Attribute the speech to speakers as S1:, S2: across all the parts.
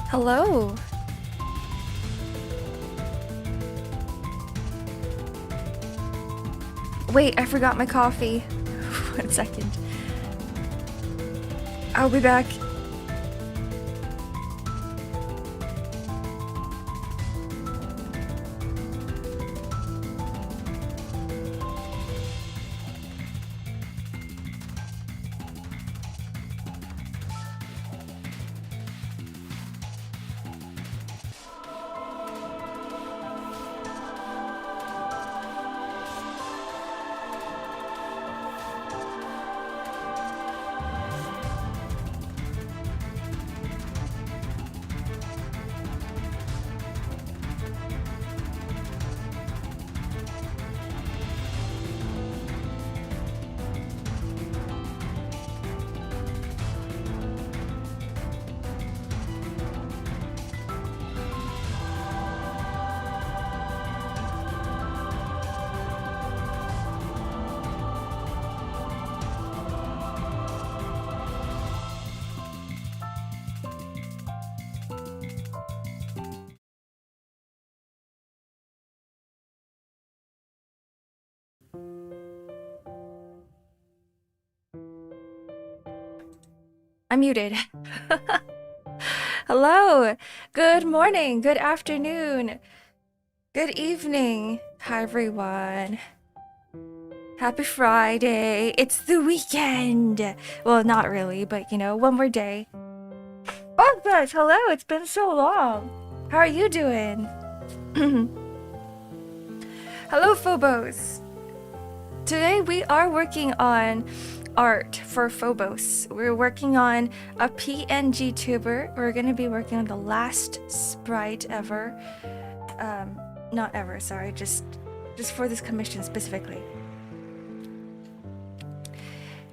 S1: Hello. Wait, I forgot my coffee. 1 second. I'll be back. I'm muted. Hello. Good morning. Good afternoon. Good evening. Hi, everyone. Happy Friday. It's the weekend. Well, not really, but you know, one more day. Oh, guys, hello. It's been so long. How are you doing? Hello, Phobos. Today we are working on art for Phobos. We're working on a PNGTuber. We're going to be working on the last sprite ever. Not ever, sorry, just for this commission specifically.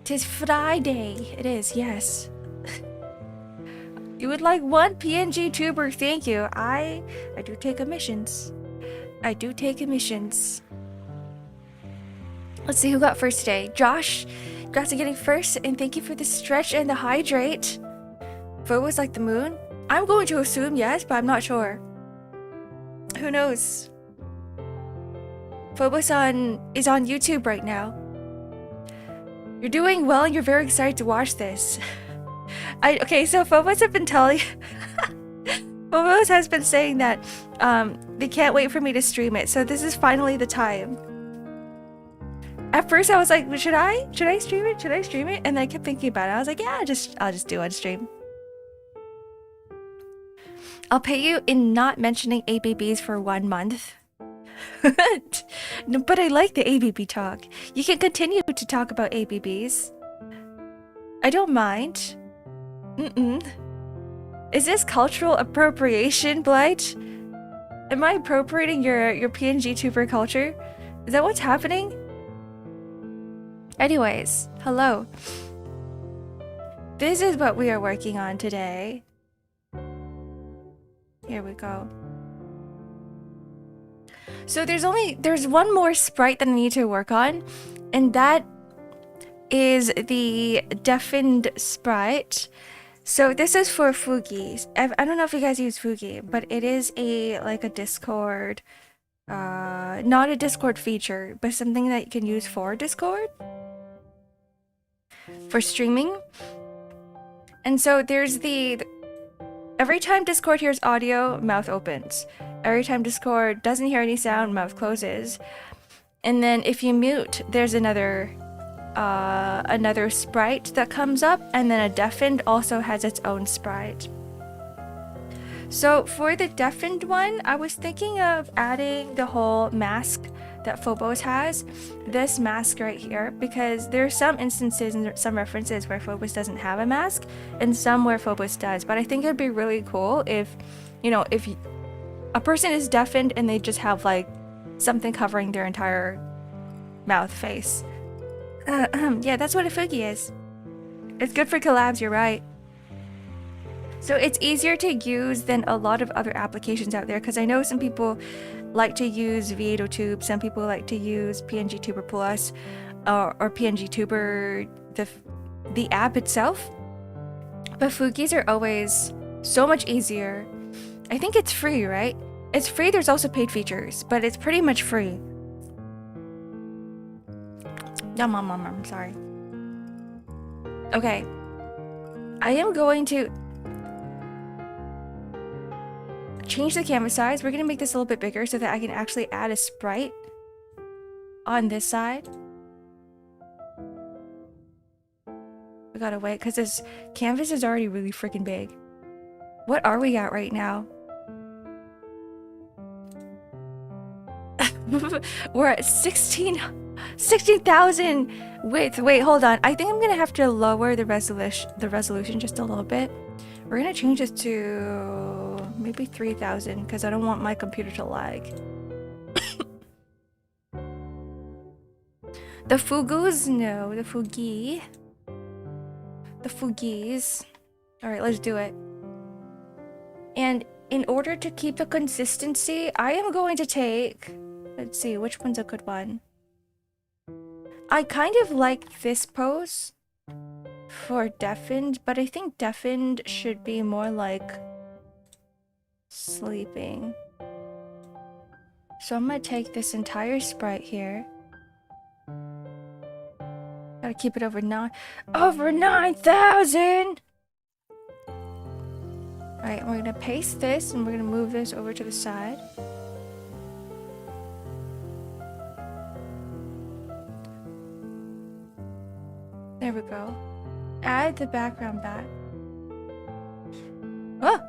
S1: 'Tis Friday. It is, yes. You would like one PNGTuber? Thank you. I do take commissions. I do take commissions. Let's see who got first today. Josh, congrats on getting first, and thank you for the stretch and the hydrate. Phobos like the moon? I'm going to assume yes, but I'm not sure. Who knows? Phobos is on YouTube right now. You're doing well, and you're very excited to watch this. Okay, so Phobos have been telling... Phobos has been saying that they can't wait for me to stream it, so this is finally the time. At first I was like, should I stream it? Should I stream it? And then I kept thinking about it. I was like, yeah, I'll just do one stream. I'll pay you in not mentioning ABBs for 1 month. No, but I like the ABB talk. You can continue to talk about ABBs. I don't mind. Is this cultural appropriation, Blight? Am I appropriating your PNGTuber culture? Is that what's happening? Anyways, hello. This is what we are working on today. Here we go. So there's one more sprite that I need to work on, and that is the deafened sprite. So this is for Fugi. I don't know if you guys use Fugi, but it is like a Discord, not a Discord feature, but something that you can use for Discord. For streaming. And so there's every time Discord hears audio, mouth opens. Every time Discord doesn't hear any sound, mouth closes. And then if you mute, there's another sprite that comes up, and then a deafened also has its own sprite. So for the deafened one, I was thinking of adding the whole mask that Phobos has, this mask right here, because there are some instances and some references where Phobos doesn't have a mask, and some where Phobos does. But I think it'd be really cool if, you know, if a person is deafened and they just have like something covering their entire mouth, face. Yeah, that's what a Fugi is. It's good for collabs, you're right. So it's easier to use than a lot of other applications out there, because I know some people like to use V802, some people like to use PNGTuber Plus, or PNGTuber, the app itself. But Fugis are always So much easier. I think it's free, right? It's free. There's also paid features, but it's pretty much free. No, mom, I'm sorry. Okay. I am going to change the canvas size. We're going to make this a little bit bigger so that I can actually add a sprite on this side. We gotta wait because this canvas is already really freaking big. What are we at right now? We're at 16,000 width. Wait, hold on. I think I'm gonna have to lower the resolution just a little bit. We're gonna change this to maybe 3,000 because I don't want my computer to lag. The fugus? No, the fugi. The fugis. Alright, let's do it. And in order to keep the consistency, I am going to take... Let's see, which one's a good one? I kind of like this pose for deafened, but I think deafened should be more like sleeping. So I'm gonna take this entire sprite here. Gotta keep it over 9,000! Alright, we're gonna paste this and we're gonna move this over to the side. There we go. Add the background back. Oh!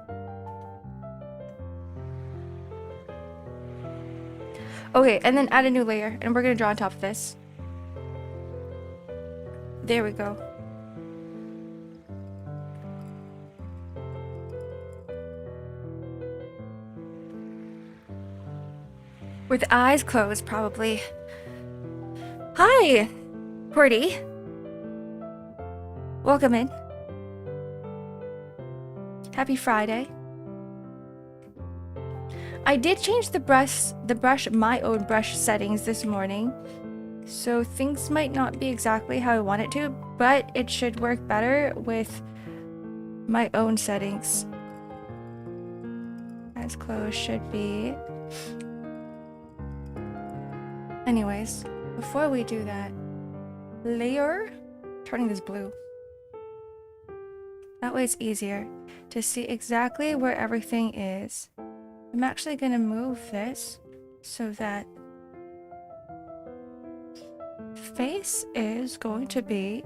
S1: Okay, and then add a new layer, and we're gonna draw on top of this. There we go. With eyes closed, probably. Hi, Porty. Welcome in. Happy Friday. I did change my own brush settings this morning. So things might not be exactly how I want it to, but it should work better with my own settings. Eyes closed should be. Anyways, before we do that, layer, turning this blue. That way it's easier to see exactly where everything is. I'm actually going to move this so that face is going to be...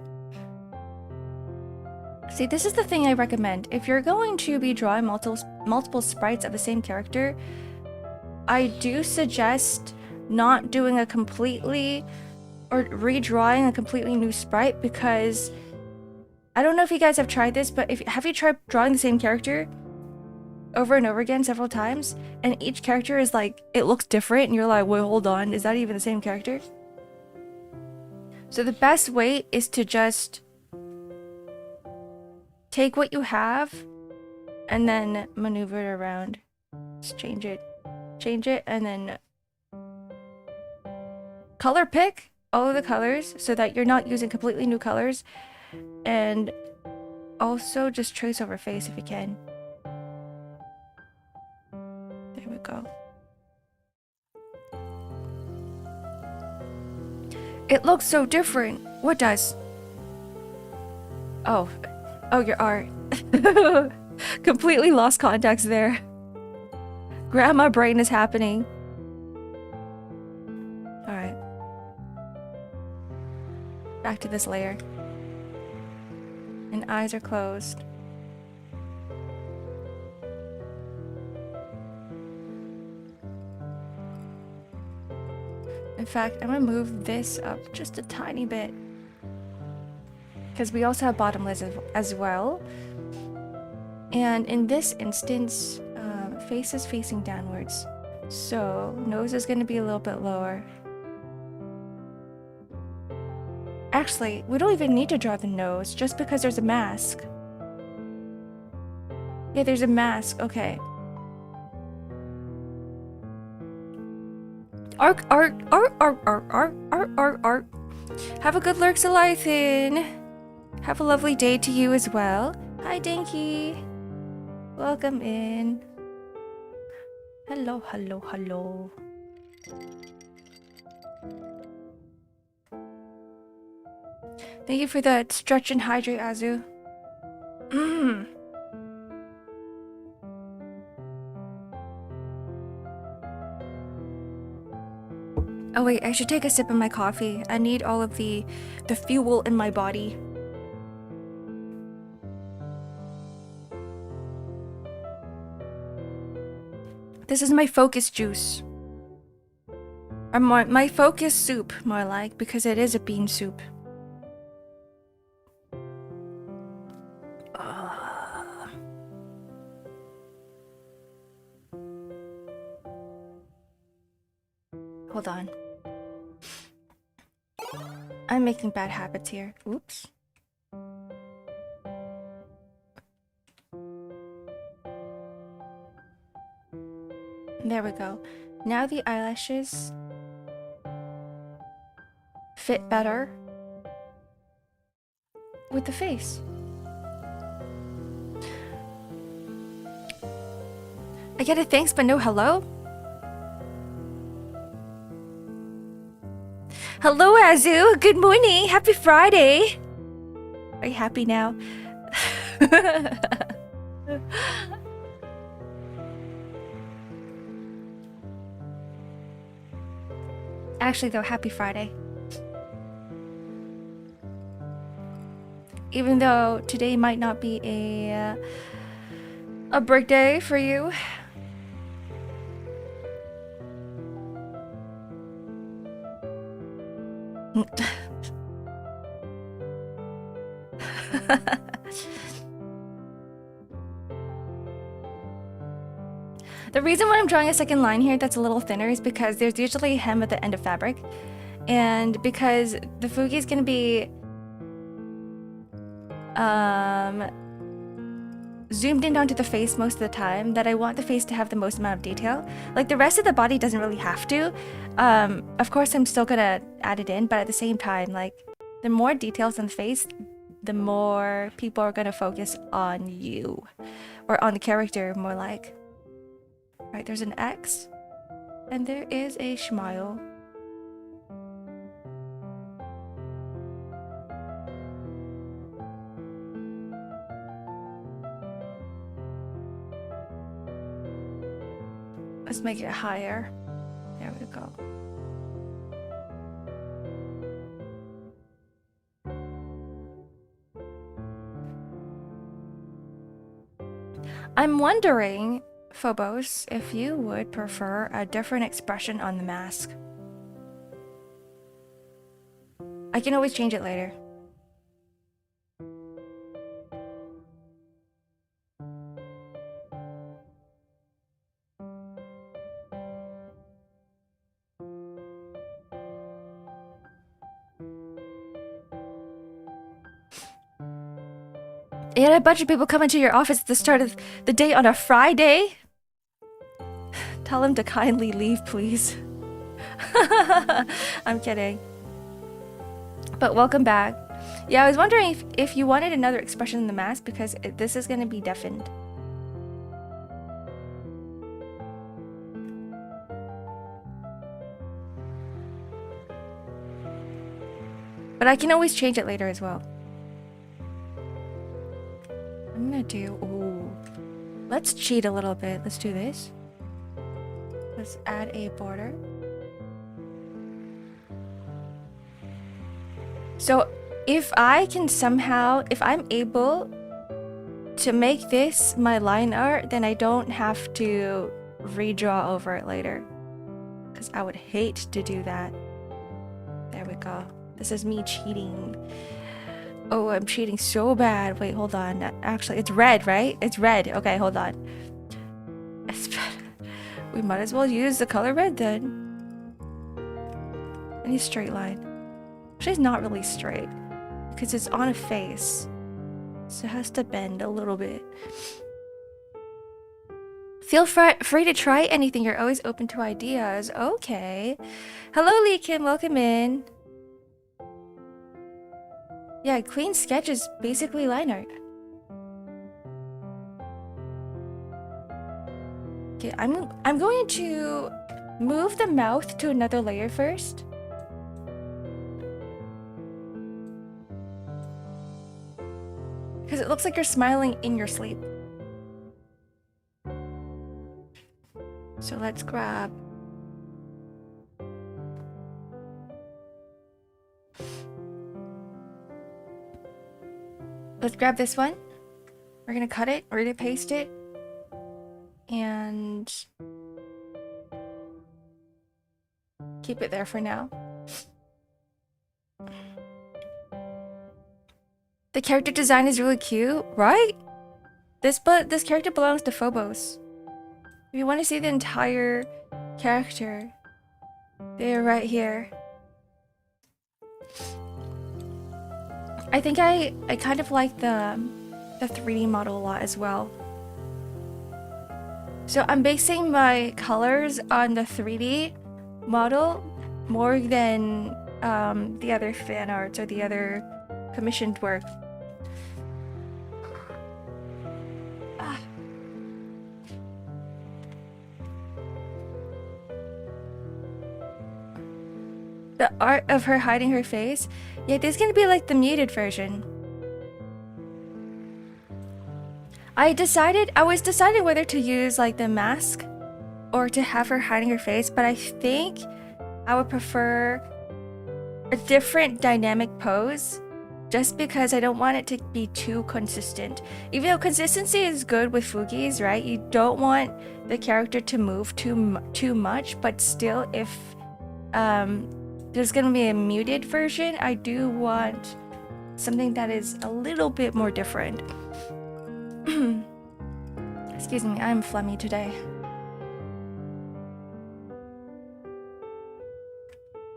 S1: See, this is the thing I recommend. If you're going to be drawing multiple sprites of the same character, I do suggest not doing a completely or redrawing a completely new sprite, because I don't know if you guys have tried this, but have you tried drawing the same character over and over again several times, and each character is like, it looks different, and you're like, wait, hold on, is that even the same character? So the best way is to just take what you have and then maneuver it around. Just change it, and then color pick all of the colors so that you're not using completely new colors, and also just trace over face if you can. There we go. It looks so different. What does? Oh, your art. Completely lost context there. Grandma brain is happening. Alright. Back to this layer. And eyes are closed. In fact, I'm gonna move this up just a tiny bit, because we also have bottom lids as well. And in this instance, face is facing downwards, so nose is gonna be a little bit lower. Actually, we don't even need to draw the nose, just because there's a mask. Yeah, there's a mask. Okay. Ark. Have a good lurks, Elythan. Have a lovely day to you as well. Hi, Dinky. Welcome in. Hello, hello, hello. Thank you for the stretch and hydrate, Azu. Oh wait, I should take a sip of my coffee. I need all of the fuel in my body. This is my focus juice. Or more, my focus soup, more like, because it is a bean soup. Hold on. I'm making bad habits here. Oops. There we go. Now the eyelashes fit better with the face. I get a thanks but no hello? Hello, Azu. Good morning. Happy Friday. Are you happy now? Actually, though, happy Friday. Even though today might not be a break day for you. The reason why I'm drawing a second line here that's a little thinner is because there's usually a hem at the end of fabric, and because the fugi is going to be zoomed in onto the face most of the time, that I want the face to have the most amount of detail. Like, the rest of the body doesn't really have to. Of course, I'm still gonna add it in, but at the same time, like, the more details on the face, the more people are gonna focus on you, or on the character, more like. Right, there's an X, and there is a smile. Let's make it higher. There we go. I'm wondering, Phobos, if you would prefer a different expression on the mask. I can always change it later. You had a bunch of people come into your office at the start of the day on a Friday? Tell them to kindly leave, please. I'm kidding. But welcome back. Yeah, I was wondering if you wanted another expression in the mask, because this is going to be deafened. But I can always change it later as well. I'm gonna do... Ooh. Let's cheat a little bit. Let's do this. Let's add a border. So if I can somehow... If I'm able to make this my line art, then I don't have to redraw over it later. Because I would hate to do that. There we go. This is me cheating. Oh, I'm cheating so bad. Wait, hold on. Actually, it's red, right? It's red. Okay, hold on. We might as well use the color red then. I need a straight line. Actually, it's not really straight, because it's on a face. So it has to bend a little bit. Feel free to try anything. You're always open to ideas. Okay. Hello, Lee Kim. Welcome in. Yeah, clean sketch is basically line art. Okay, I'm going to move the mouth to another layer first. Because it looks like you're smiling in your sleep. So let's grab... Let's grab this one. We're gonna cut it, we're gonna paste it, and keep it there for now. The character design is really cute, right? This character belongs to Phobos. If you want to see the entire character, they're right here. I think I kind of like the 3D model a lot as well. So I'm basing my colors on the 3D model more than the other fan arts or the other commissioned work. The art of her hiding her face? Yeah, this is gonna be like the muted version. I was deciding whether to use like the mask or to have her hiding her face, but I think I would prefer a different dynamic pose just because I don't want it to be too consistent. Even though consistency is good with Fugis, right? You don't want the character to move too much, but still if there's gonna be a muted version, I do want something that is a little bit more different. Excuse me, I'm phlegmy today.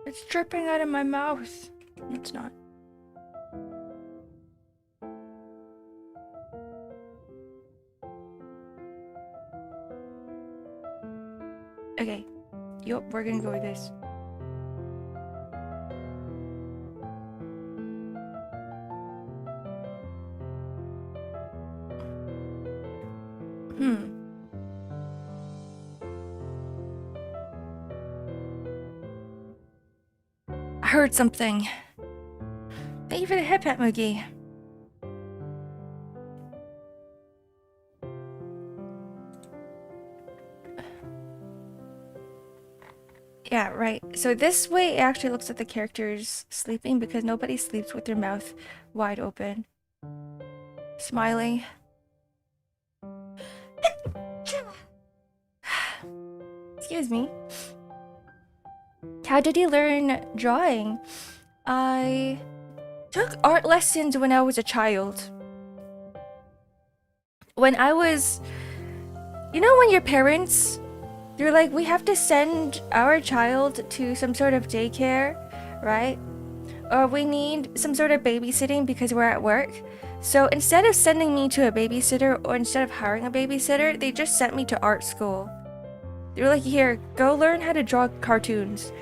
S1: It's dripping out of my mouth. It's not. Okay. Yup, we're gonna go with this. I heard something. Thank you for the hip hop, Moogie. Yeah, right. So this way it actually looks like the character's sleeping because nobody sleeps with their mouth wide open. Smiling. Excuse me. How did you learn drawing? I took art lessons when I was a child. When I was... You know when your parents... They're like, we have to send our child to some sort of daycare, right? Or we need some sort of babysitting because we're at work. So instead of sending me to a babysitter or instead of hiring a babysitter, they just sent me to art school. They were like, here, go learn how to draw cartoons.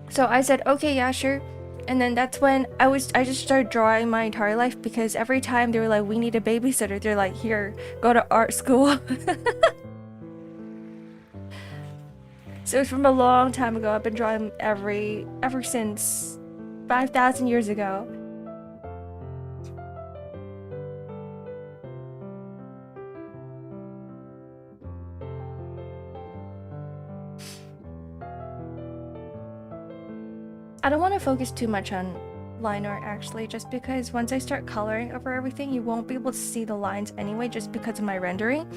S1: So I said, okay, yeah, sure. And then that's when I just started drawing my entire life because every time they were like, we need a babysitter, they're like, here, go to art school. So it's from a long time ago. I've been drawing ever since 5,000 years ago. I don't want to focus too much on line art actually, just because once I start coloring over everything, you won't be able to see the lines anyway just because of my rendering.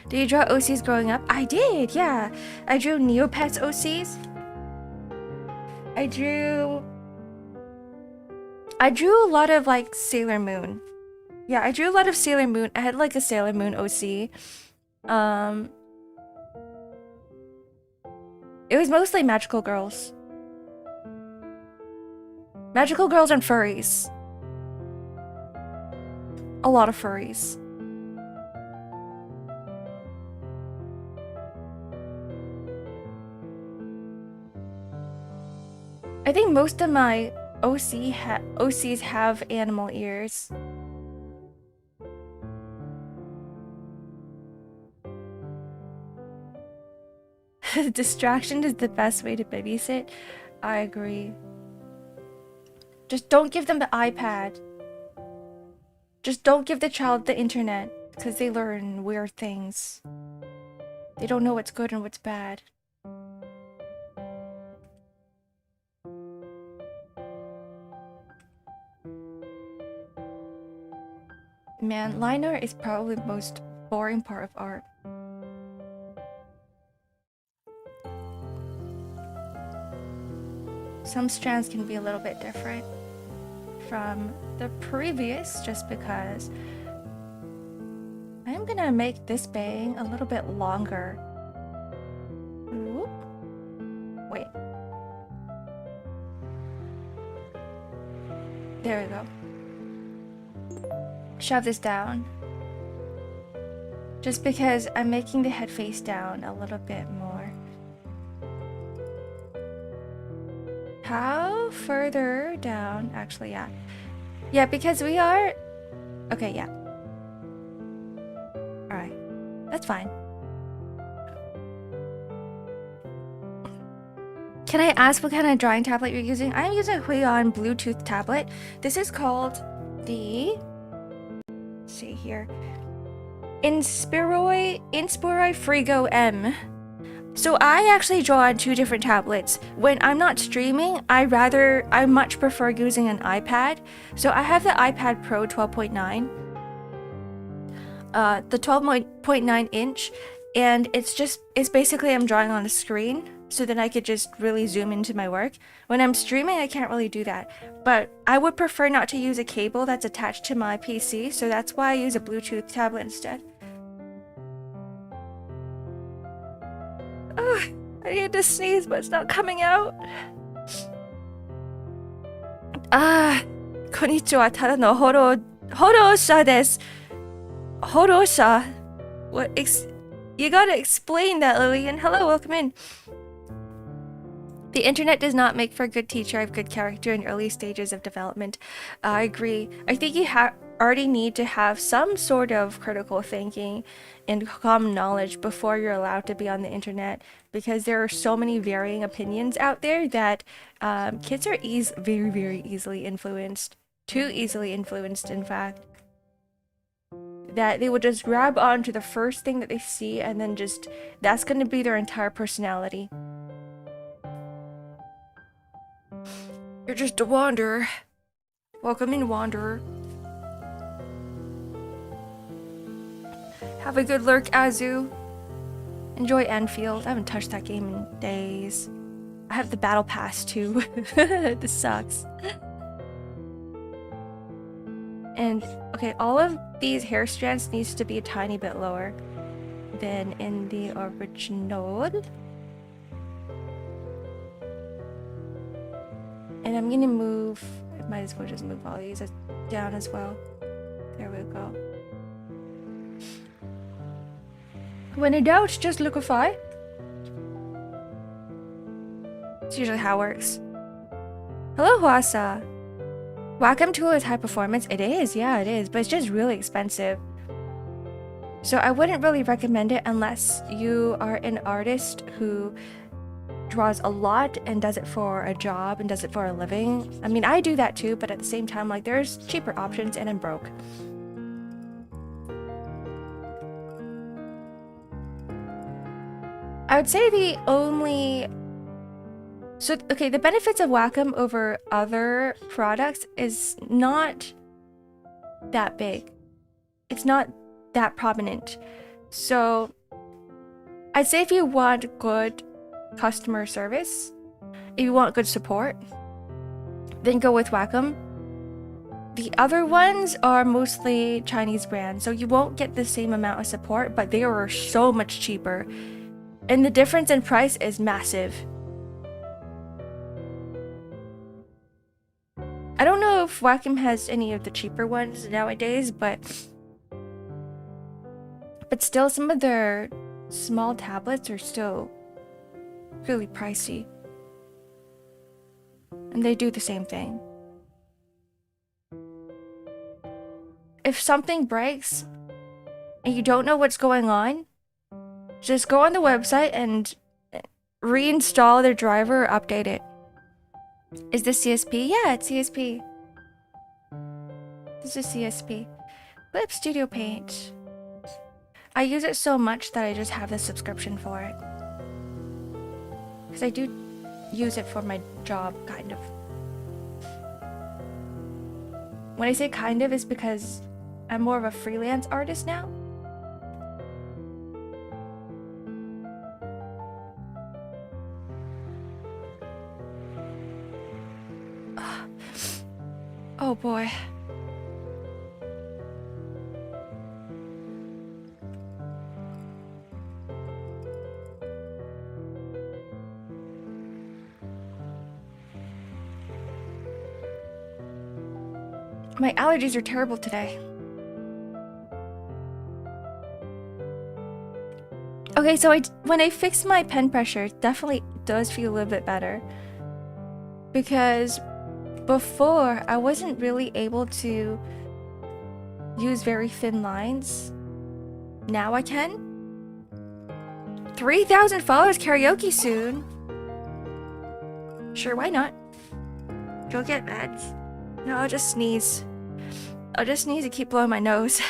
S1: Did you draw OCs growing up? I did, yeah. I drew Neopets OCs. I drew a lot of like Sailor Moon. Yeah, I drew a lot of Sailor Moon. I had like a Sailor Moon OC. It was mostly magical girls. Magical girls and furries. A lot of furries. I think most of my OCs have animal ears. Distraction is the best way to babysit. I agree. Just don't give them the iPad. Just don't give the child the internet, because they learn weird things. They don't know what's good and what's bad. Man, line art is probably the most boring part of art. Some strands can be a little bit different from the previous, just because I'm gonna make this bang a little bit longer. Whoop. Wait. There we go. Shove this down. Just because I'm making the head face down a little bit more. How further down? Actually, yeah. Yeah, because we are... Okay, yeah. Alright. That's fine. Can I ask what kind of drawing tablet you're using? I'm using a Huion Bluetooth tablet. This is called the... Let's see here. Inspiroi Frigo M. So I actually draw on 2 different tablets. When I'm not streaming, I much prefer using an iPad. So I have the iPad Pro 12.9. The 12.9 inch, and it's basically I'm drawing on a screen, so then I could just really zoom into my work. When I'm streaming, I can't really do that. But I would prefer not to use a cable that's attached to my PC, so that's why I use a Bluetooth tablet instead. Ugh, I need to sneeze, but it's not coming out. Konnichiwa, tada no horosha desu. Horosha? What? You gotta explain that, Lillian. Hello, welcome in. The internet does not make for a good teacher of good character in early stages of development. I agree. I think you already need to have some sort of critical thinking and common knowledge before you're allowed to be on the internet, because there are so many varying opinions out there that kids are very, very easily influenced. Too easily influenced, in fact. That they will just grab onto the first thing that they see, and then that's going to be their entire personality. You're just a wanderer. Welcome in, wanderer. Have a good lurk, Azu. Enjoy Enfield. I haven't touched that game in days. I have the battle pass too. This sucks. And okay, all of these hair strands needs to be a tiny bit lower than in the original. And I'm gonna move, I might as well just move all these down as well. There we go. When in doubt, just liquefy. It's usually how it works. Hello, Huasa. Wacom tool is high performance. It is, yeah, it is, but it's just really expensive. So I wouldn't really recommend it unless you are an artist who draws a lot and does it for a job and does it for a living. I mean, I do that too, but at the same time, like, there's cheaper options and I'm broke. I would say the only... So, okay, the benefits of Wacom over other products is not that big. It's not that prominent. So, I'd say if you want good customer service, if you want good support, then go with Wacom. The other ones are mostly Chinese brands, so you won't get the same amount of support, but they are so much cheaper. And the difference in price is massive. I don't know if Wacom has any of the cheaper ones nowadays, but still, some of their small tablets are still really pricey. And they do the same thing. If something breaks and you don't know what's going on, just go on the website and reinstall their driver or update it. Is this CSP? Yeah, it's CSP. This is CSP. Clip Studio Paint. I use it so much that I just have the subscription for it. Because I do use it for my job, kind of. When I say kind of, it's because I'm more of a freelance artist now. Oh boy. My allergies are terrible today. Okay, so when I fixed my pen pressure, it definitely does feel a little bit better. Because before, I wasn't really able to use very thin lines. Now I can. 3,000 followers karaoke soon. Sure, why not? Go get meds. No, I'll just sneeze. I'll just sneeze and keep blowing my nose.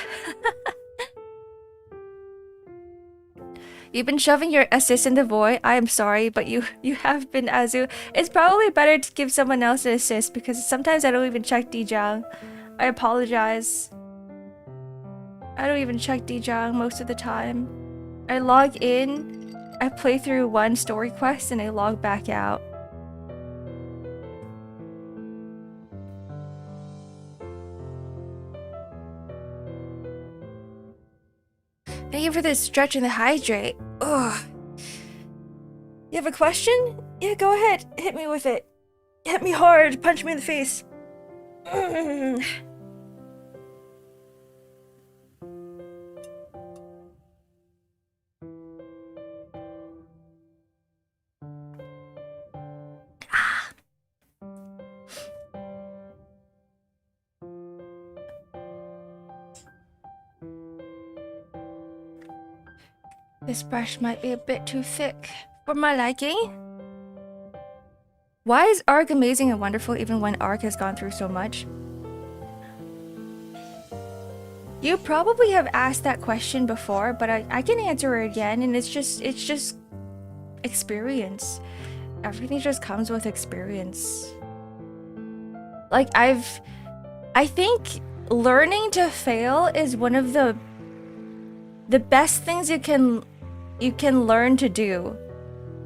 S1: You've been shoving your assist in the void. I am sorry, but you have been, Azu. It's probably better to give someone else an assist because sometimes I don't even check Djang. I apologize. I don't even check Djang most of the time. I log in, I play through one story quest, and I log back out. Thank you for the stretch and the hydrate. Ugh. You have a question? Yeah, go ahead. Hit me with it. Hit me hard. Punch me in the face. This brush might be a bit too thick for my liking. Why is Ark amazing and wonderful even when Ark has gone through so much? You probably have asked that question before, but I can answer it again, and it's just experience. Everything just comes with experience. Like I think learning to fail is one of the best things you can learn to do.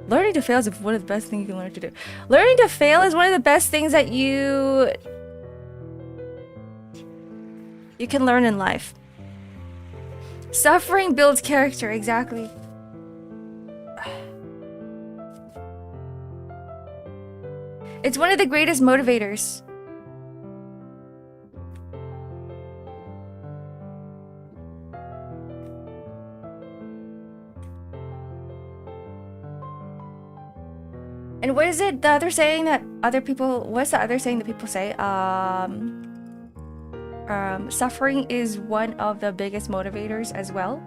S1: Learning to fail is one of the best things you can learn to do. Learning to fail is one of the best things that you can learn in life. Suffering builds character, exactly. It's one of the greatest motivators. And what is it, the other saying that other people, what's the other saying that people say? Suffering is one of the biggest motivators as well.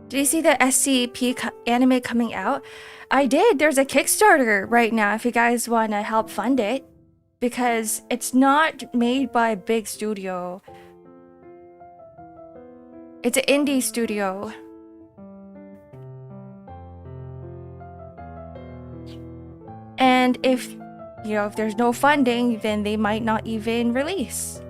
S1: Did you see the SCP anime coming out? I did. There's a Kickstarter right now if you guys want to help fund it. Because it's not made by a big studio. It's an indie studio. And if there's no funding, then they might not even release.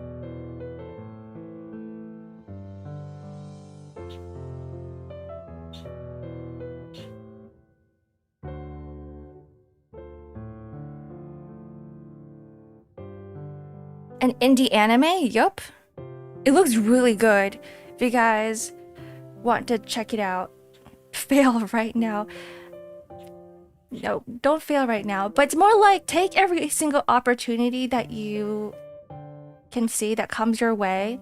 S1: An indie anime? Yup. It looks really good. If you guys want to check it out, fail right now. No, don't fail right now. But it's more like take every single opportunity that you can see that comes your way.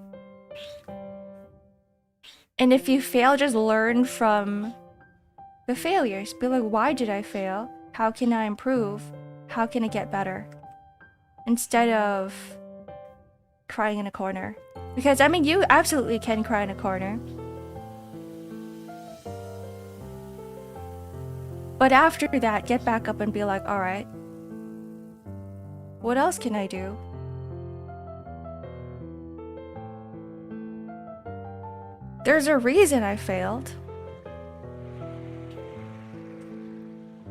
S1: And if you fail, just learn from the failures. Be like, why did I fail? How can I improve? How can I get better? Instead of crying in a corner. Because, I mean, you absolutely can cry in a corner. But after that, get back up and be like, all right, what else can I do? There's a reason I failed.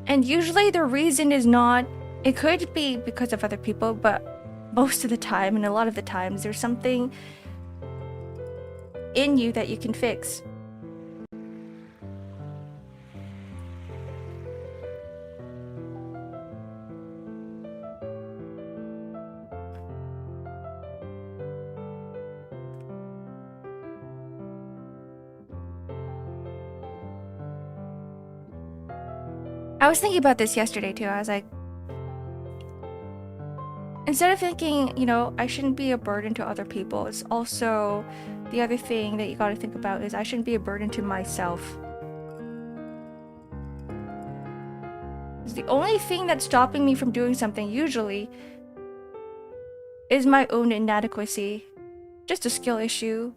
S1: And usually the reason is not, it could be because of other people, but most of the time, and a lot of the times, there's something in you that you can fix. I was thinking about this yesterday too. I was like, instead of thinking, you know, I shouldn't be a burden to other people, it's also the other thing that you got to think about is I shouldn't be a burden to myself. It's the only thing that's stopping me from doing something usually is my own inadequacy. Just a skill issue.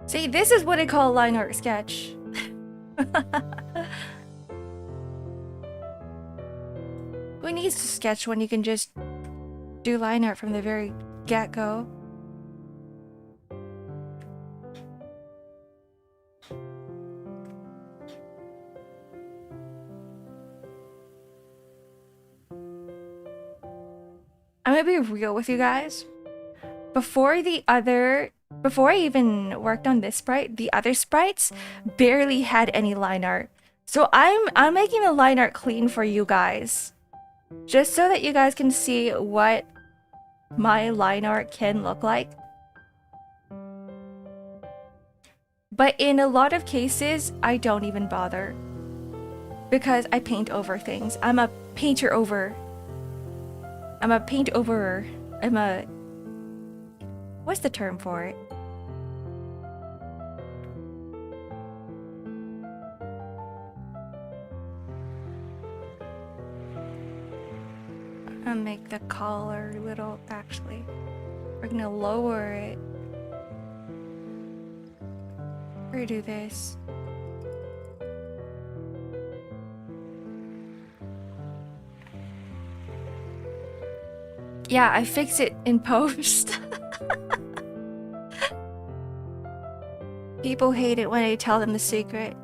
S1: See, this is what I call a line art sketch. Who needs to sketch when you can just do line art from the very get-go? I'm gonna be real with you guys. Before I even worked on this sprite, the other sprites barely had any line art. So I'm making the line art clean for you guys. Just so that you guys can see what my line art can look like. But in a lot of cases, I don't even bother. Because I paint over things. I'm a painter over. I'm a paint overer. I'm a... What's the term for it? I'll make the collar a little, actually. We're gonna lower it. We're gonna do this. Yeah, I fix it in post. People hate it when I tell them the secret.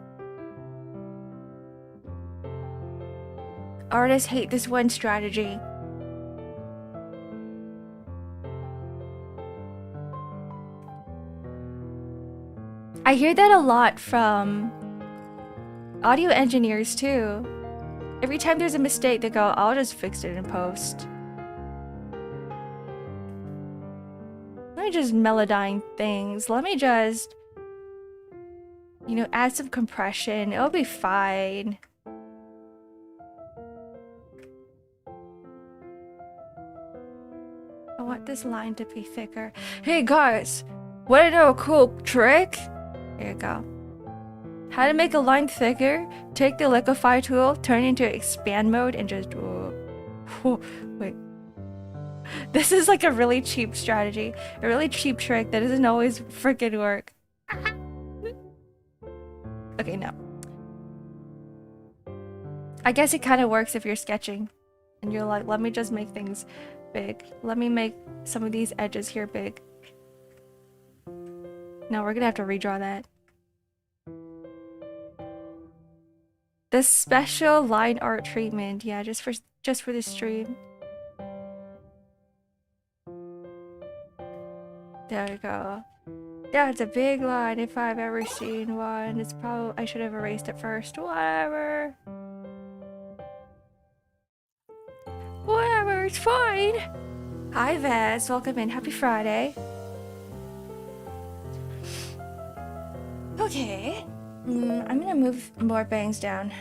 S1: Artists hate this one strategy. I hear that a lot from audio engineers too. Every time there's a mistake, they go, I'll just fix it in post. Let me just melodyne things. Let me just, you know, add some compression. It'll be fine. I want this line to be thicker. Hey guys, wanna know a cool trick? Here you go. How to make a line thicker? Take the liquefy tool, turn it into expand mode, and just... wait. This is like a really cheap strategy. A really cheap trick that doesn't always freaking work. Okay, no. I guess it kind of works if you're sketching. And you're like, let me just make things big. Let me make some of these edges here big. No, we're gonna have to redraw that. The special line art treatment, yeah, just for this stream. There we go. That's a big line if I've ever seen one. It's probably I should have erased it first. Whatever. Whatever, it's fine. Hi Vaz, welcome in. Happy Friday. Okay. I'm gonna move more bangs down.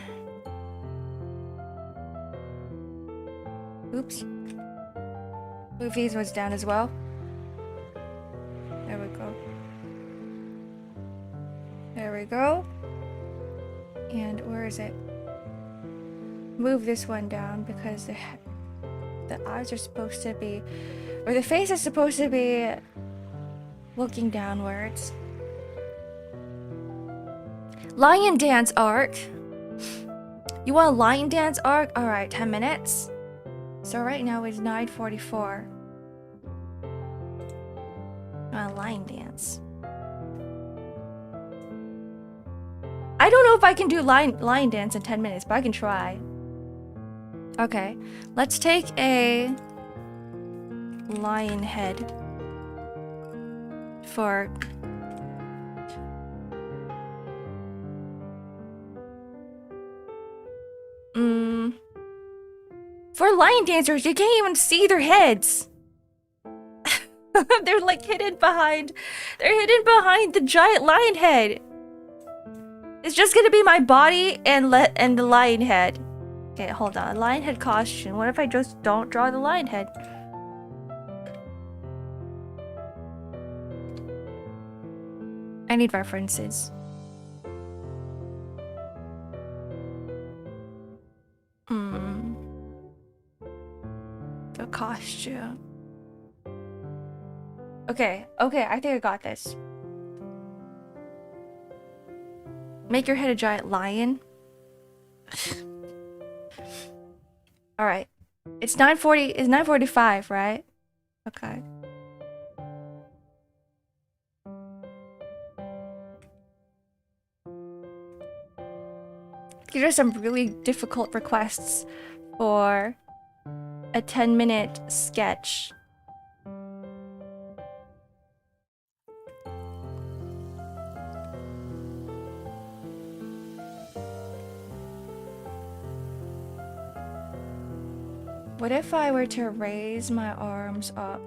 S1: Oops. Move these ones down as well. There we go. There we go. And where is it? Move this one down because the eyes are supposed to be, or the face is supposed to be looking downwards. Lion dance arc. You want a lion dance arc? Alright, 10 minutes. So right now it's 9:44. A lion dance. I don't know if I can do lion dance in 10 minutes, but I can try. Okay, let's take a lion head for lion dancers. You can't even see their heads. They're like hidden behind the giant lion head. It's just gonna be my body and the lion head. Okay, hold on. Lion head costume. What if I just don't draw the lion head? I need references. The costume. Okay, I think I got this. Make your head a giant lion. Alright. It's 9:40. It's 9:45, right? Okay. These are some really difficult requests for a 10-minute sketch. What if I were to raise my arms up?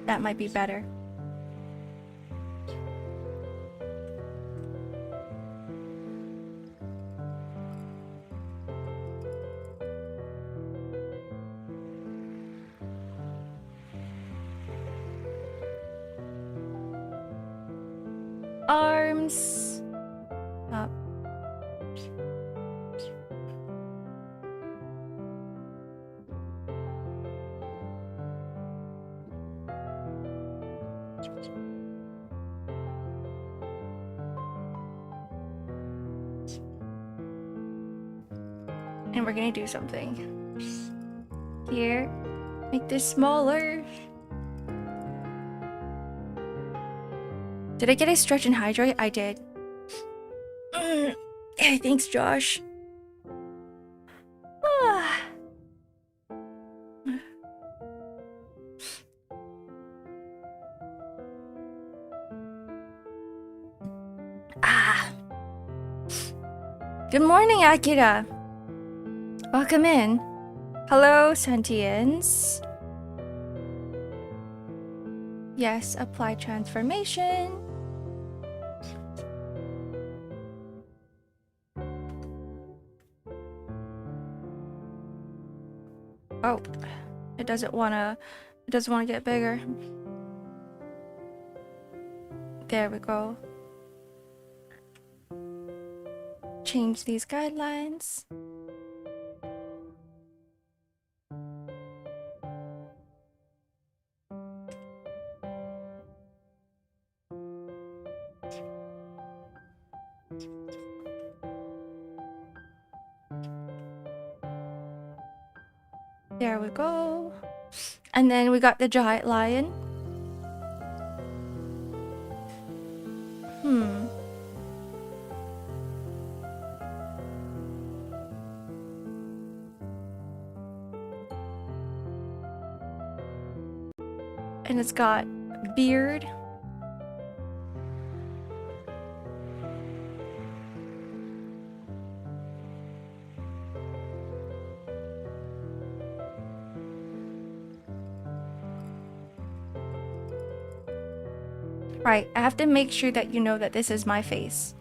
S1: That might be better. Arms up. And we're gonna do something here. Make this smaller. Did I get a stretch and hydrate? I did. Thanks, Josh. Good morning, Akira. Welcome in. Hello, sentience. Yes, apply transformation. Oh, it doesn't wanna get bigger. There we go. Change these guidelines. There we go. And then we got the giant lion. And it's got beard. Right, I have to make sure that you know that this is my face.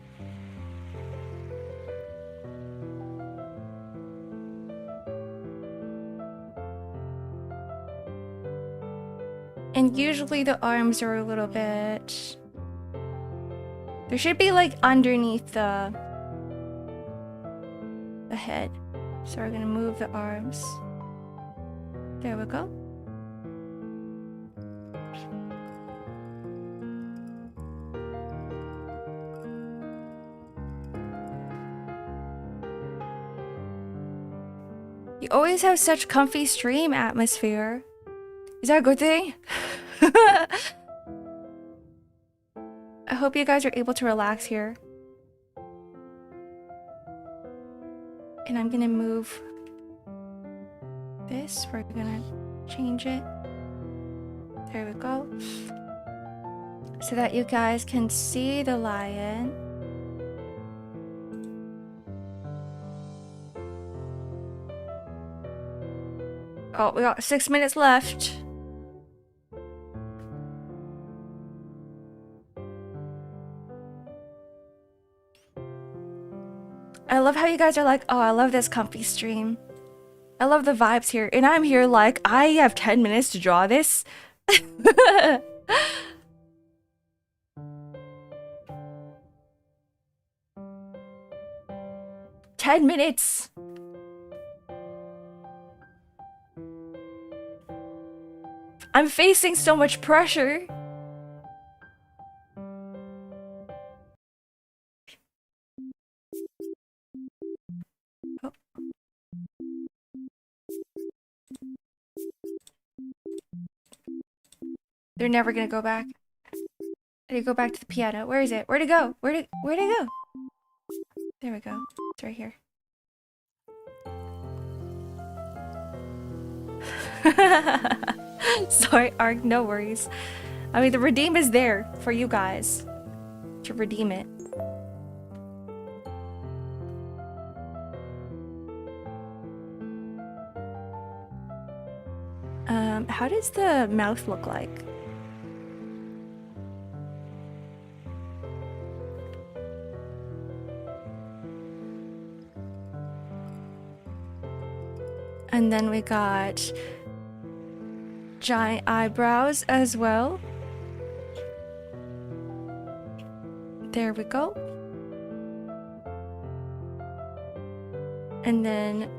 S1: And usually the arms are a little bit... There should be like underneath the head. So we're gonna move the arms. There we go. You always have such comfy stream atmosphere. Is that a good thing? I hope you guys are able to relax here. And I'm gonna move this. We're gonna change it. There we go. So that you guys can see the lion. Oh, we got 6 minutes left. I love how you guys are like, oh, I love this comfy stream. I love the vibes here. And I'm here like, I have 10 minutes to draw this. 10 minutes. I'm facing so much pressure. Oh. They're never gonna go back. I need to go back to the piano. Where is it? Where'd it go? Where'd it go? There we go. It's right here. Sorry, Ark, no worries. I mean, the redeem is there for you guys to redeem it. How does the mouth look like? And then we got giant eyebrows as well. There we go. And then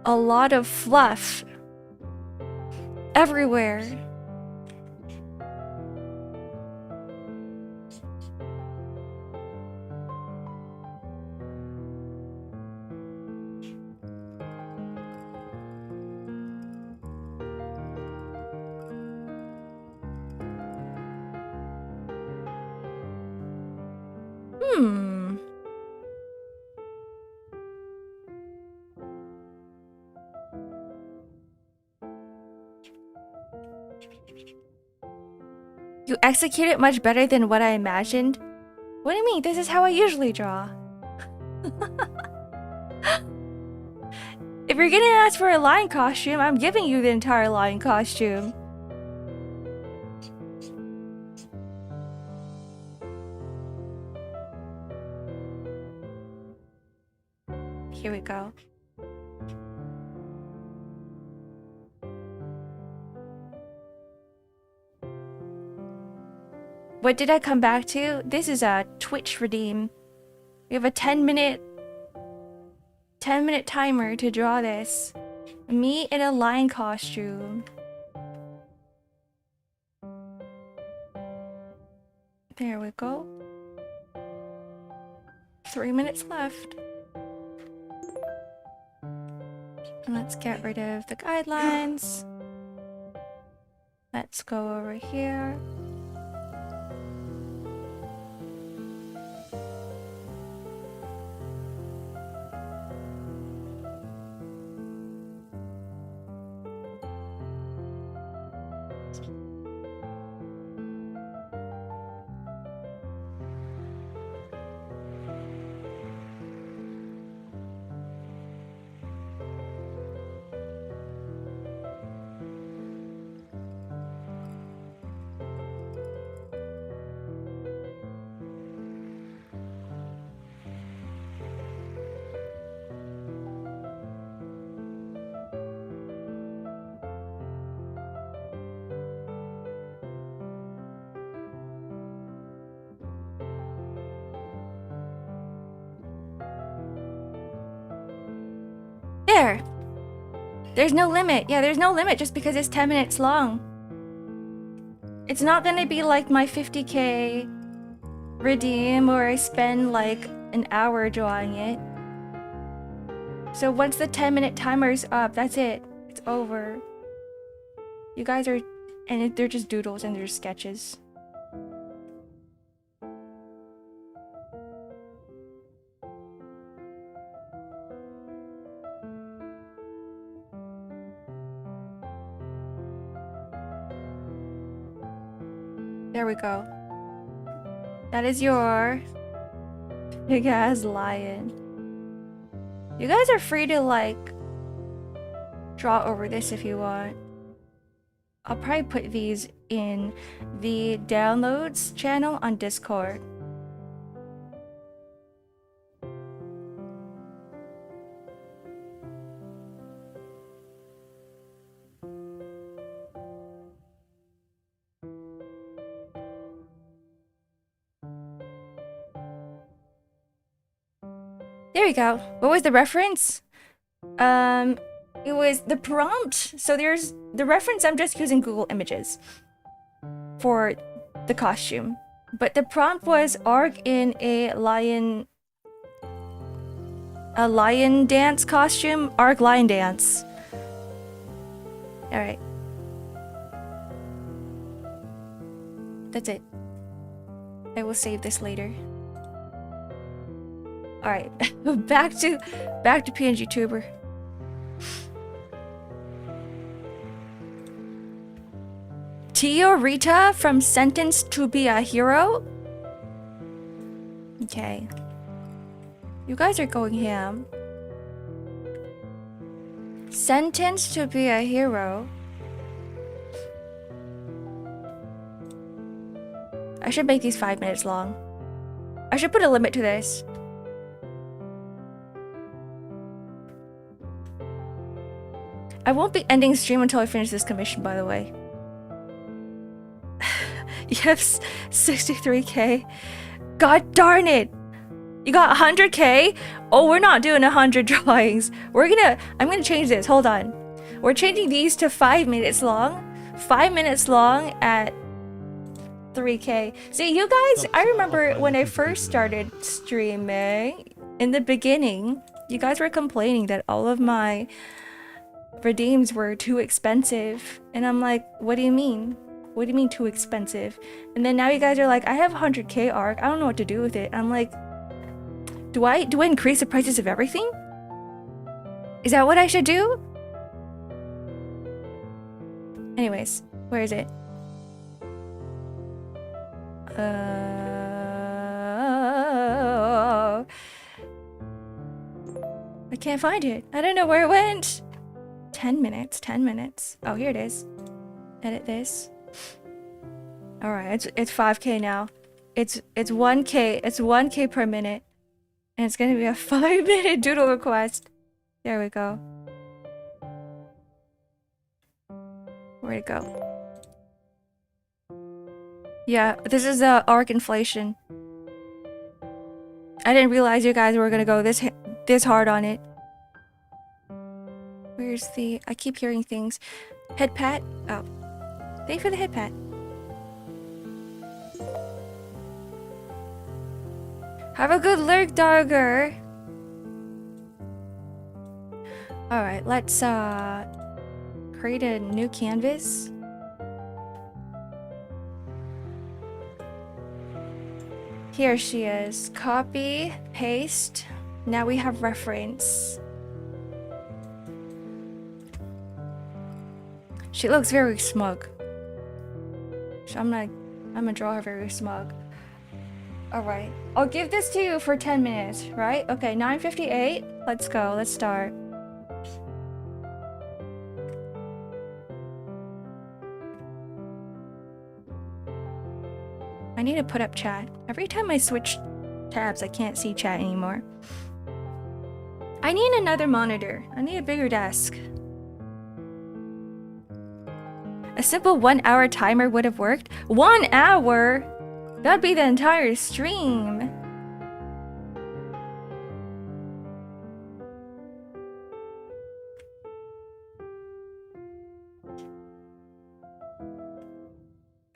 S1: a lot of fluff everywhere. You execute it much better than what I imagined. What do you mean? This is how I usually draw. If you're gonna ask for a lion costume, I'm giving you the entire lion costume. Here we go. What did I come back to? This is a Twitch redeem. We have a 10-minute timer to draw this. Me in a lion costume. There we go. 3 minutes left. And let's get rid of the guidelines. Let's go over here. there. There's no limit. Yeah, there's no limit just because it's 10 minutes long. It's not gonna be like my 50k redeem where I spend like an hour drawing it. So once the 10-minute timer's up, that's it. It's over. You guys are... and they're just doodles and they're sketches. There we go. That is your big ass lion. You guys are free to like draw over this if you want. I'll probably put these in the downloads channel on Discord. There we go. What was the reference? It was the prompt. So there's the reference. I'm just using Google Images for the costume, but the prompt was Ark in a lion dance costume. Ark lion dance. All right. That's it. I will save this later. All right, back to PNGTuber. Tio Rita from Sentenced to Be a Hero. Okay, you guys are going ham. Sentenced to Be a Hero. I should make these 5 minutes long. I should put a limit to this. I won't be ending stream until I finish this commission, by the way. You have 63k. God darn it! You got 100k? Oh, we're not doing 100 drawings. I'm gonna change this. Hold on. We're changing these to 5 minutes long. 5 minutes long at 3k. See, you guys, I remember when I first started streaming, in the beginning, you guys were complaining that all of my redeems were too expensive, and I'm like, what do you mean? What do you mean too expensive? And then now you guys are like, I have 100k Ark, I don't know what to do with it. I'm like, do I increase the prices of everything? Is that what I should do? Anyways, where is it? I can't find it. I don't know where it went. 10 minutes, 10 minutes. Oh, here it is. Edit this. All right, it's 5k now. It's 1k. It's 1k per minute, and it's gonna be a 5-minute doodle request. There we go. Where'd it go? Yeah, this is Ark inflation. I didn't realize you guys were gonna go this hard on it. Where's the... I keep hearing things. Head pat? Oh. Thank you for the head pat. Have a good lurk, Darger. Alright, let's create a new canvas. Here she is. Copy, paste. Now we have reference. She looks very smug. So I'm gonna draw her very smug. Alright. I'll give this to you for 10 minutes, right? Okay, 9:58. Let's go. Let's start. I need to put up chat. Every time I switch tabs, I can't see chat anymore. I need another monitor. I need a bigger desk. A simple 1-hour timer would have worked. 1 hour? That'd be the entire stream.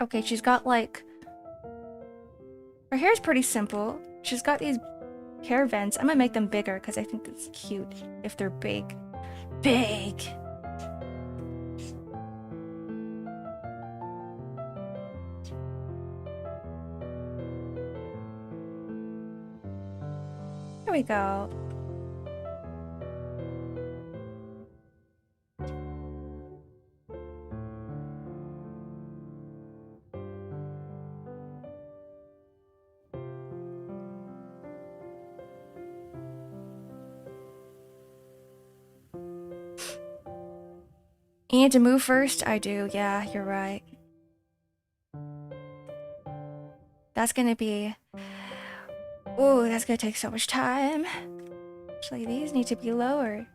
S1: Okay, she's got like... Her hair is pretty simple. She's got these hair vents. I'm gonna make them bigger because I think it's cute if they're big. Big! There we go. You need to move first? I do, yeah, you're right. That's gonna be... Ooh, that's gonna take so much time. Actually, these need to be lower.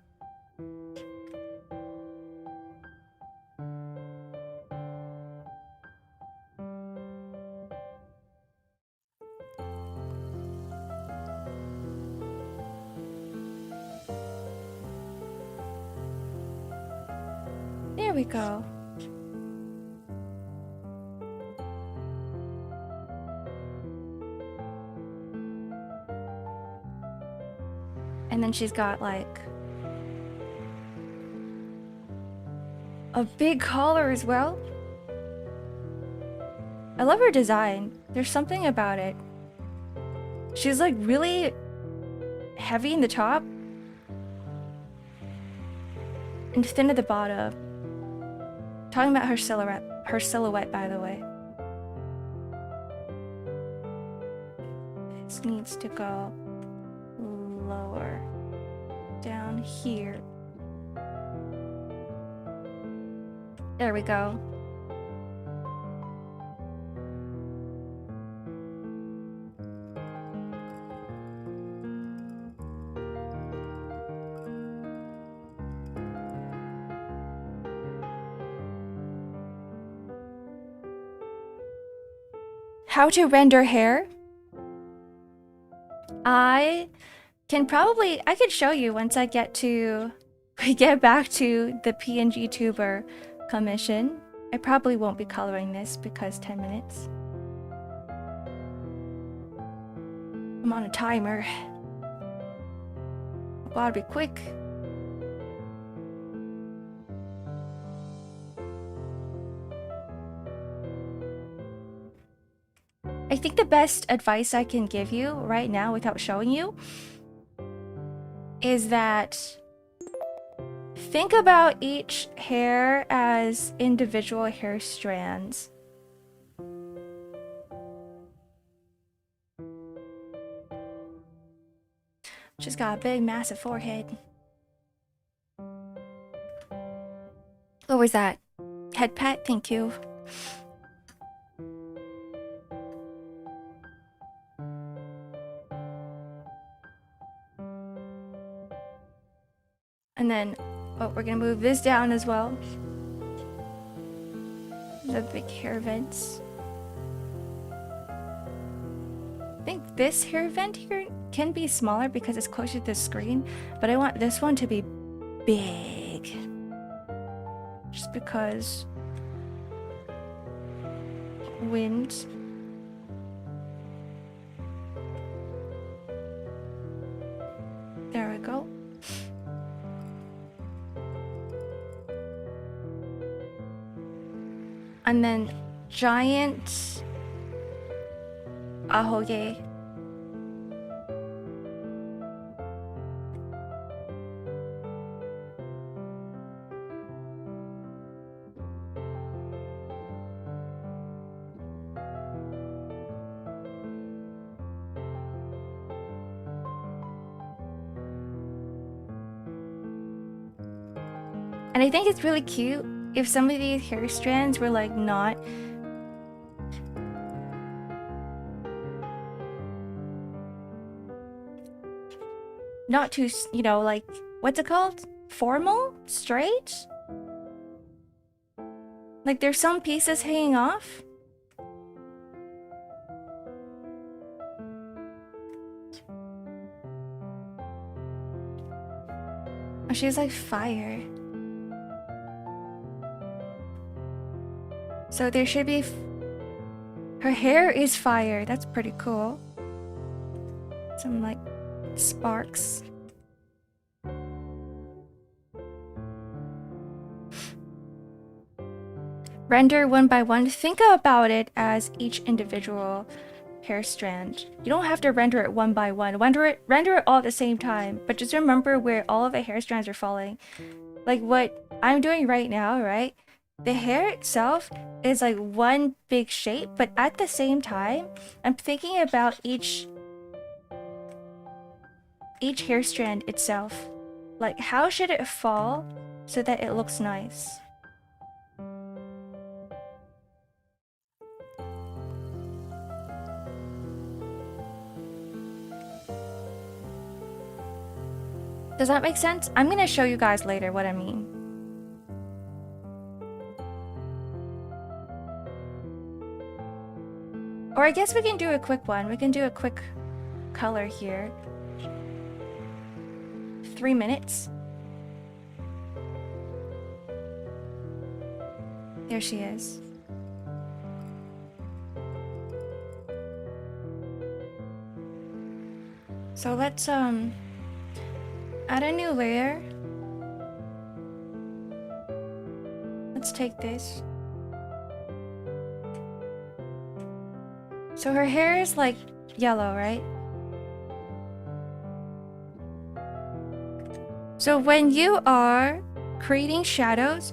S1: There we go. And then she's got like a big collar as well. I love her design. There's something about it. She's like really heavy in the top and thin at the bottom. Talking about her silhouette, by the way. This needs to go lower down here. There we go. How to render hair? I could show you once I get back to the PNGTuber commission. I probably won't be coloring this because 10 minutes. I'm on a timer. Gotta be quick. I think the best advice I can give you right now without showing you is that think about each hair as individual hair strands. She's got a big, massive forehead. What was that? Head pat? Thank you. And then, oh, we're gonna move this down as well. The big hair vents. I think this hair vent here can be smaller because it's closer to the screen, but I want this one to be big. Just because wind. There we go. And then giant ahoge. And I think it's really cute if some of these hair strands were like not too, you know, like, what's it called? Formal? Straight? Like there's some pieces hanging off. Oh, she's like fire. So there should be Her hair is fire. That's pretty cool. Some like sparks. Render one by one. Think about it as each individual hair strand. You don't have to render it one by one. Render it all at the same time. But just remember where all of the hair strands are falling. Like what I'm doing right now, right? The hair itself is like one big shape, but at the same time, I'm thinking about each hair strand itself. Like how should it fall so that it looks nice? Does that make sense? I'm gonna show you guys later what I mean. Or I guess we can do a quick one. We can do a quick color here. 3 minutes. There she is. So let's add a new layer. Let's take this. So her hair is like yellow, right? So when you are creating shadows,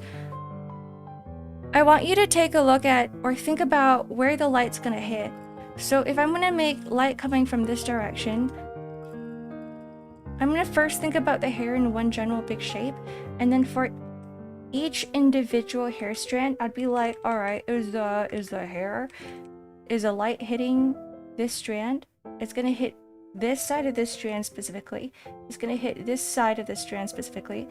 S1: I want you to take a look at or think about where the light's gonna hit. So if I'm gonna make light coming from this direction, I'm gonna first think about the hair in one general big shape, and then for each individual hair strand, I'd be like, all right, is a light hitting this strand? It's gonna hit this side of this strand specifically. It's gonna hit this side of this strand specifically.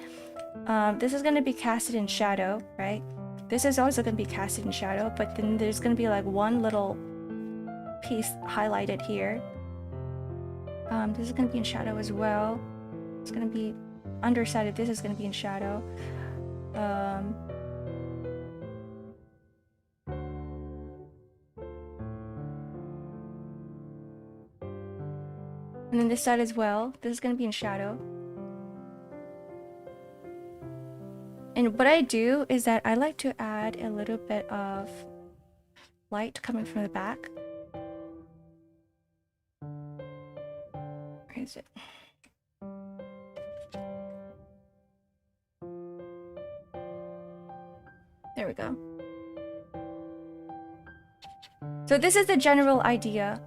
S1: This is gonna be casted in shadow, right? This is also gonna be casted in shadow, but then there's gonna be like one little piece highlighted here. This is gonna be in shadow as well. It's gonna be underside of this is gonna be in shadow. And then this side as well. This is gonna be in shadow. And what I do is that I like to add a little bit of light coming from the back. Where is it? There we go. So this is the general idea.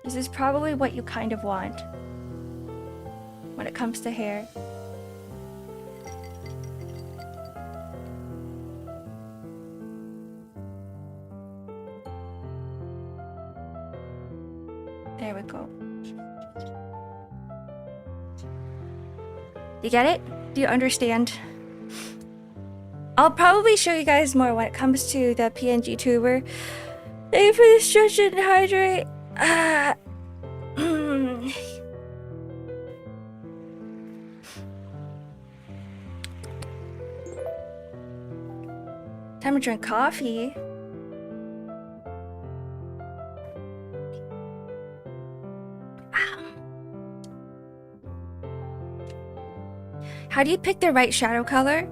S1: This is probably what you kind of want when it comes to hair. There we go. You get it? Do you understand? I'll probably show you guys more when it comes to the PNGTuber. Thank you for the stretch and hydrate. Time to drink coffee. How do you pick the right shadow color?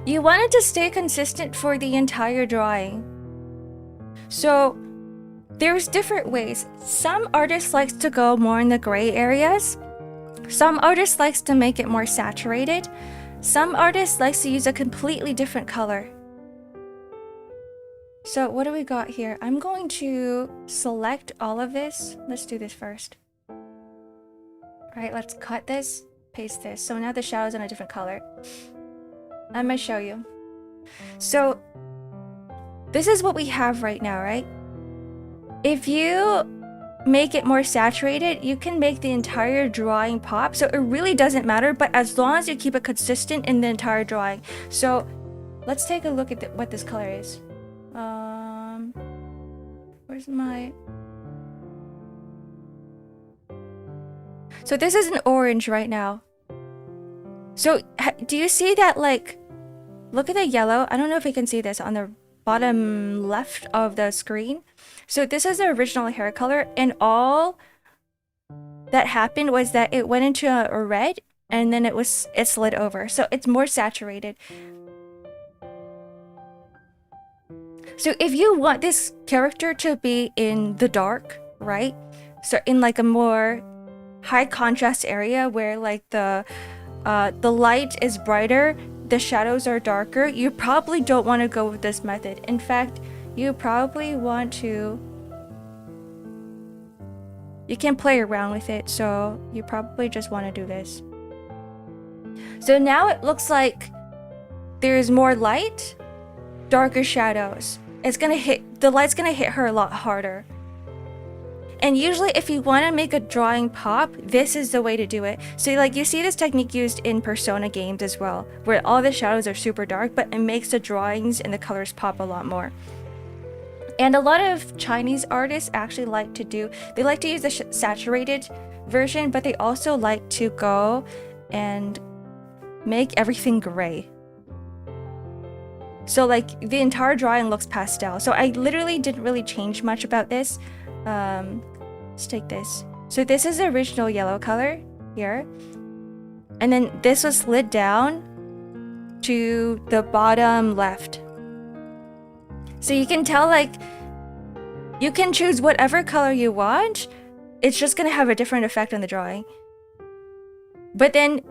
S1: You want it to stay consistent for the entire drawing. So there's different ways. Some artists likes to go more in the gray areas. Some artists likes to make it more saturated. Some artists likes to use a completely different color. So what do we got here? I'm going to select all of this. Let's do this first. All right, let's cut this, paste this. So now the shadow's in a different color. I'm gonna show you. So this is what we have right now, right? If you make it more saturated, you can make the entire drawing pop. So it really doesn't matter, but as long as you keep it consistent in the entire drawing. So let's take a look at what this color is. Where's my... So this is an orange right now. So do you see that, like, look at the yellow. I don't know if you can see this on the bottom left of the screen. So this is the original hair color, and all that happened was that it went into a red, and then it slid over. So it's more saturated. So if you want this character to be in the dark, right? So in like a more high contrast area where like the light is brighter, the shadows are darker, you probably don't want to go with this method. In fact, you probably want to... You can play around with it, so you probably just want to do this. So now it looks like there's more light, darker shadows. The light's gonna hit her a lot harder. And usually if you want to make a drawing pop, this is the way to do it. So like you see this technique used in Persona games as well, where all the shadows are super dark, but it makes the drawings and the colors pop a lot more. And a lot of Chinese artists actually like to use the saturated version, but they also like to go and make everything gray. So like the entire drawing looks pastel. So I literally didn't really change much about this. Let's take this. So this is the original yellow color here. And then this was slid down to the bottom left. So you can tell, like, you can choose whatever color you want. It's just gonna have a different effect on the drawing. But then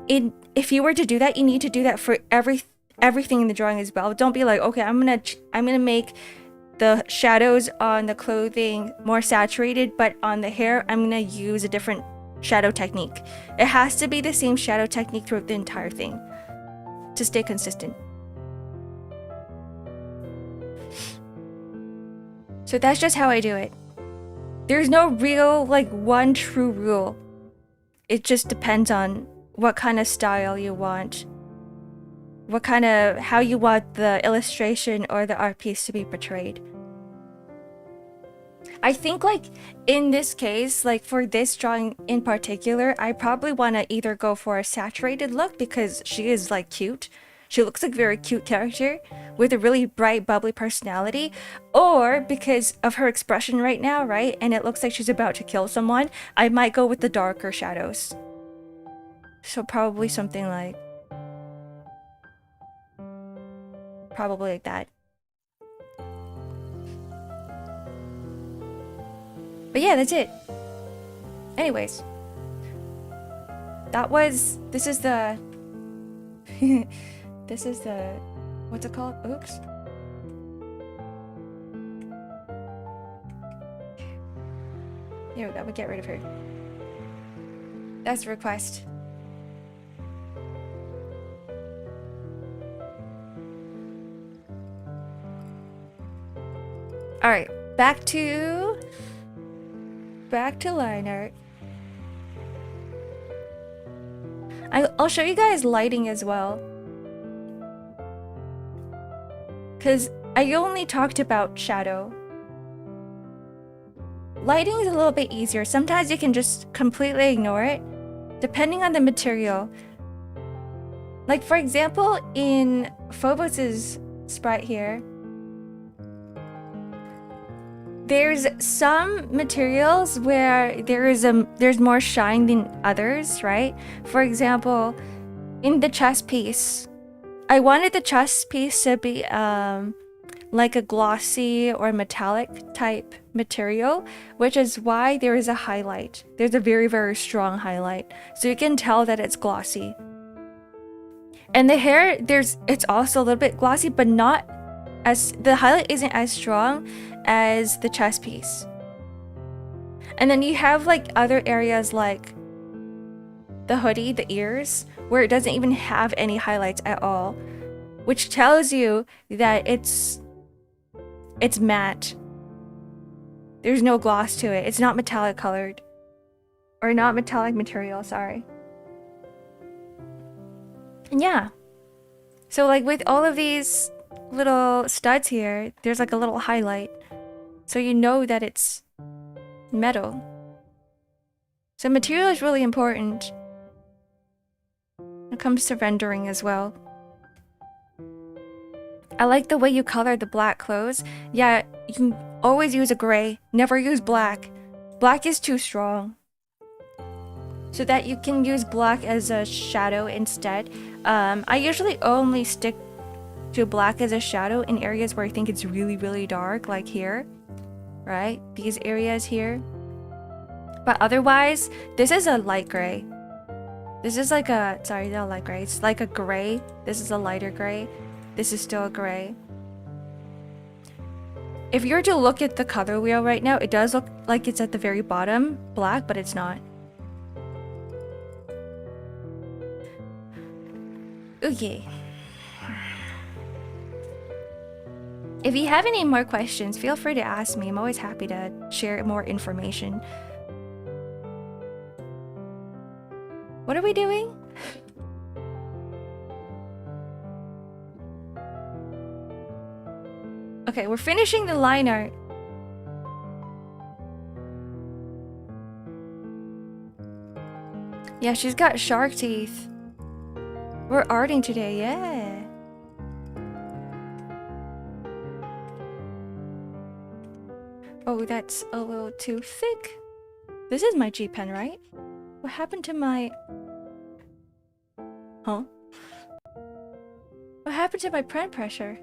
S1: if you were to do that, you need to do that for everything in the drawing as well. Don't be like, okay, I'm gonna make the shadows on the clothing more saturated, but on the hair, I'm gonna use a different shadow technique. It has to be the same shadow technique throughout the entire thing to stay consistent. So that's just how I do it. There's no real, like, one true rule. It just depends on what kind of style you want. How you want the illustration or the art piece to be portrayed. I think, like, in this case, like for this drawing in particular, I probably want to either go for a saturated look because she is, like, cute. She looks like a very cute character with a really bright, bubbly personality, or because of her expression right now, right? And it looks like she's about to kill someone, I might go with the darker shadows. So probably something like... Probably like that. But yeah, that's it. Anyways. This is the... This is the... What's it called? Oops. There we go, we get rid of her. That's the request. Alright, back to line art. I'll show you guys lighting as well. Because I only talked about shadow. Lighting is a little bit easier. Sometimes you can just completely ignore it, depending on the material. Like, for example, in Phobos's sprite here, there's some materials where there's more shine than others, right? For example, in the chest piece, I wanted the chest piece to be like a glossy or metallic type material, which is why there is a highlight. There's a very, very strong highlight, so you can tell that it's glossy. And the hair, it's also a little bit glossy, but not as... The highlight isn't as strong as the chest piece. And then you have like other areas like the hoodie, the ears, where it doesn't even have any highlights at all, which tells you that it's matte. There's no gloss to it. It's not metallic colored, or not metallic material, sorry. And yeah, so like with all of these little studs here, there's like a little highlight, so you know that it's metal. So material is really important when it comes to rendering as well. I like the way you color the black clothes. Yeah, you can always use a gray. Never use black. Black is too strong. So that you can use black as a shadow instead. I usually only stick to black as a shadow in areas where I think it's really, really dark, like here. Right? These areas here. But otherwise, this is a light gray. This is like a, sorry, not light gray. It's like a gray. This is a lighter gray. This is still a gray. If you were to look at the color wheel right now, it does look like it's at the very bottom, black, but it's not. Okay. If you have any more questions, feel free to ask me. I'm always happy to share more information. What are we doing? Okay, we're finishing the line art. Yeah, she's got shark teeth. We're arting today, yeah. Oh, that's a little too thick. This is my G pen, right? What happened to my... Huh? What happened to my pen pressure?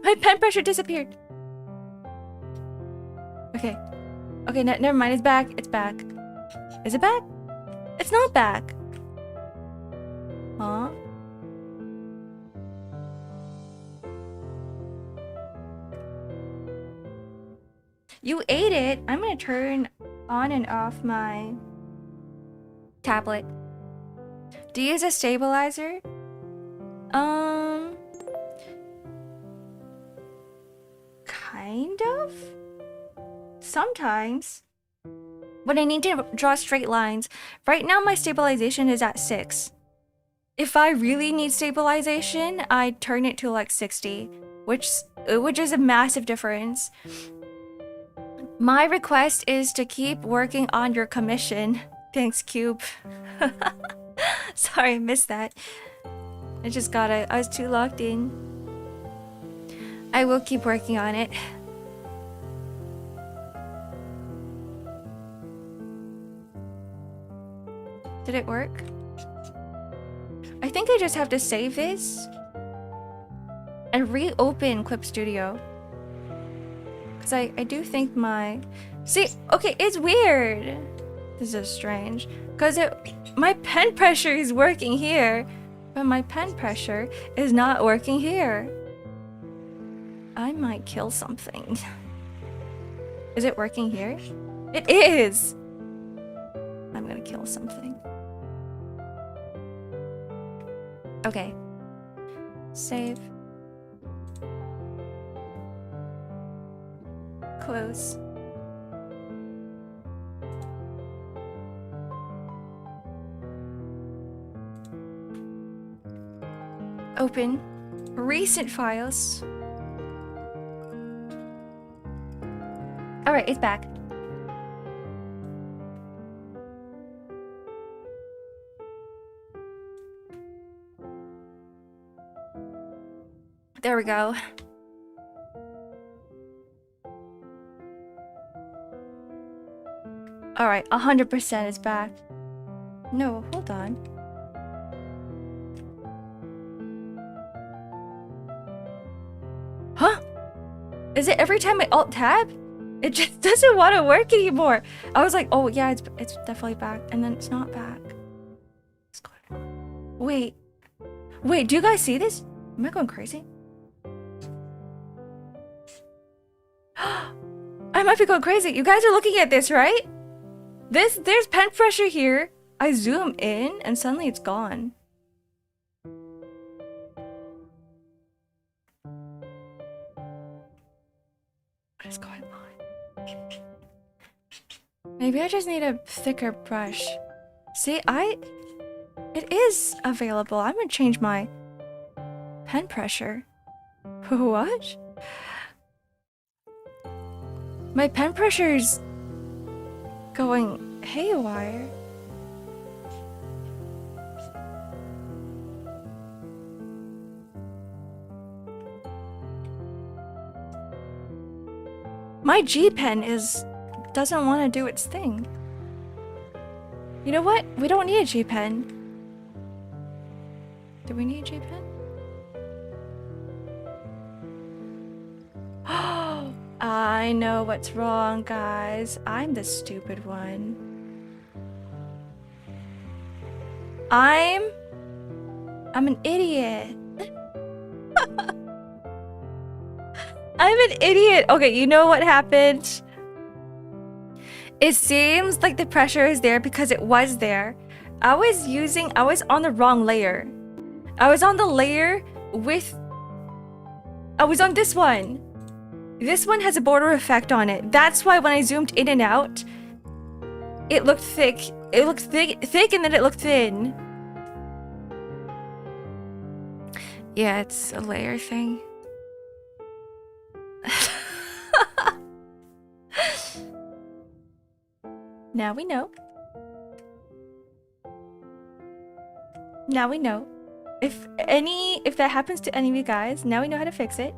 S1: My pen pressure disappeared. Okay. Okay, never mind. It's back. It's back. Is it back? It's not back. Huh? You ate it. I'm gonna turn on and off my tablet. Do you use a stabilizer? Kind of? Sometimes. When I need to draw straight lines. Right now my stabilization is at 6. If I really need stabilization, I turn it to like 60, which is a massive difference. My request is to keep working on your commission. Thanks, Cube. Sorry, I missed that. I was too locked in. I will keep working on it. Did it work? I think I just have to save this and reopen Clip Studio. Because I do think my... See, okay, it's weird. This is strange. Because my pen pressure is working here, but my pen pressure is not working here. I might kill something. Is it working here? It is! I'm gonna kill something. Okay. Save. Close. Open. Recent files. Alright, it's back. There we go. Alright, 100% is back. No, hold on. Huh? Is it every time I alt-tab? It just doesn't want to work anymore. I was like, oh yeah, it's definitely back. And then it's not back. Wait. Wait, do you guys see this? Am I going crazy? I might be going crazy. You guys are looking at this, right? There's pen pressure here. I zoom in and suddenly it's gone. What is going on? Maybe I just need a thicker brush. See, it is available. I'm gonna change my pen pressure. What? My pen pressure's going haywire. My G pen doesn't want to do its thing. You know what? We don't need a G pen. Do we need a G pen? Oh, I know what's wrong, guys. I'm the stupid one. I'm an idiot. I'm an idiot. Okay, you know what happened? It seems like the pressure is there because it was there. I was on the wrong layer. I was on the layer I was on this one. This one has a border effect on it. That's why when I zoomed in and out, it looked thick. It looked thick and then it looked thin. Yeah, it's a layer thing. Now we know. Now we know. If that happens to any of you guys, now we know how to fix it.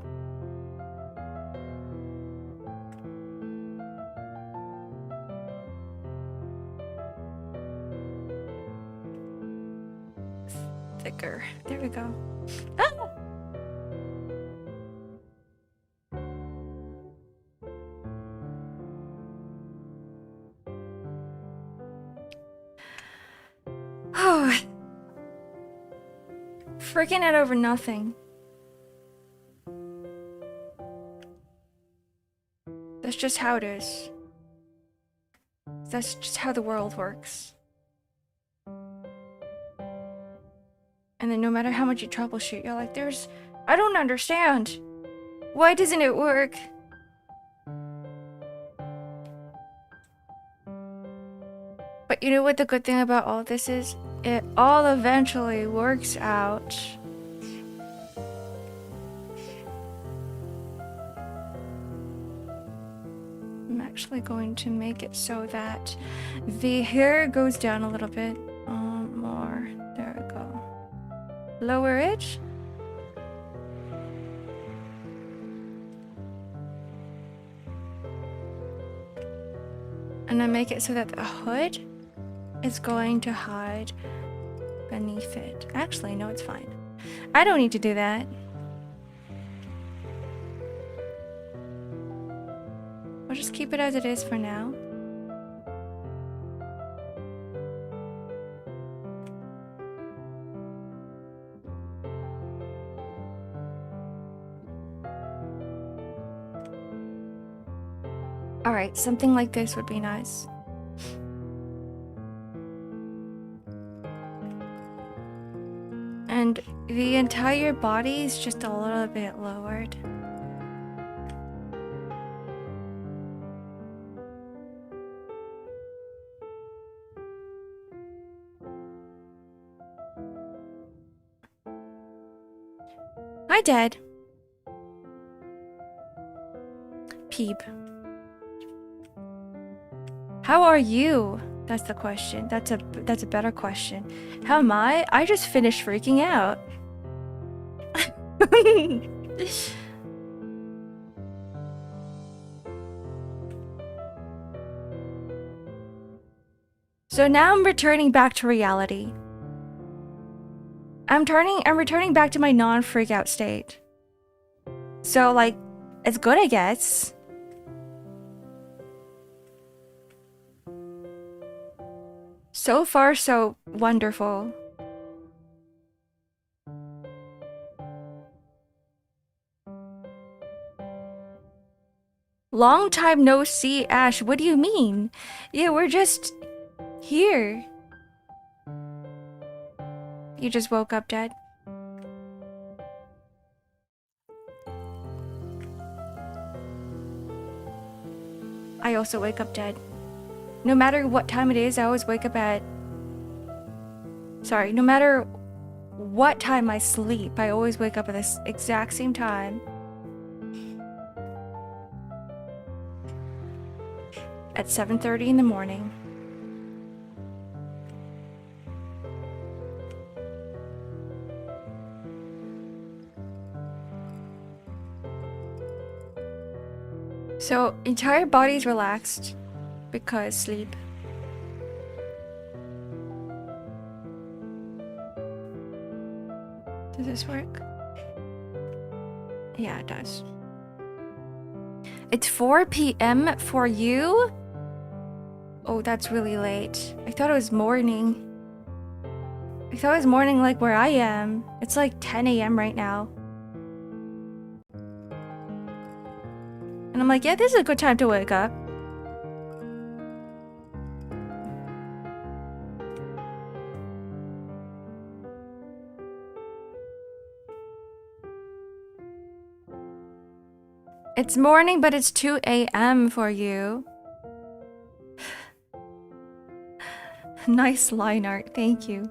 S1: Thicker. There we go. Ah! Oh. Freaking out over nothing. That's just how it is. That's just how the world works. And then no matter how much you troubleshoot, you're like, I don't understand. Why doesn't it work? But you know what the good thing about all this is? It all eventually works out. I'm actually going to make it so that the hair goes down a little bit more. There we go. Lower it. And I make it so that the hood is going to hide beneath it. Actually, no, it's fine. I don't need to do that. I'll just keep it as it is for now. Alright, something like this would be nice. And the entire body is just a little bit lowered. Hi, Dad. Peep. How are you? That's the question. That's a better question. How am I? I just finished freaking out. So now I'm returning back to reality. I'm returning back to my non-freak out state. So like, it's good, I guess. So far, so wonderful. Long time no see, Ash. What do you mean? Yeah, we're just here. You just woke up dead. I also wake up dead. No matter what time it is, I always wake up at... Sorry, no matter what time I sleep, I always wake up at this exact same time. At 7:30 in the morning. So entire body's relaxed because sleep. Does this work? Yeah, it does. It's 4 p.m. for you? Oh, that's really late. I thought it was morning. I thought it was morning like where I am. It's like 10 a.m. right now. And I'm like, yeah, this is a good time to wake up. It's morning, but it's 2 a.m. for you. Nice line art, thank you.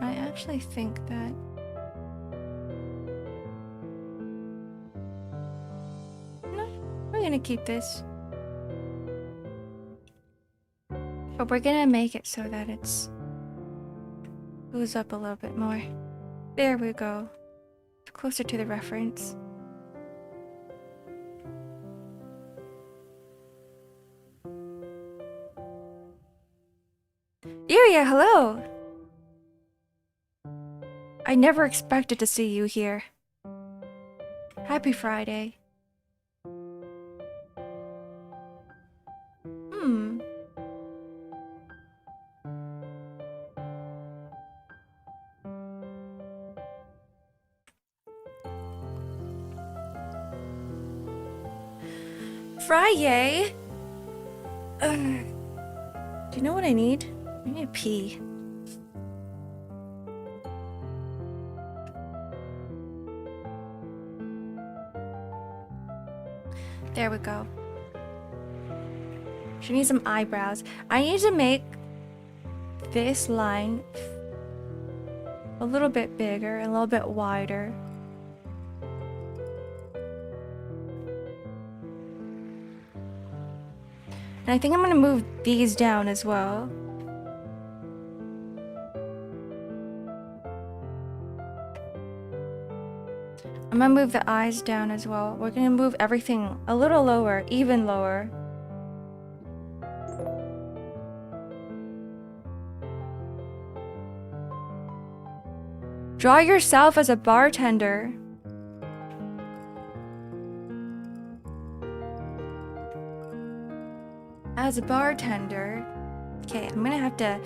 S1: I actually think that... No, we're gonna keep this. But we're gonna make it so that it's... goes up a little bit more. There we go. Closer to the reference. Iria, hello! I never expected to see you here. Happy Friday. Friday? Do you know what I need? I need to pee. There we go. She needs some eyebrows. I need to make this line a little bit bigger and a little bit wider. And I think I'm gonna move these down as well. I'm gonna move the eyes down as well. We're gonna move everything a little lower, even lower. Draw yourself as a bartender. As a bartender. Okay, I'm gonna have to...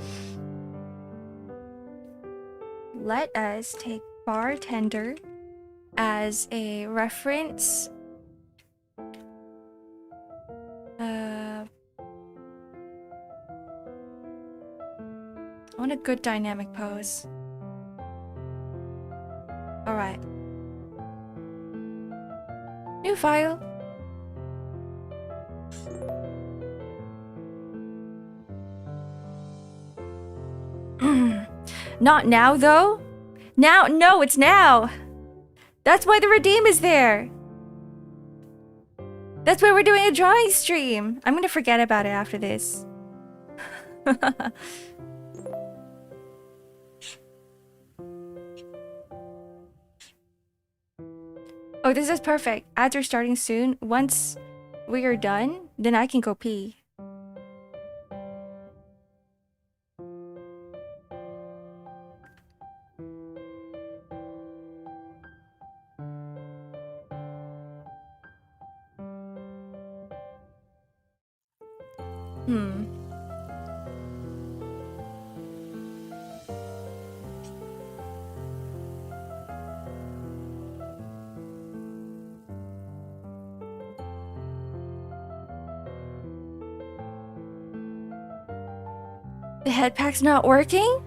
S1: Let us take bartender as a reference. I want a good dynamic pose. Alright. New file. Not now, though. Now? No, it's now. That's why the redeem is there. That's why we're doing a drawing stream. I'm gonna forget about it after this. Oh, this is perfect. Ads are starting soon. Once we are done, then I can go pee. The head pack's not working?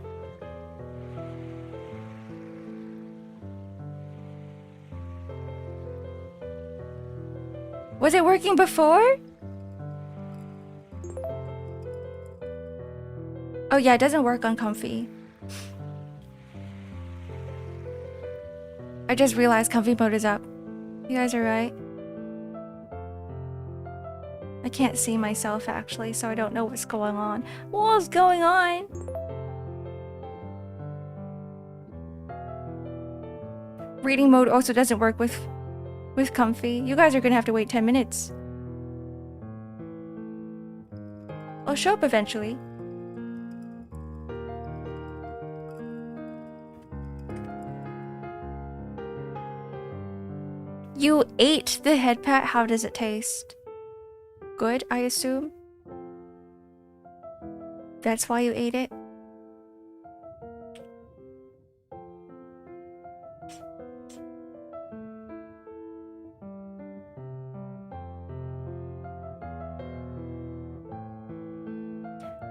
S1: Was it working before? Oh yeah, it doesn't work on comfy. I just realized comfy mode is up. You guys are right. I can't see myself actually, so I don't know what's going on. What's going on? reading mode also doesn't work with comfy. You guys are gonna have to wait 10 minutes. I'll show up eventually. You ate the head pat. How does it taste? Good, I assume. That's why you ate it?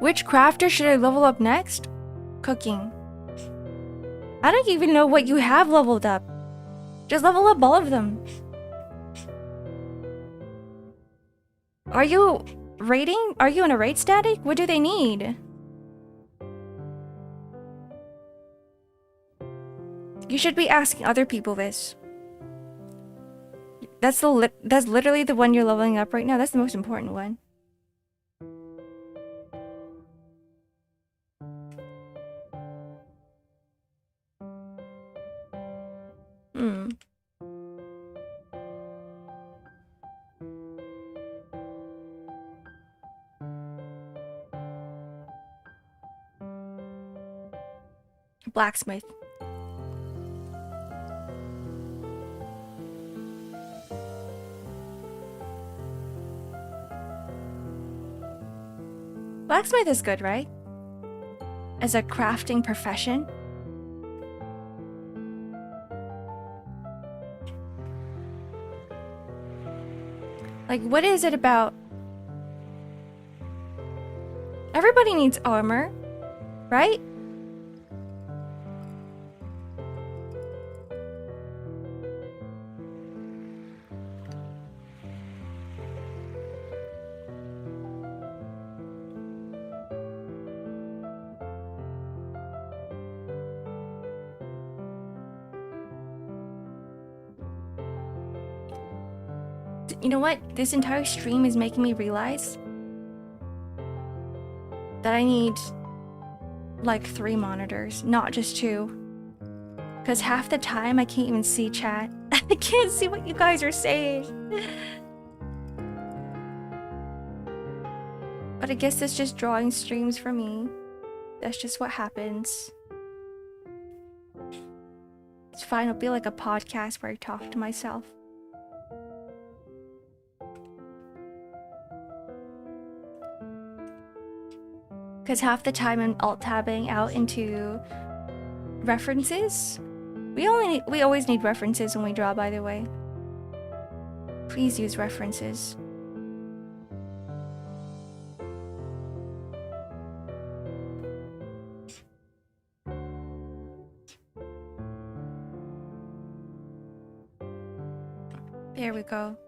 S1: Which crafter should I level up next? Cooking. I don't even know what you have leveled up. Just level up all of them. Are you rating? Are you in a rate static? What do they need? You should be asking other people this. That's literally the one you're leveling up right now. That's the most important one. Blacksmith. Blacksmith is good, right? As a crafting profession. Like, what is it about? Everybody needs armor, right? You know what? This entire stream is making me realize that I need like 3 monitors, not just 2. Because half the time I can't even see chat. I can't see what you guys are saying. But I guess it's just drawing streams for me. That's just what happens. It's fine, it'll be like a podcast where I talk to myself. Because half the time I'm alt-tabbing out into references. We always need references when we draw, by the way. Please use references. There we go.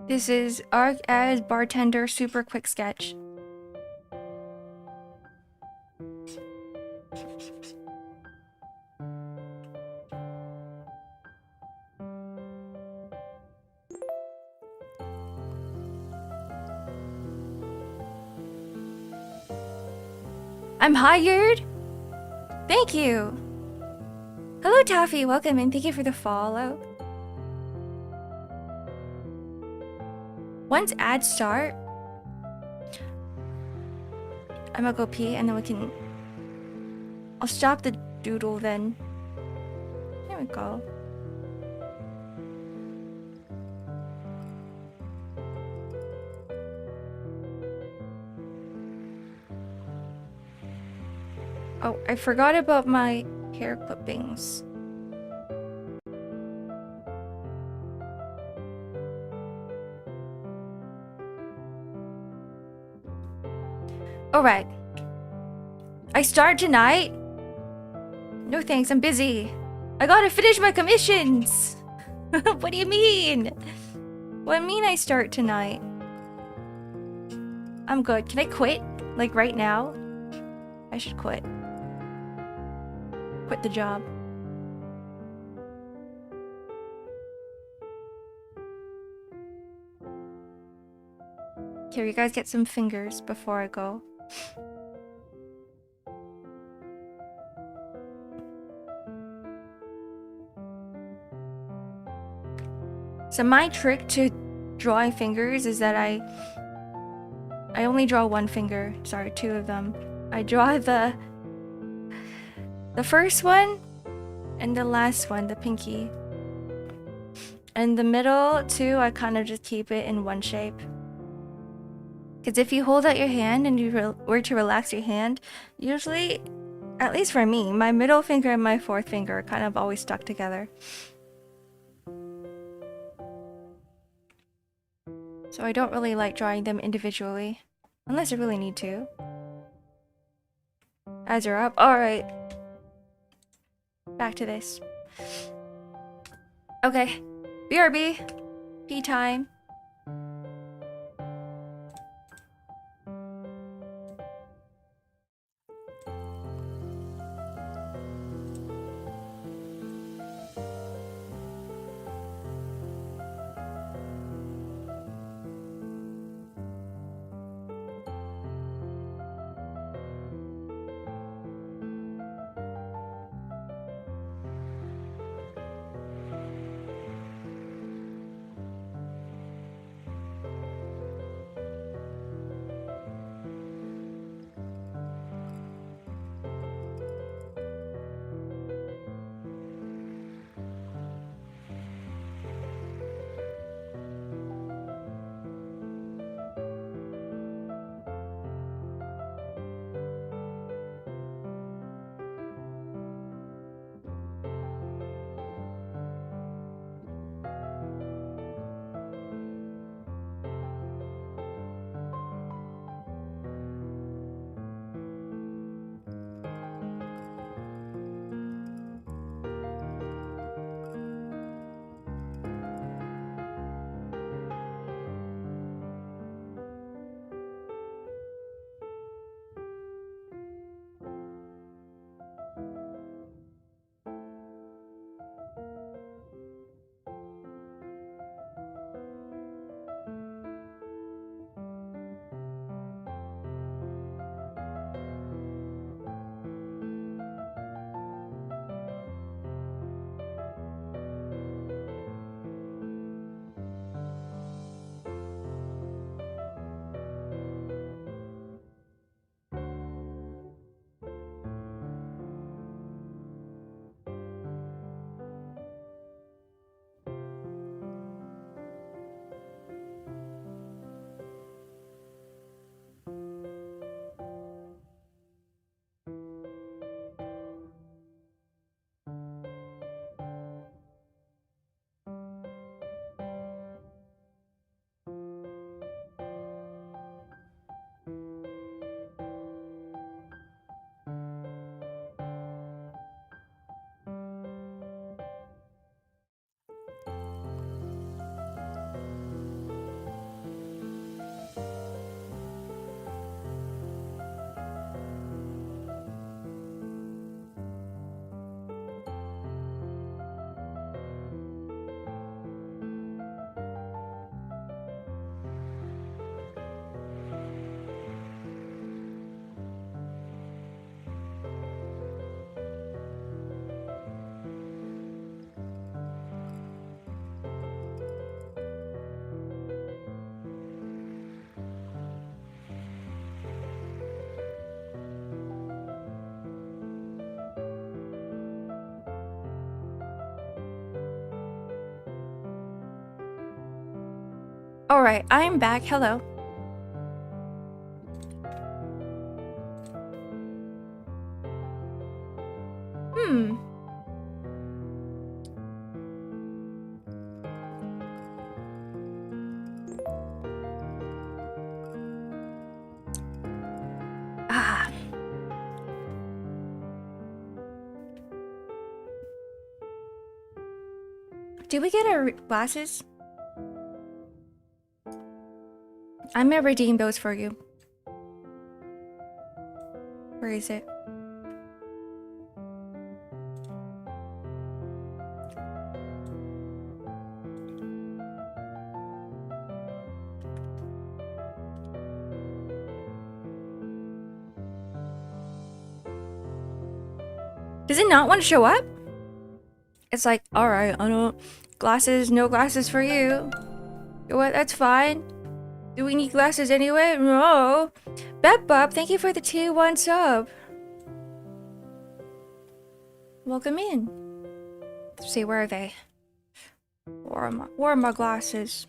S1: This is Ark as bartender super quick sketch. I'm hired. Thank you. Hello Taffy, welcome and thank you for the follow. Once ads start, I'm gonna go pee and then we can... I'll stop the doodle then. There we go. Oh, I forgot about my hair clippings. Alright. I start tonight? No thanks, I'm busy. I gotta finish my commissions! What do you mean? What do you mean I start tonight? I'm good. Can I quit? Like right now? I should quit. Quit the job. Here, you guys get some fingers before I go. So my trick to drawing fingers is that I only draw one finger. Sorry, two of them. I draw the first one and the last one, the pinky. And the middle two, I kind of just keep it in one shape. Because if you hold out your hand and you were to relax your hand, usually, at least for me, my middle finger and my fourth finger are kind of always stuck together. So I don't really like drawing them individually, unless I really need to. Eyes are up. Alright. Back to this. Okay. BRB. Pee time. Alright, I'm back. Hello. Ah. Did we get our glasses? I'm gonna redeem those for you. Where is it? Does it not want to show up? It's like, alright, I don't... Glasses, no glasses for you. You know what, that's fine. Do we need glasses anyway? No. Bebop, thank you for the T1 sub. Welcome in. Let's see, where are they? Where are my glasses?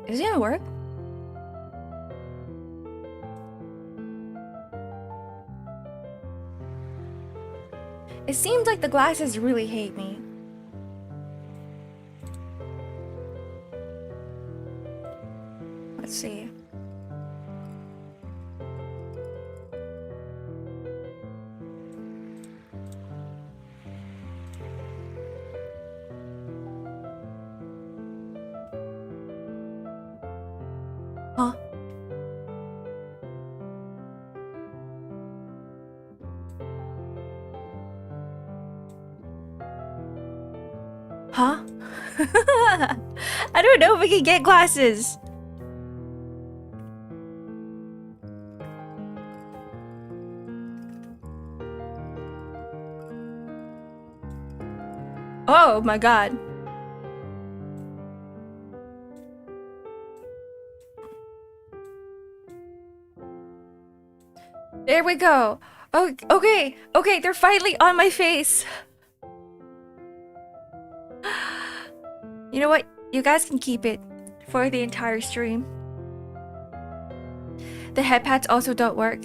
S1: Is it gonna work? It seems like the glasses really hate me. Let's see. Huh? Huh? I don't know if we can get glasses. Oh my god. There we go. Oh, okay. Okay, they're finally on my face. You know what? You guys can keep it for the entire stream. The head pads also don't work.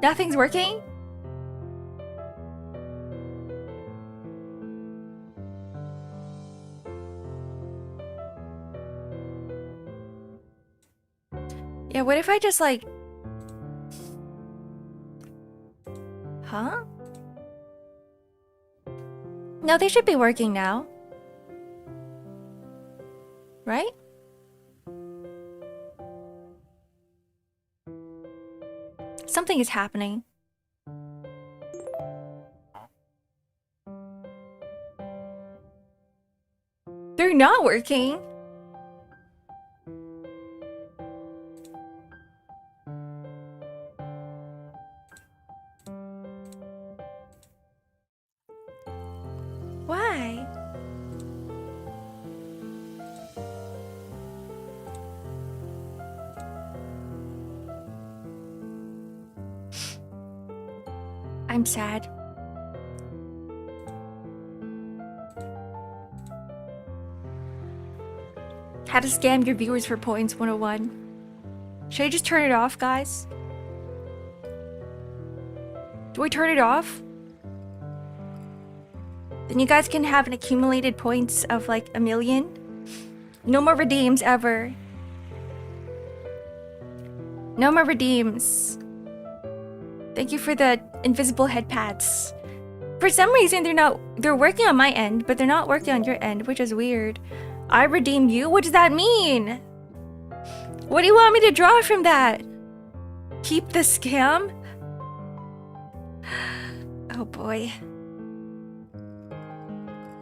S1: Nothing's working? Yeah, what if I just like... Huh? No, they should be working now. Right? Something is happening. They're not working. Why? I'm sad. How to scam your viewers for points 101. Should I just turn it off, guys? Do I turn it off? Then you guys can have an accumulated points of like 1,000,000. No more redeems ever. No more redeems. Thank you for the invisible head pads. For some reason they're working on my end, but they're not working on your end, which is weird. I redeem you? What does that mean? What do you want me to draw from that? Keep the scam? Oh boy.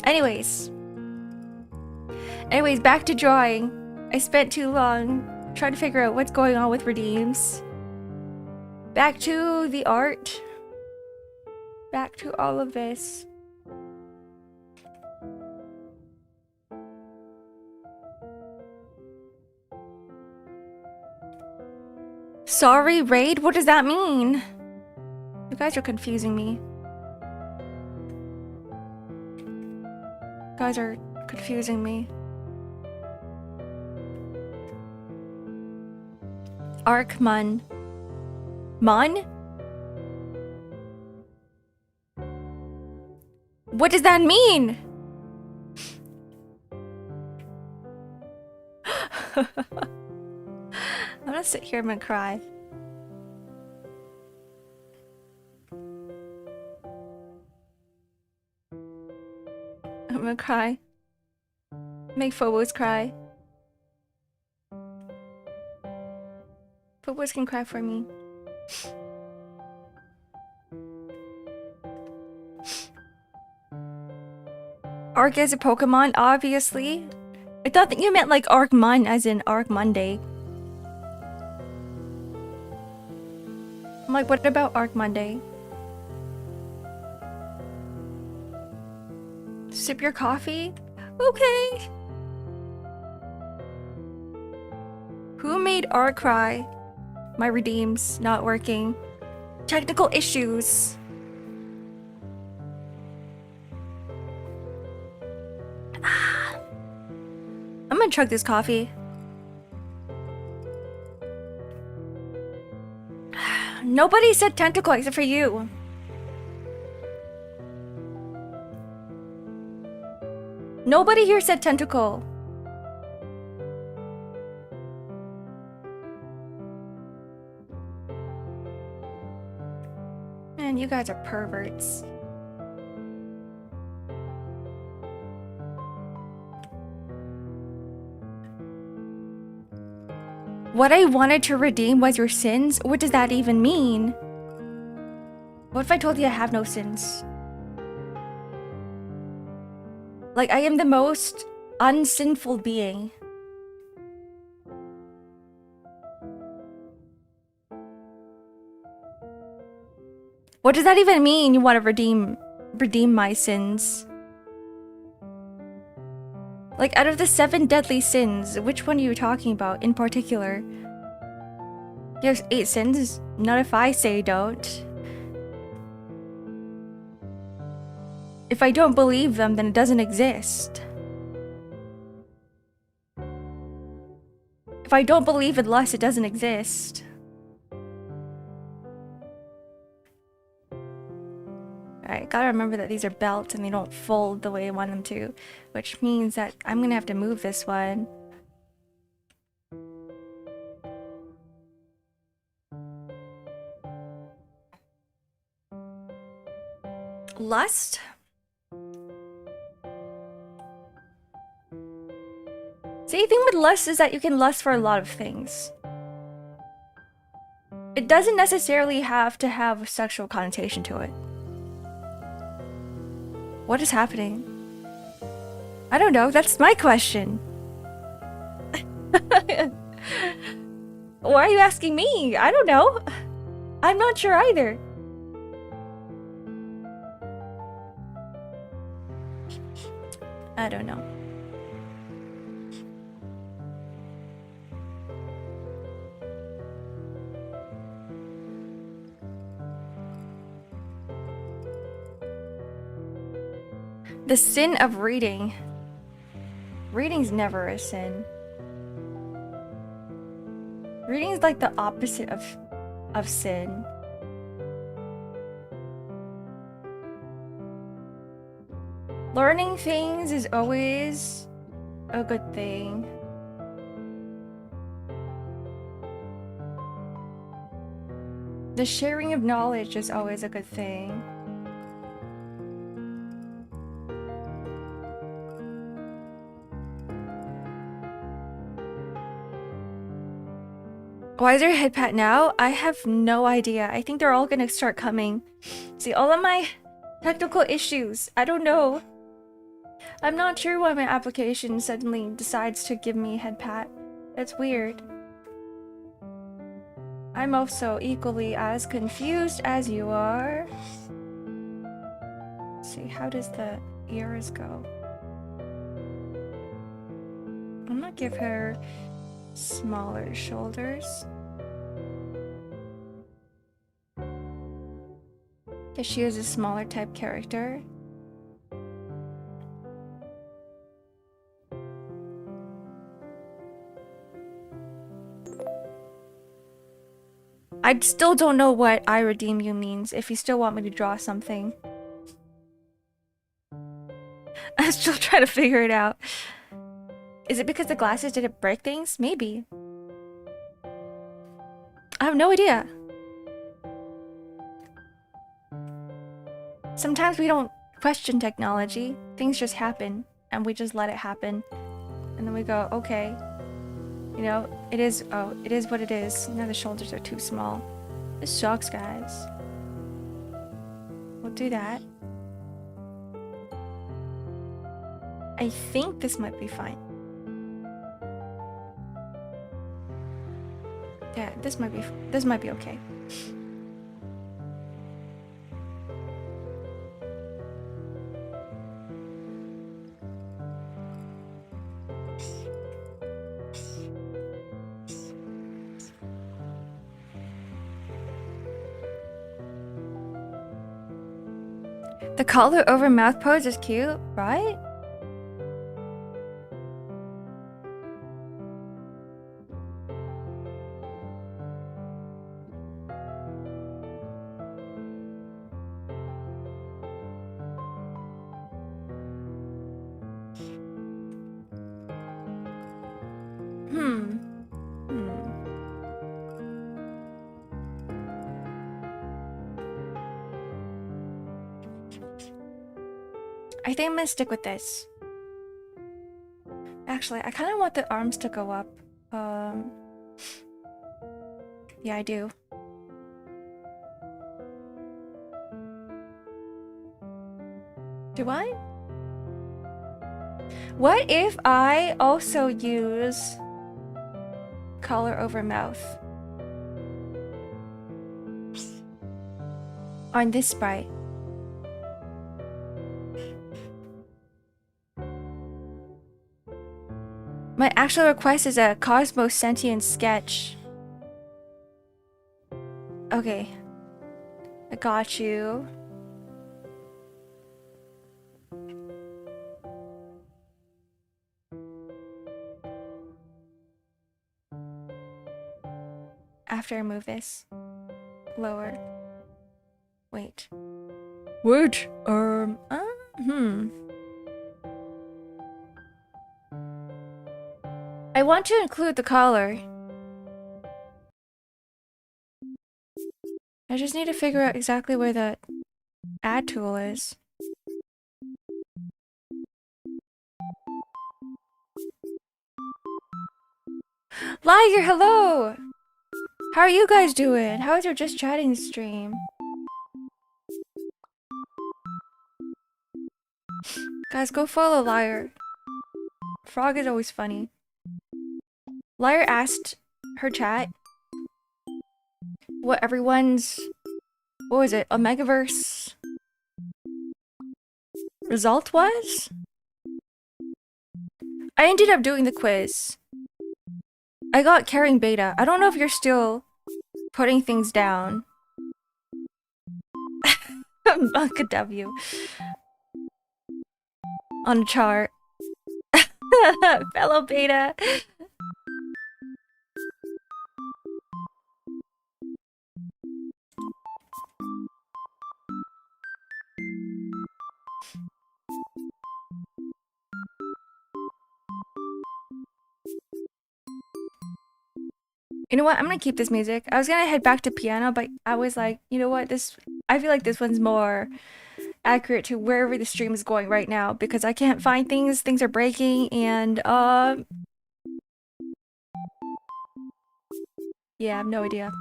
S1: Anyways, back to drawing. I spent too long trying to figure out what's going on with redeems. Back to the art. Back to all of this. Sorry, raid? What does that mean? You guys are confusing me. You guys are confusing me. Ark Mun. Mun? What does that mean? I'm gonna sit here, I'm gonna cry. gonna cry. Make Phobos cry. Phobos can cry for me. Ark as a Pokemon, obviously. I thought that you meant like Arkmon as in Ark Monday. I'm like, what about Ark Monday? Sip your coffee? Okay. Who made Ark cry? My redeems not working. Technical issues. I'm gonna chug this coffee. Nobody said tentacle except for you. Nobody here said tentacle. Man, you guys are perverts. What I wanted to redeem was your sins? What does that even mean? What if I told you I have no sins? Like, I am the most unsinful being. What does that even mean? You want to redeem my sins? Like, out of the 7 deadly sins, which one are you talking about in particular? There's 8 sins. Not if I say don't. If I don't believe them, then it doesn't exist. If I don't believe in lust, it doesn't exist. Alright, gotta remember that these are belts and they don't fold the way I want them to, which means that I'm gonna have to move this one. Lust? See, the thing with lust is that you can lust for a lot of things. It doesn't necessarily have to have a sexual connotation to it. What is happening? I don't know, that's my question. Why are you asking me? I don't know. I'm not sure either. I don't know. The sin of reading. Reading's never a sin. Reading's like the opposite of sin. Learning things is always a good thing. The sharing of knowledge is always a good thing. Why is there a head pat now? I have no idea. I think they're all gonna start coming. See, all of my technical issues. I don't know. I'm not sure why my application suddenly decides to give me a head pat. That's weird. I'm also equally as confused as you are. Let's see, how does the ears go? I'm gonna give her smaller shoulders. Because she is a smaller type character. I still don't know what I redeem you means, if you still want me to draw something. I'm still trying to figure it out. Is it because the glasses didn't break things? Maybe. I have no idea. Sometimes we don't question technology. Things just happen, and we just let it happen. And then we go, okay. You know, it is what it is. Now the shoulders are too small. This sucks, guys. We'll do that. I think this might be fine. Yeah, this might be okay. The collar over mouth pose is cute, right? I think I'm gonna stick with this. Actually, I kind of want the arms to go up. Yeah, I do. Do I? What if I also use collar over mouth on this sprite? My actual request is a Cosmos Sentient sketch. Okay. I got you. After I move this. Lower. Wait. Wait. I want to include the collar. I just need to figure out exactly where the add tool is. Liger, hello! How are you guys doing? How is your just chatting stream? Guys, go follow Liar. Frog is always funny. Liar asked her chat what everyone's, what was it, Omegaverse result was? I ended up doing the quiz. I got carrying beta. I don't know if you're still putting things down. Bunka W. On a chart. Fellow beta. You know what? I'm gonna keep this music. I was gonna head back to piano, but I was like, you know what? I feel like this one's more accurate to wherever the stream is going right now because I can't find things. Things are breaking, and yeah, I have no idea.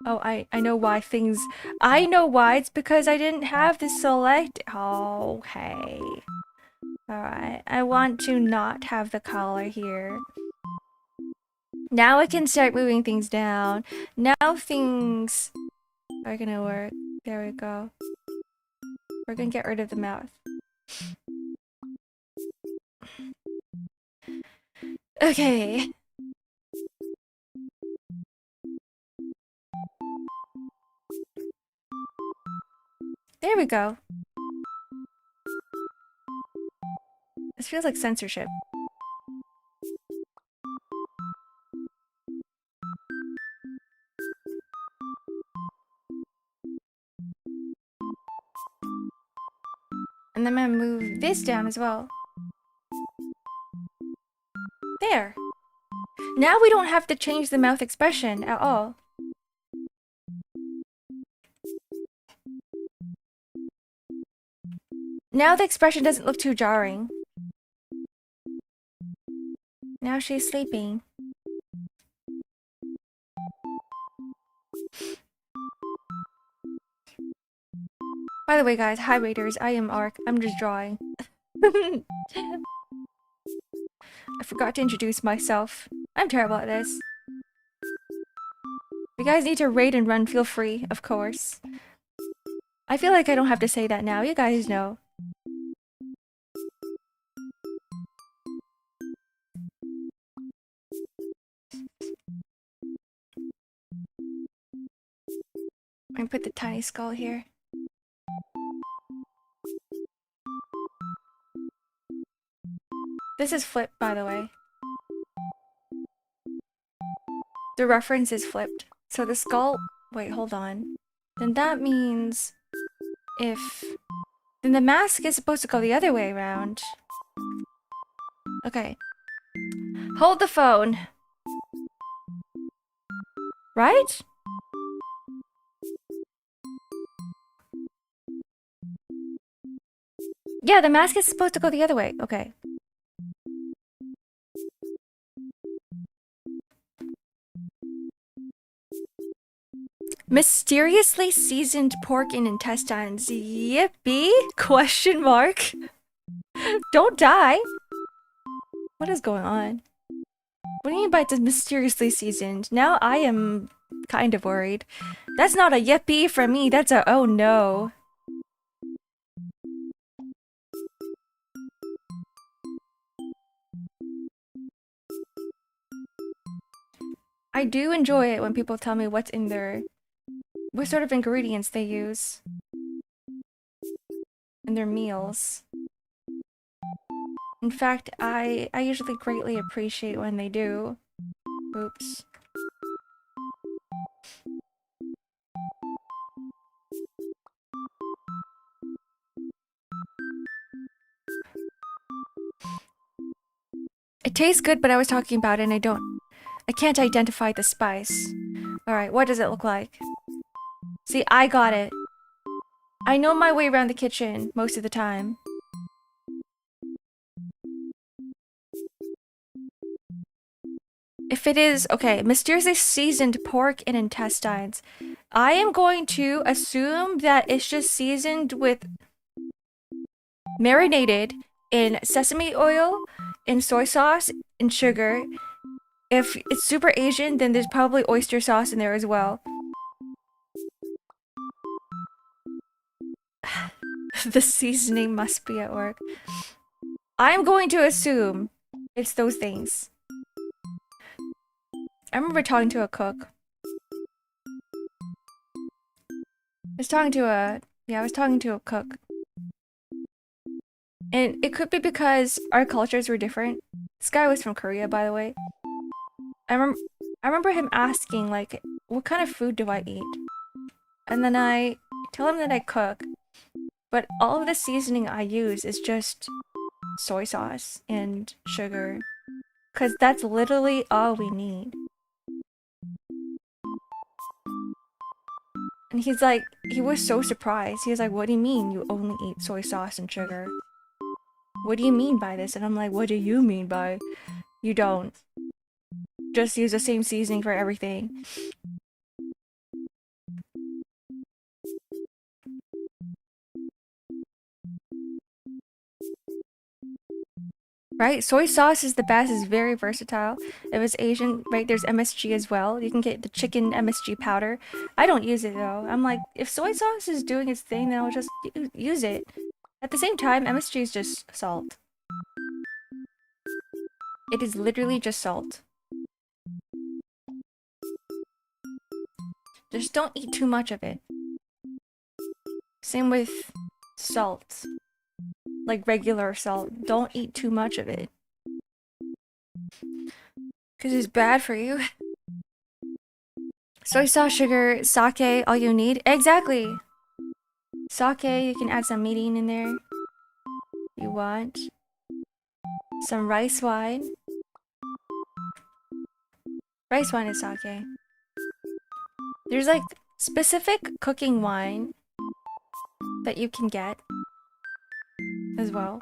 S1: Oh, I know why things. I know why. It's because I didn't have the select. Okay. All right. I want to not have the collar here. Now I can start moving things down. Now things are gonna work. There we go. We're gonna get rid of the mouth. Okay. There we go. This feels like censorship. And then I'm gonna move this down as well. There. Now we don't have to change the mouth expression at all. Now the expression doesn't look too jarring. Now she's sleeping. By the way, guys, hi raiders, I am Ark. I'm just drawing. I forgot to introduce myself. I'm terrible at this. If you guys need to raid and run, feel free, of course. I feel like I don't have to say that now. You guys know. I'm gonna put the tiny skull here. This is flipped, by the way. The reference is flipped. So the skull... Wait, hold on. Then that means... if... Then the mask is supposed to go the other way around. Okay. Hold the phone. Right? Yeah, the mask is supposed to go the other way. Okay. Mysteriously seasoned pork and intestines. Yippee? Question mark. Don't die. What is going on? What do you mean by it's mysteriously seasoned? Now I am kind of worried. That's not a yippee for me. That's a oh no. I do enjoy it when people tell me what's in their... what sort of ingredients they use in their meals. In fact, I usually greatly appreciate when they do. Oops. It tastes good, but I was talking about it and I can't identify the spice. Alright, what does it look like? See, I got it. I know my way around the kitchen most of the time. If it is, okay, mysteriously seasoned pork and intestines, I am going to assume that it's just seasoned with... marinated in sesame oil, in soy sauce, and sugar. If it's super Asian, then there's probably oyster sauce in there as well. The seasoning must be at work. I'm going to assume it's those things. I remember talking to a cook. I was talking to a cook. And it could be because our cultures were different. This guy was from Korea, by the way. I remember him asking, like, what kind of food do I eat? And then I tell him that I cook, but all of the seasoning I use is just soy sauce and sugar. 'Cause that's literally all we need. And he's like, he was so surprised. He was like, what do you mean you only eat soy sauce and sugar? What do you mean by this? And I'm like, what do you mean by you don't? Just use the same seasoning for everything. Right? Soy sauce is the best, it's very versatile. If it's Asian, right, there's MSG as well. You can get the chicken MSG powder. I don't use it though. I'm like, if soy sauce is doing its thing, then I'll just use it. At the same time, MSG is just salt. It is literally just salt. Just don't eat too much of it. Same with salt. Like regular salt. Don't eat too much of it. Because it's bad for you. Soy sauce, sugar, sake, all you need. Exactly! Sake, you can add some meat in there. You want. Some rice wine. Rice wine is sake. There's like specific cooking wine that you can get. as well.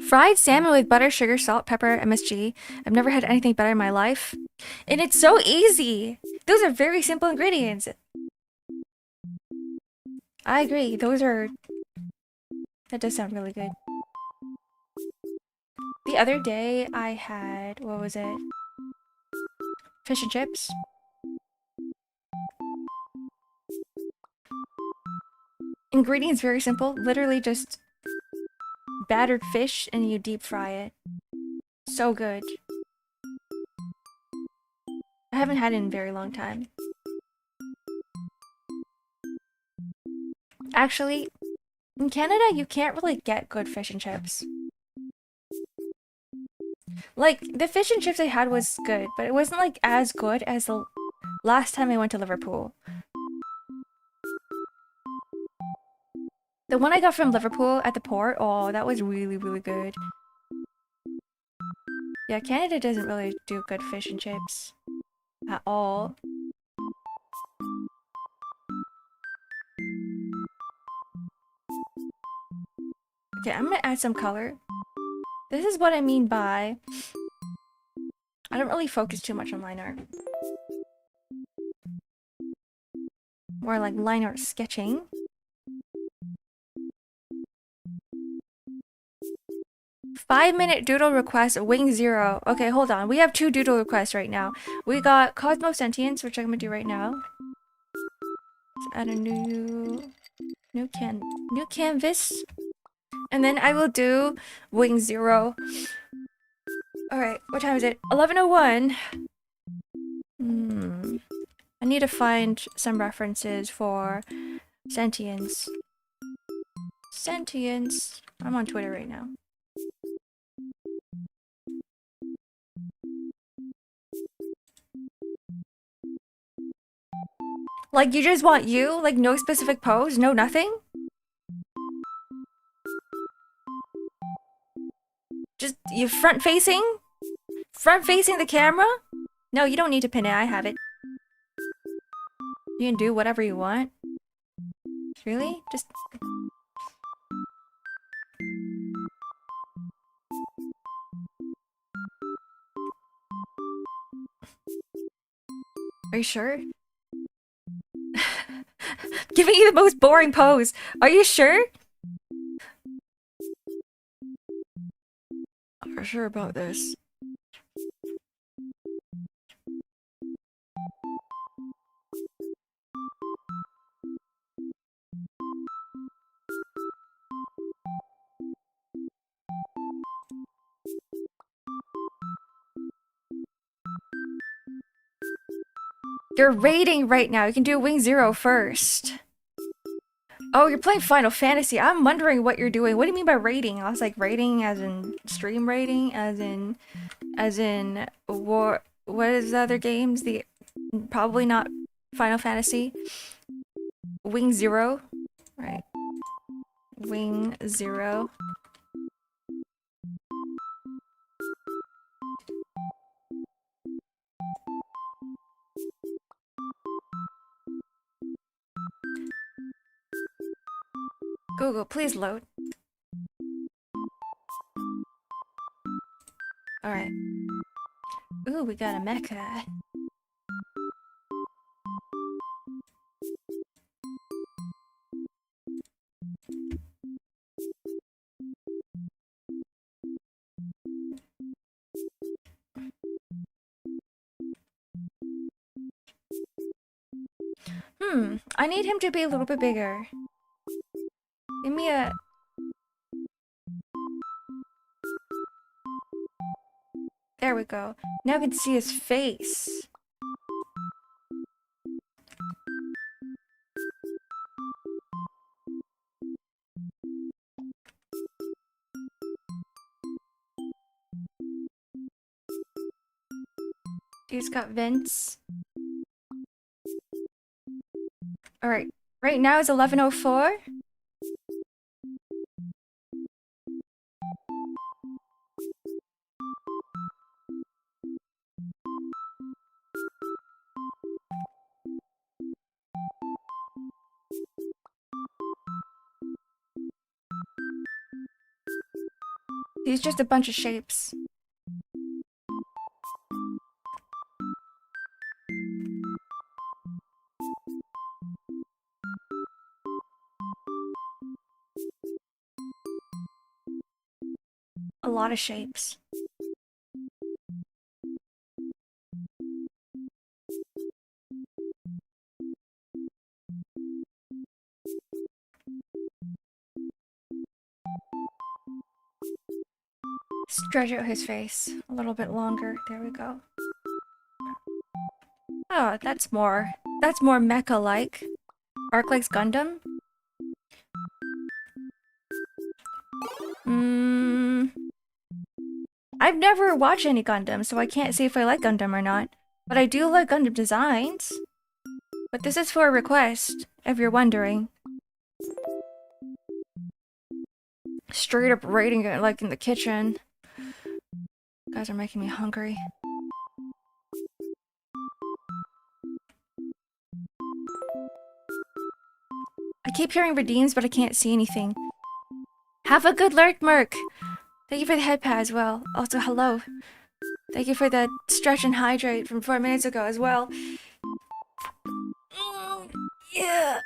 S1: Fried salmon with butter, sugar, salt, pepper, MSG. I've never had anything better in my life. And it's so easy. Those are very simple ingredients. I agree. That does sound really good. The other day I had, what was it? Fish and chips. Ingredients very simple. Literally just battered fish and you deep fry it. So good. I haven't had it in a very long time. Actually, in Canada, you can't really get good fish and chips. Like, the fish and chips I had was good, but it wasn't like as good as the last time I went to Liverpool. The one I got from Liverpool at the port, oh, that was really, really good. Yeah, Canada doesn't really do good fish and chips at all. Okay, I'm gonna add some color. This is what I mean by I don't really focus too much on line art. More like line art sketching. Five-minute doodle request, wing 0. Okay, hold on. We have 2 doodle requests right now. We got Cosmos Sentience, which I'm gonna do right now. Let's add a new canvas. And then I will do wing 0. Alright, what time is it? 11:01. I need to find some references for sentience. Sentience. I'm on Twitter right now. Like, you just want you? Like, no specific pose? No nothing? Just, you front-facing? Front-facing the camera? No, you don't need to pin it. I have it. You can do whatever you want. Really? Just... Are you sure? Giving you the most boring pose. Are you sure? Are you sure about this? You're raiding right now. You can do wing 0 first. Oh, you're playing Final Fantasy. I'm wondering what you're doing. What do you mean by raiding? I was like, raiding as in stream raiding, as in war. What is the other games? Probably not Final Fantasy. Wing 0, right? Wing 0. Google, please load. Alright. Ooh, we got a mecha. I need him to be a little bit bigger. Give me a... There we go. Now I can see his face. He's got vents. Alright. Right now it's 11:04. These just a bunch of shapes. A lot of shapes. Stretch out his face a little bit longer. There we go. Oh, that's more mecha-like. Arc likes Gundam? I've never watched any Gundam, so I can't say if I like Gundam or not. But I do like Gundam designs. But this is for a request, if you're wondering. Straight up rating it like in the kitchen. You guys are making me hungry. I keep hearing redeems, but I can't see anything. Have a good lurk, Merc! Thank you for the head pad as well. Also, hello. Thank you for the stretch and hydrate from 4 minutes ago as well. Yeah.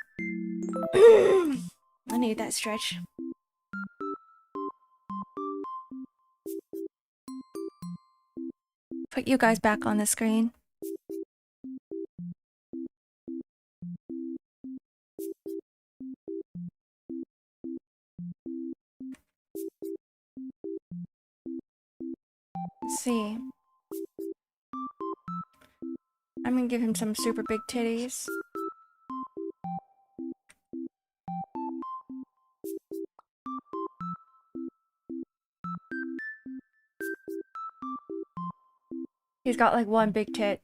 S1: I need that stretch. Put you guys back on the screen. Let's see. I'm gonna give him some super big titties. He's got like one big tit.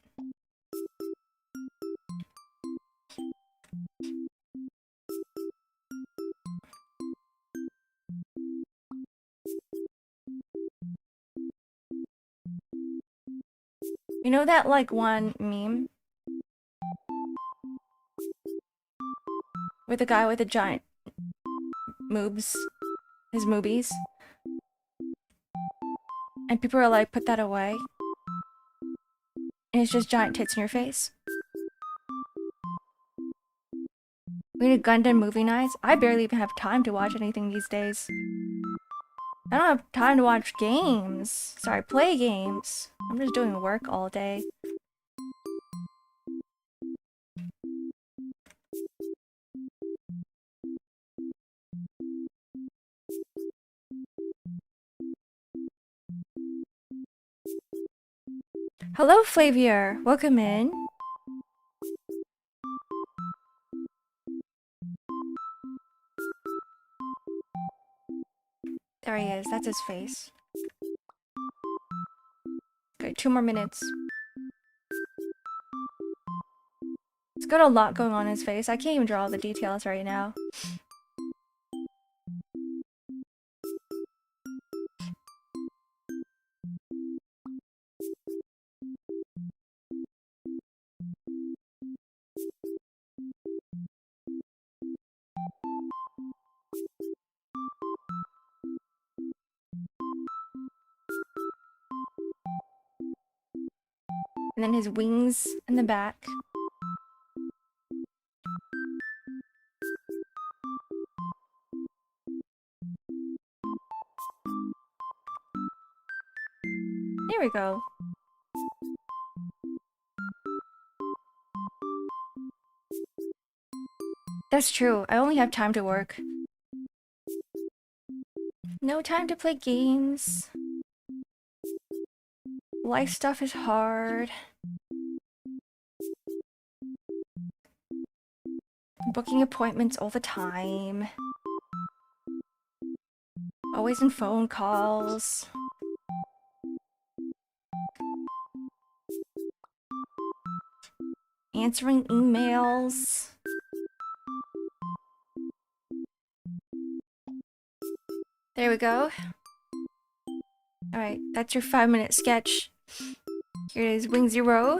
S1: You know that like one meme? With the guy with the giant moobs? His moobies? And people are like, put that away. And it's just giant tits in your face. We need Gundam movie nights? I barely even have time to watch anything these days. I don't have time to watch games. Sorry, play games. I'm just doing work all day. Hello, Flavier. Welcome in. There he is. That's his face. Okay, 2 more minutes. He's got a lot going on in his face. I can't even draw all the details right now. And then his wings in the back. There we go. That's true. I only have time to work. No time to play games. Life stuff is hard. Booking appointments all the time. Always in phone calls. Answering emails. There we go. Alright, that's your 5-minute sketch. Here it is, Wing Zero.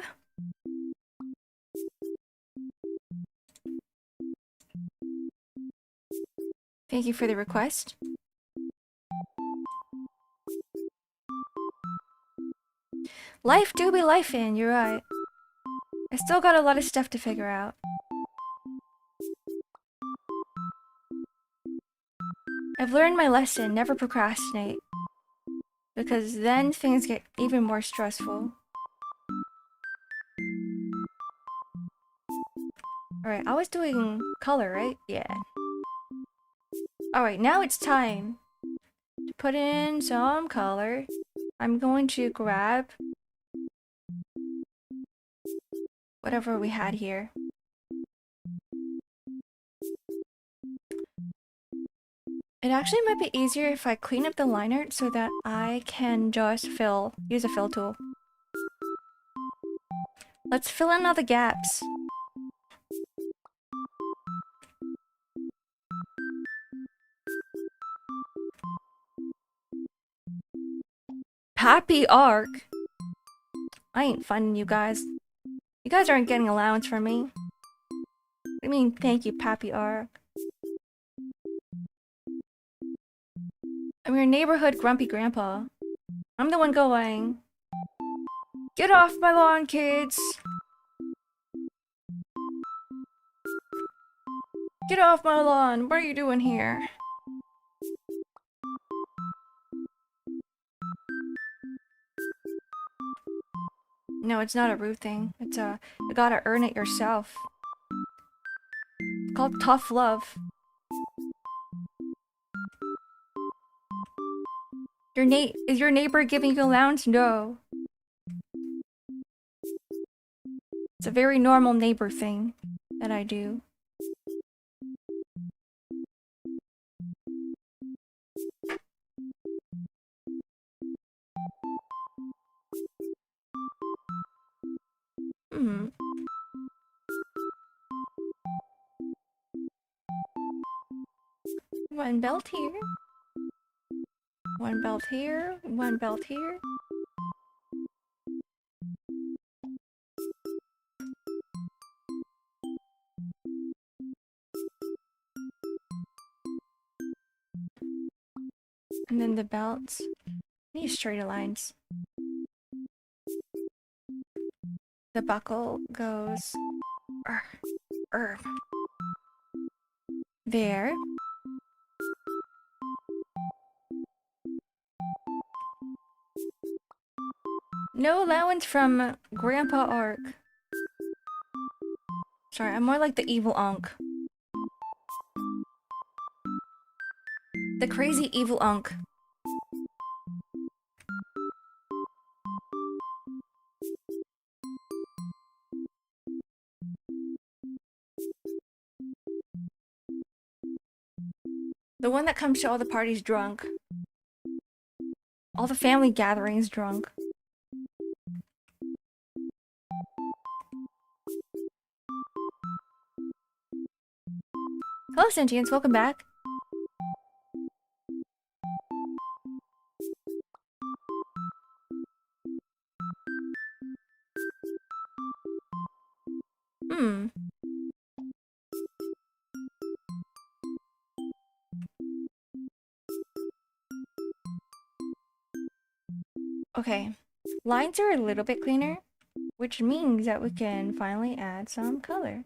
S1: Thank you for the request. Life do be lifing, you're right. I still got a lot of stuff to figure out. I've learned my lesson, never procrastinate. Because then things get even more stressful. Alright, I was doing color, right? Yeah. Alright, now it's time to put in some color. I'm going to grab whatever we had here. It actually might be easier if I clean up the line art so that I can just use a fill tool. Let's fill in all the gaps. Pappy Ark? I ain't funding you guys. You guys aren't getting allowance from me. I mean, thank you, Pappy Ark. I'm your neighborhood grumpy grandpa. I'm the one going, "Get off my lawn, kids! Get off my lawn! What are you doing here?" No, it's not a rude thing. It's you gotta earn it yourself. It's called tough love. Is your neighbor giving you allowance? No. It's a very normal neighbor thing that I do. One belt here. One belt here. One belt here. And then the belts. These straight lines. The buckle goes there. No allowance from Grandpa Ark. Sorry, I'm more like the evil Unk. The crazy evil Unk. The one that comes to all the parties drunk. All the family gatherings drunk. Hello, Sentients. Welcome back. Okay. Lines are a little bit cleaner, which means that we can finally add some color.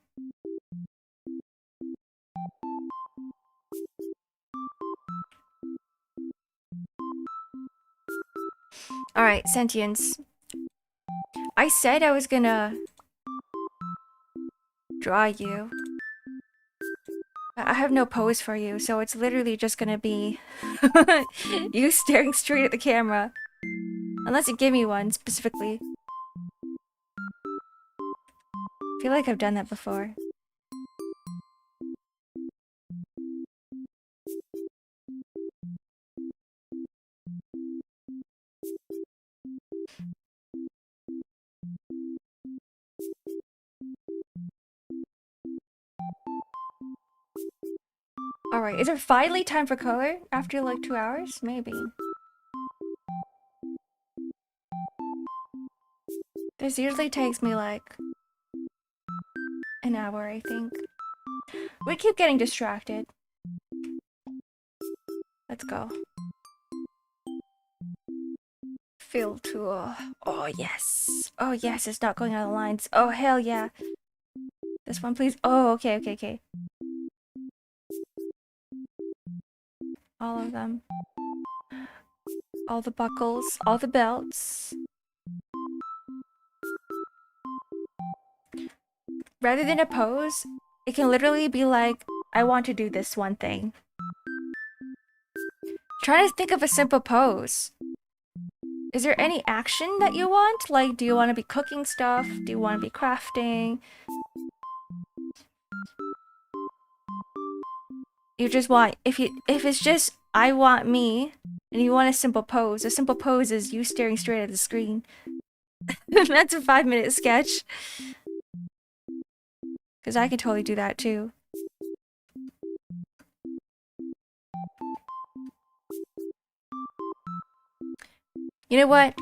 S1: Alright, Sentients. I said I was gonna draw you. I have no pose for you, so it's literally just gonna be you staring straight at the camera. Unless you give me one, specifically. I feel like I've done that before. Alright, is it finally time for color? After like 2 hours? Maybe. This usually takes me like an hour, I think. We keep getting distracted. Let's go. Fill tool. Oh yes. Oh yes, it's not going out of lines. Oh hell yeah. This one please. Oh okay. All of them. All the buckles, all the belts. Rather than a pose, it can literally be like, I want to do this one thing. Try to think of a simple pose. Is there any action that you want? Like, do you want to be cooking stuff? Do you want to be crafting? You just want, if it's just, I want me, and you want a simple pose is you staring straight at the screen. That's a 5-minute sketch. Because I can totally do that too. You know what?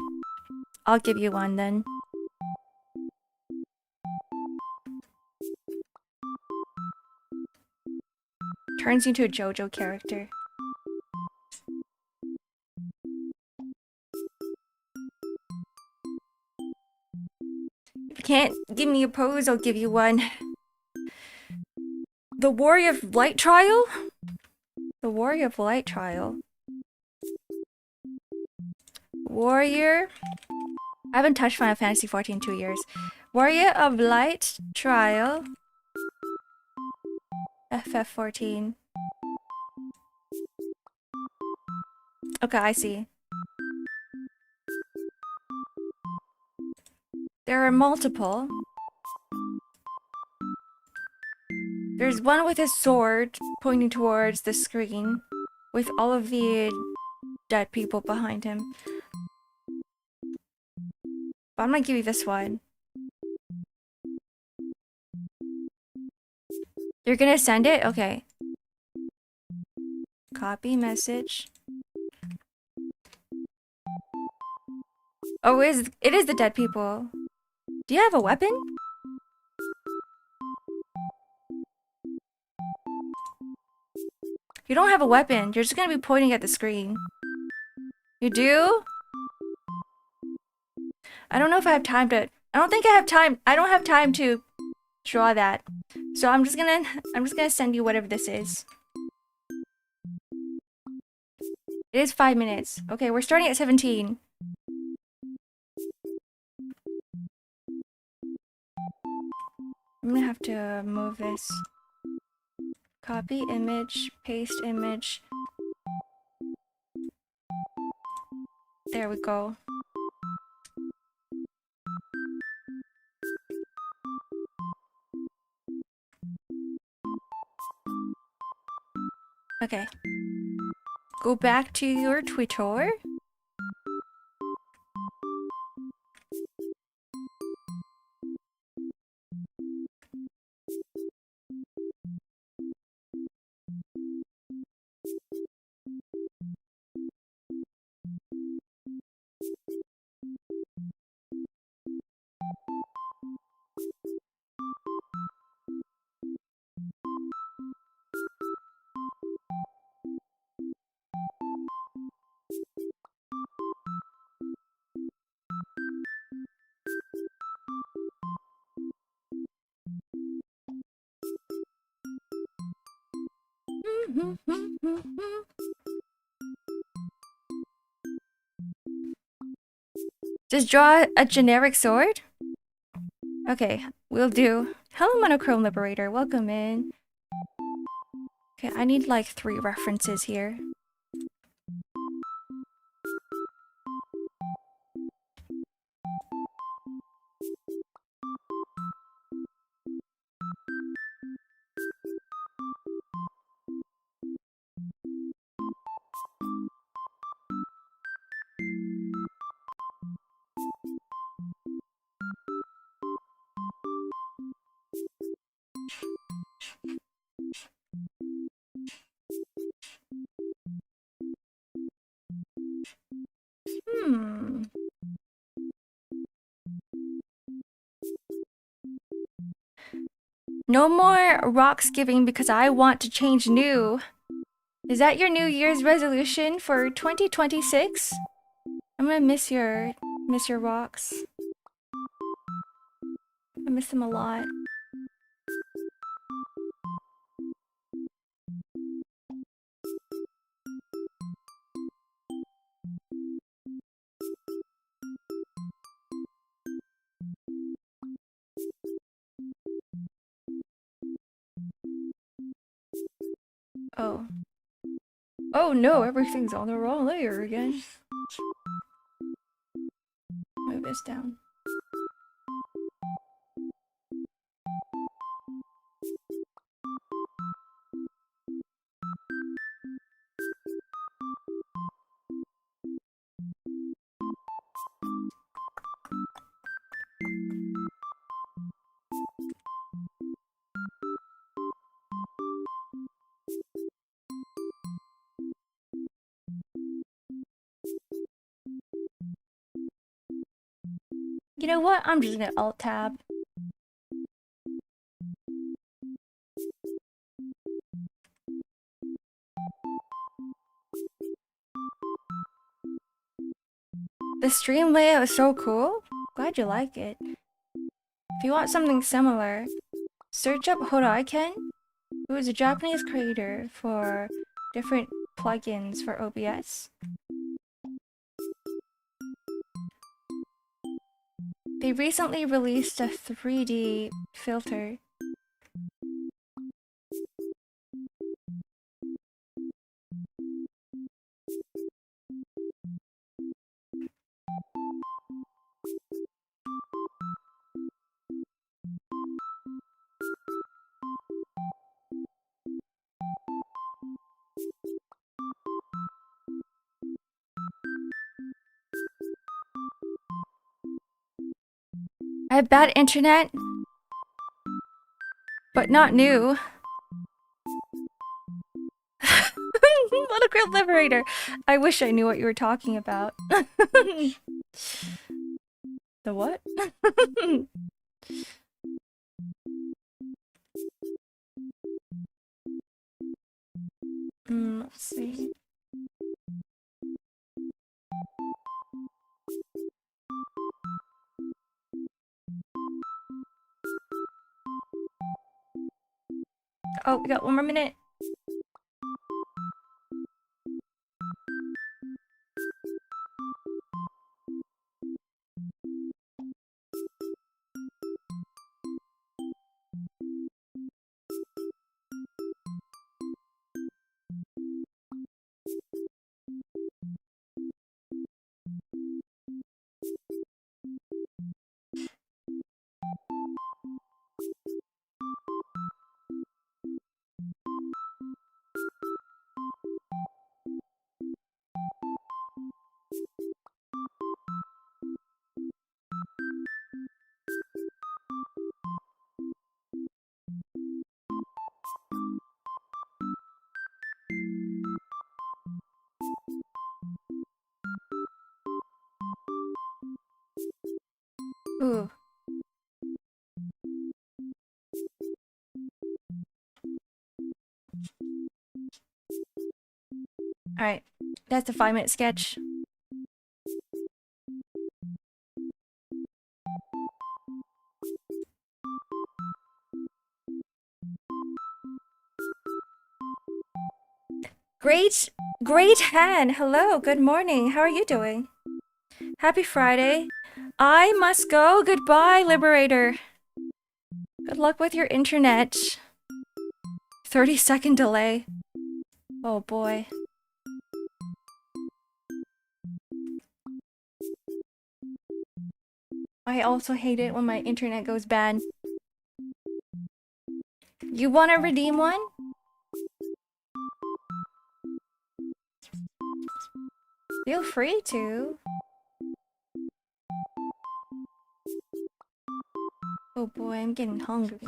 S1: I'll give you one then. Turns you into a JoJo character. If you can't give me a pose, I'll give you one. The Warrior of Light Trial? The Warrior of Light Trial. Warrior. I haven't touched Final Fantasy XIV in 2 years. Warrior of Light Trial. FF14. Okay, I see. There are multiple. There's one with his sword pointing towards the screen with all of the dead people behind him. But I'm gonna give you this one. You're gonna send it? Okay. Copy message. Oh, it is the dead people. Do you have a weapon? You don't have a weapon. You're just gonna be pointing at the screen. You do? I don't know if I have time to... I don't think I have time. I don't have time to draw that. So I'm just gonna send you whatever this is. It is 5 minutes. Okay, we're starting at 17. I'm gonna have to move this. Copy image, paste image. There we go. Okay. Go back to your Twitter. Just draw a generic sword? Okay, will do. Hello, Monochrome Liberator. Welcome in. Okay, I need like 3 references here. No more rocks giving because I want to change new. Is that your New Year's resolution for 2026? I'm gonna miss your walks. I miss them a lot. Oh. Oh no, everything's on the wrong layer again. Move this down. You know what? I'm just gonna alt tab. The stream layout is so cool. Glad you like it. If you want something similar, search up Horaiken, who is a Japanese creator for different plugins for OBS. They recently released a 3D filter. I have bad internet, but not new. Little Girl Liberator. I wish I knew what you were talking about. The what? Let's see. Oh, we got one more minute. Ooh. Alright, that's a 5-minute sketch. Great Han! Hello, good morning. How are you doing? Happy Friday. I must go. Goodbye, Liberator. Good luck with your internet. 30-second delay. Oh boy. I also hate it when my internet goes bad. You want to redeem one? Feel free to. Oh boy, I'm getting hungry.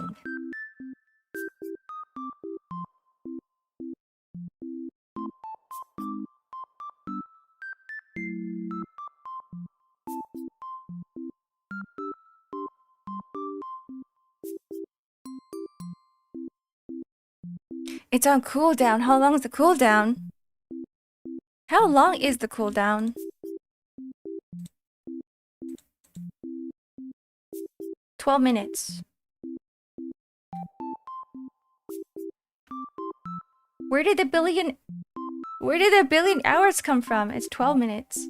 S1: It's on cooldown. How long is the cooldown? How long is the cooldown? 12 minutes. Where did the billion hours come from? It's 12 minutes.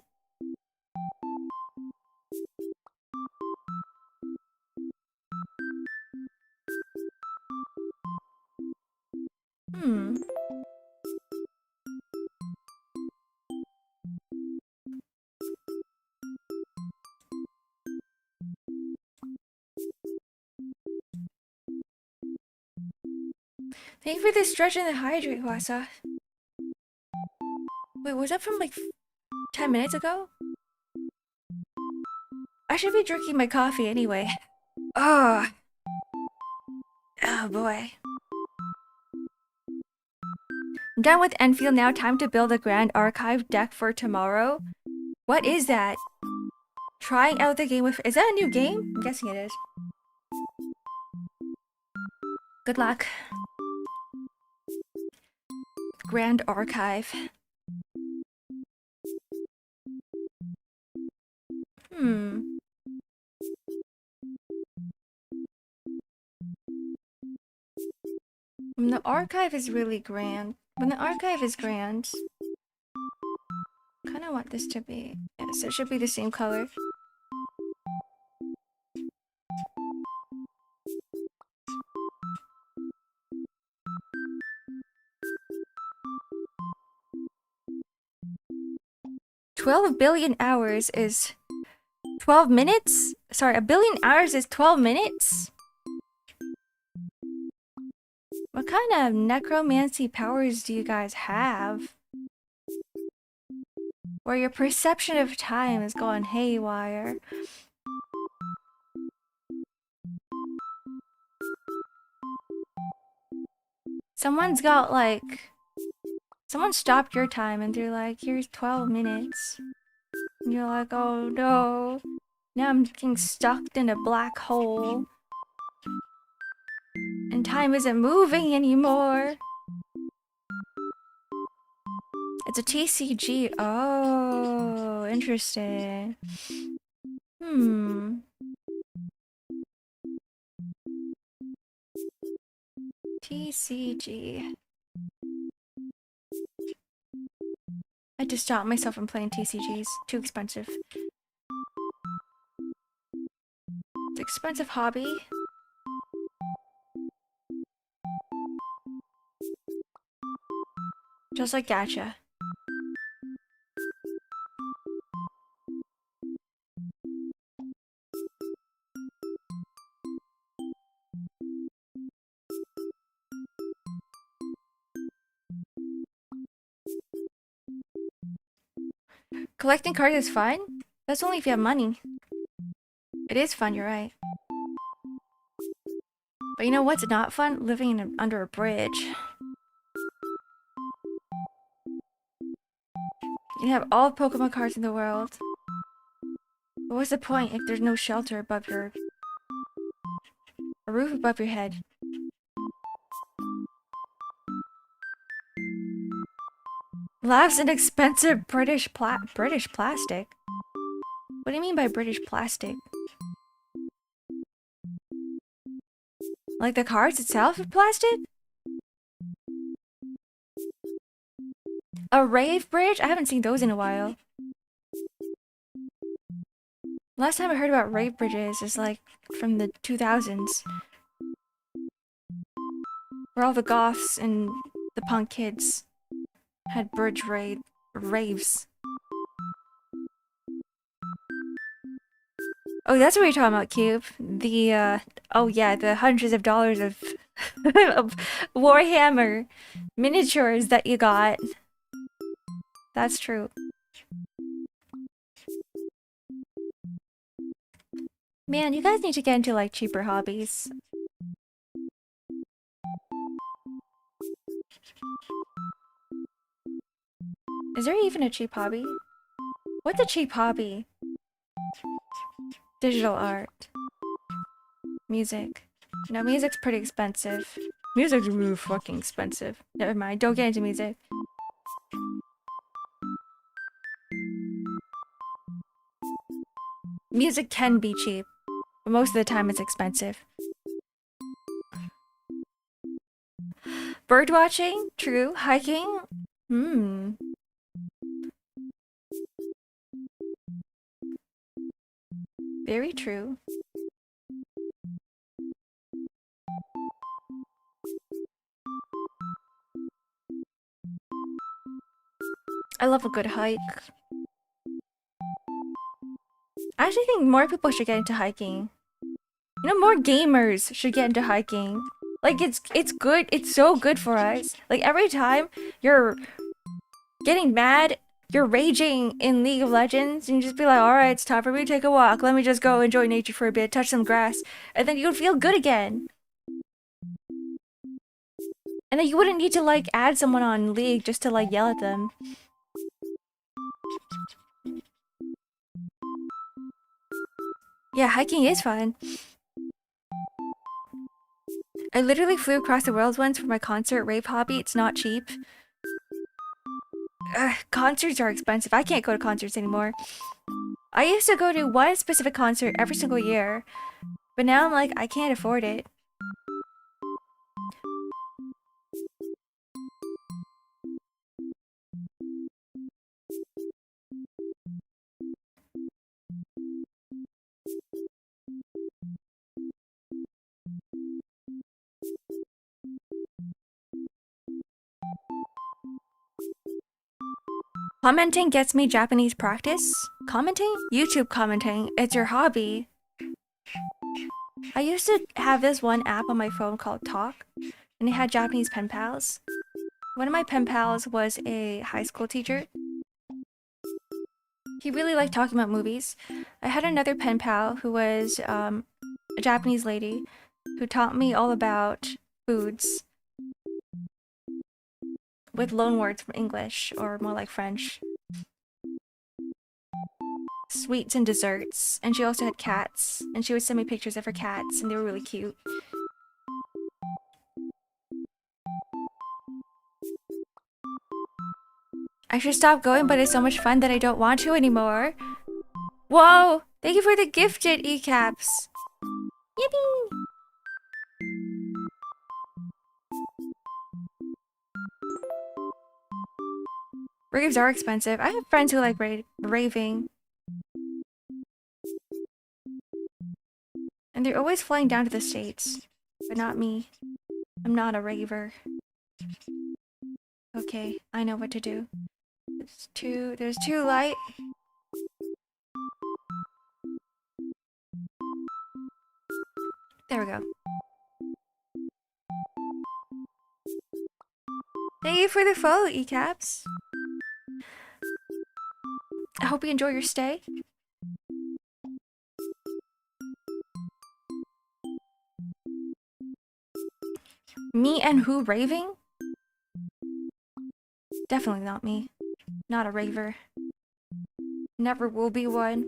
S1: Hmm. Thank you for the stretch and the hydrate, Wasa. Wait, was that from like 10 minutes ago? I should be drinking my coffee anyway. Oh. Oh boy. I'm done with Enfield now. Time to build a grand archive deck for tomorrow. What is that? Trying out the game with... Is that a new game? I'm guessing it is. Good luck. Grand archive. When the archive is really grand. When the archive is grand. I kind of want this to be... Yes, it should be the same color. $12 billion hours is 12 minutes? Sorry, a billion hours is 12 minutes? What kind of necromancy powers do you guys have? Where your perception of time is going haywire. Someone's got like... Someone stopped your time and they're like, here's 12 minutes. And you're like, oh no. Now I'm getting stuck in a black hole. And time isn't moving anymore. It's a TCG. Oh, interesting. TCG. I had to stop myself from playing TCGs. Too expensive. It's an expensive hobby. Just like gacha. Collecting cards is fun? That's only if you have money. It is fun, you're right. But you know what's not fun? Living under a bridge. You have all Pokemon cards in the world. But what's the point if there's no shelter above your... a roof above your head? Laughs an expensive British plastic? What do you mean by British plastic? Like the cards itself are plastic? A rave bridge? I haven't seen those in a while. Last time I heard about rave bridges is like from the 2000s. Where all the goths and the punk kids had bridge raves. Oh, that's what you're talking about, Cube. The, oh yeah, the hundreds of dollars of, of Warhammer miniatures that you got. That's true. Man, you guys need to get into, like, cheaper hobbies. Is there even a cheap hobby? What's a cheap hobby? Digital art. Music. No, music's pretty expensive. Music's really fucking expensive. Never mind, don't get into music. Music can be cheap. But most of the time it's expensive. Bird watching? True. Hiking? Very true. I love a good hike. I actually think more people should get into hiking. You know, more gamers should get into hiking. Like, it's good. It's so good for us. Like, every time you're getting mad, you're raging in League of Legends, and you just be like, alright, it's time for me to take a walk. Let me just go enjoy nature for a bit, touch some grass. And then you'll feel good again. And then you wouldn't need to, like, add someone on League just to, like, yell at them. Yeah, hiking is fun. I literally flew across the world once for my concert rave hobby. It's not cheap. Concerts are expensive. I can't go to concerts anymore. I used to go to one specific concert every single year, but now I'm like, I can't afford it. Commenting gets me Japanese practice. Commenting? YouTube commenting. It's your hobby. I used to have this one app on my phone called Talk, and it had Japanese pen pals. One of my pen pals was a high school teacher. He really liked talking about movies. I had another pen pal who was a Japanese lady who taught me all about foods with loan words from English, or more like French. Sweets and desserts. And she also had cats, and she would send me pictures of her cats, and they were really cute. I should stop going, but it's so much fun that I don't want to anymore. Whoa! Thank you for the gifted e-caps! Yippee! Raves are expensive. I have friends who like raving. And they're always flying down to the States. But not me. I'm not a raver. Okay, I know what to do. There's too light. There we go. Thank you for the follow, e-caps. I hope you enjoy your stay. Me and who raving? Definitely not me. Not a raver. Never will be one.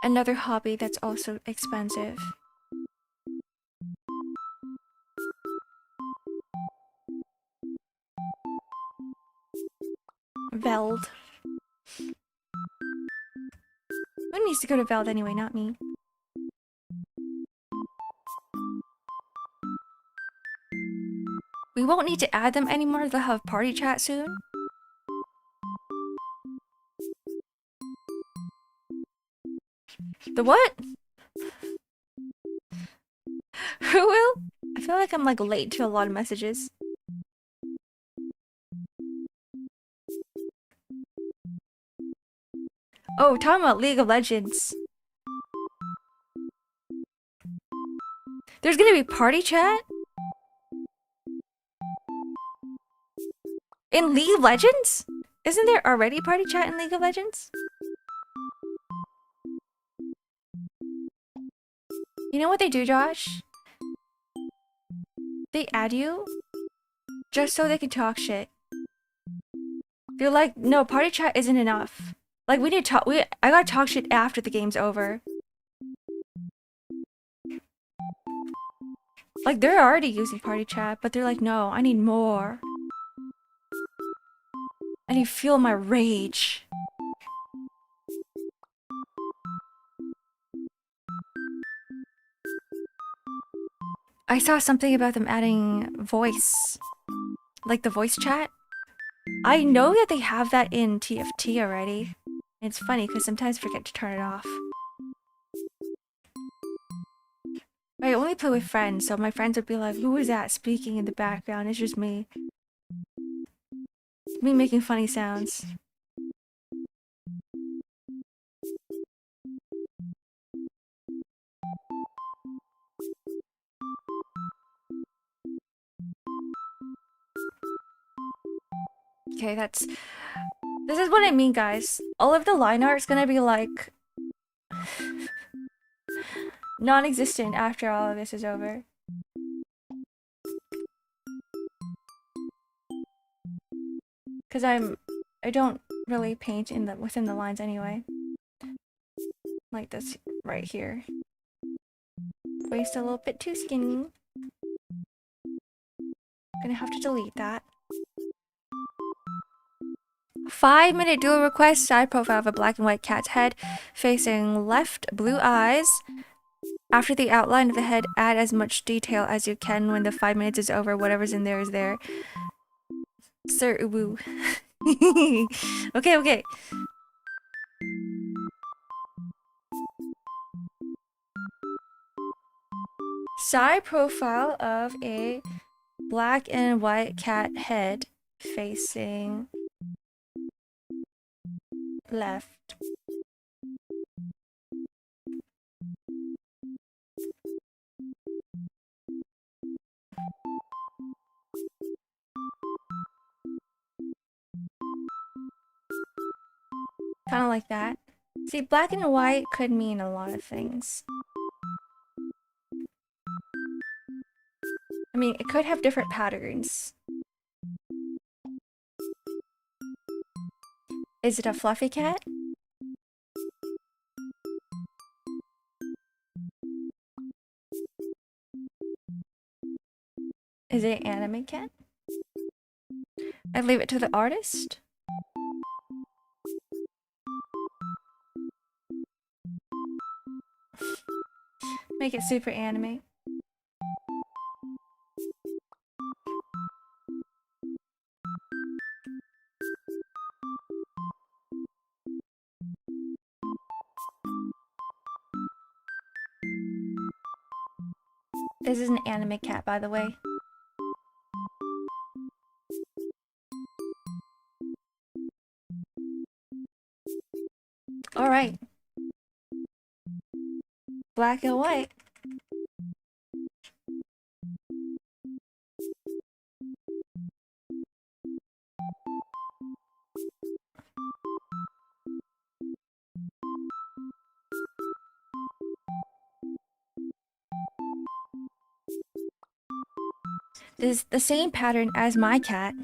S1: Another hobby that's also expensive. Veld. Who needs to go to Veld anyway, not me. We won't need to add them anymore, they'll have party chat soon. The what? Who will? I feel like I'm like late to a lot of messages. Oh, talking about League of Legends. There's gonna be party chat? In League of Legends? Isn't there already party chat in League of Legends? You know what they do, Josh? They add you just so they can talk shit. They're like, no, party chat isn't enough. Like, we need to talk. I gotta talk shit after the game's over. Like, they're already using party chat, but they're like, no, I need more. I need to feel my rage. I saw something about them adding voice, like the voice chat. I know that they have that in TFT already. It's funny because sometimes I forget to turn it off. I only play with friends, so my friends would be like, who is that speaking in the background? It's just me. Me making funny sounds. Okay, this is what I mean, guys. All of the line art is gonna be like non-existent after all of this is over. Cause I don't really paint within the lines anyway. Like this right here. Waist a little bit too skinny. Gonna have to delete that. 5-minute dual request, side profile of a black and white cat's head, facing left, blue eyes. After the outline of the head, add as much detail as you can. When the 5 minutes is over, whatever's in there is there. Sir Uwu. Okay. Side profile of a black and white cat head facing left. Kind of like that. See, black and white could mean a lot of things. I mean, it could have different patterns. Is it a fluffy cat? Is it an anime cat? I'd leave it to the artist. Make it super anime. This is an anime cat, by the way. Alright. Black and white. This is the same pattern as my cat.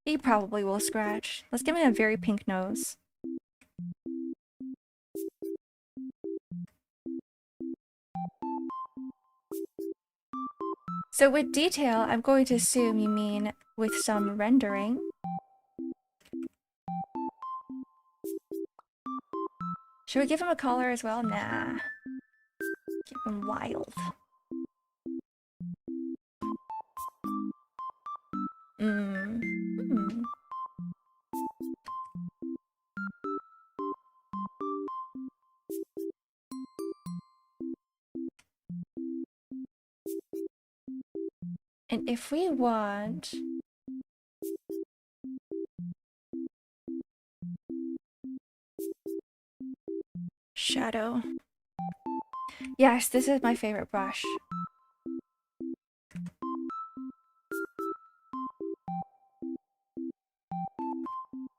S1: He probably will scratch. Let's give him a very pink nose. So with detail, I'm going to assume you mean with some rendering. Should we give him a collar as well? Nah. Keep him wild. And if we want... shadow. Yes, this is my favorite brush.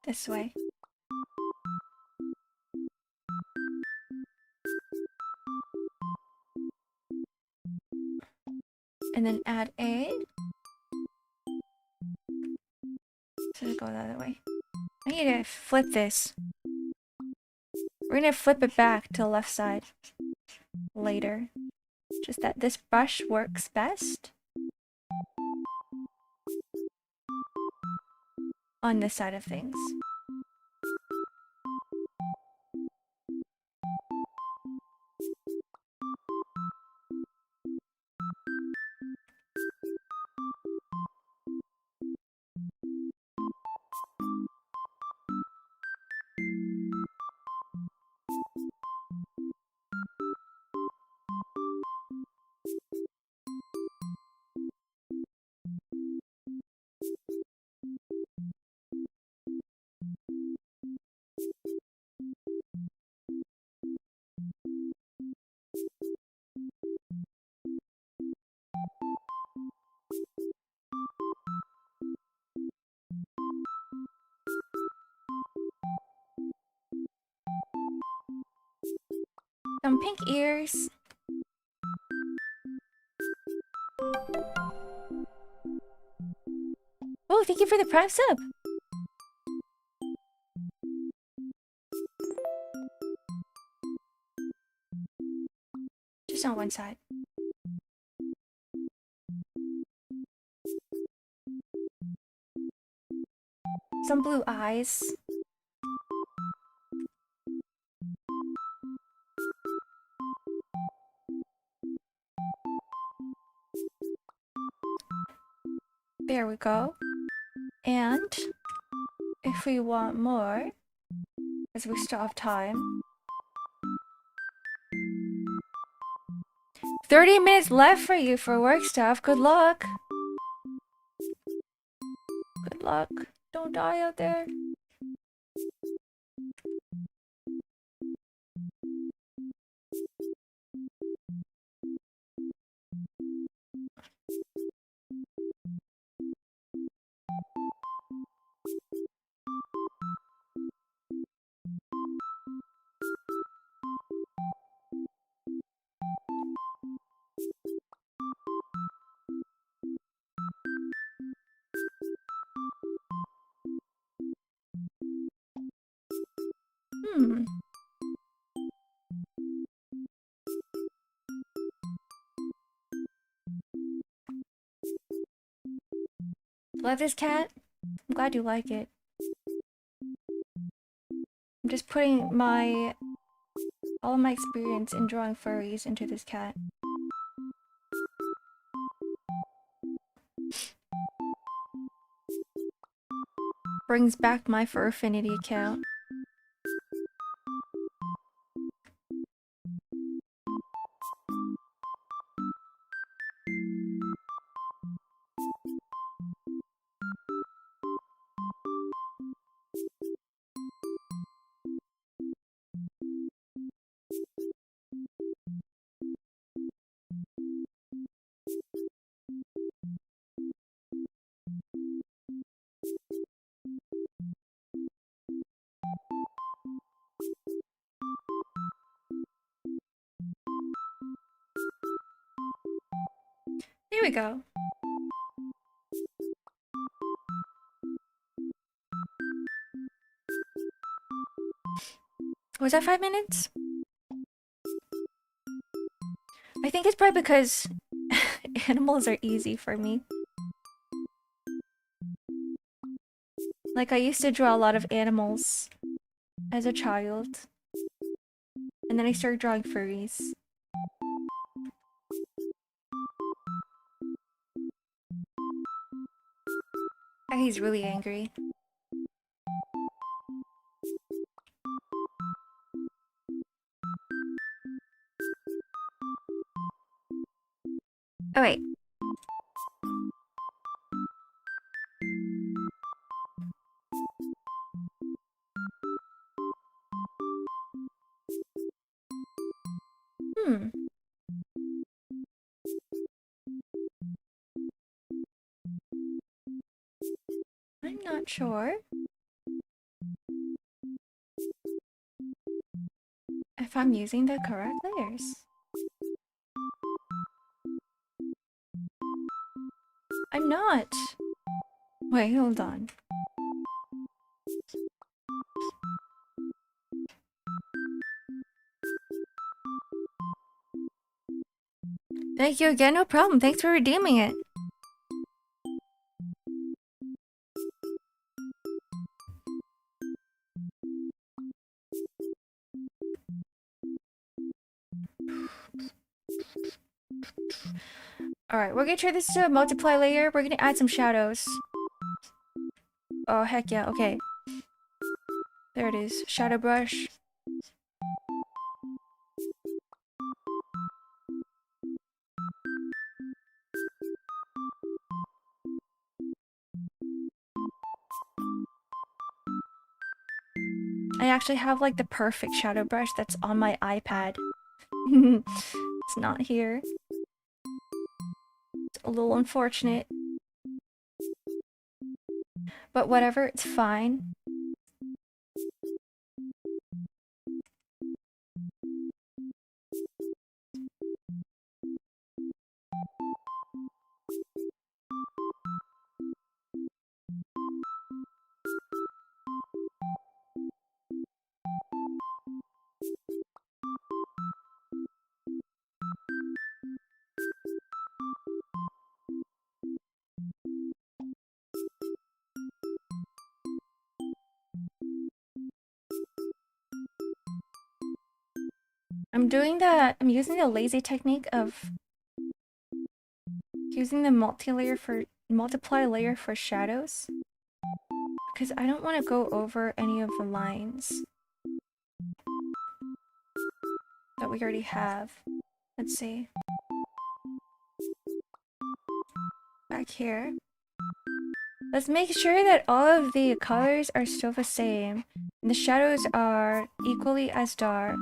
S1: This way. And then add a... So go the other way. I need to flip this. We're gonna flip it back to the left side later. Just that this brush works best. on this side of things. Some pink ears. Oh, thank you for the Prime sub. Just on one side. Some blue eyes. There we go. And if we want more, as we still have time. 30 minutes left for you for work stuff. Good luck. Good luck. Don't die out there. Love this cat. I'm glad you like it. I'm just putting all of my experience in drawing furries into this cat. Brings back my Furfinity account. There we go. Was that 5 minutes? I think it's probably because animals are easy for me. Like, I used to draw a lot of animals as a child. And then I started drawing furries. Oh, he's really angry. Oh, wait. I'm not sure if I'm using the correct layers. I'm not. Wait, hold on. Thank you again, no problem. Thanks for redeeming it. Alright, we're gonna turn this to a multiply layer. We're gonna add some shadows. Oh, heck yeah, okay. There it is. Shadow brush. I actually have like the perfect shadow brush that's on my iPad. It's not here. It's a little unfortunate. But whatever, it's fine. I'm using the lazy technique of using the multiply layer for shadows. Because I don't want to go over any of the lines that we already have. Let's see. Back here. Let's make sure that all of the colors are still the same. And the shadows are equally as dark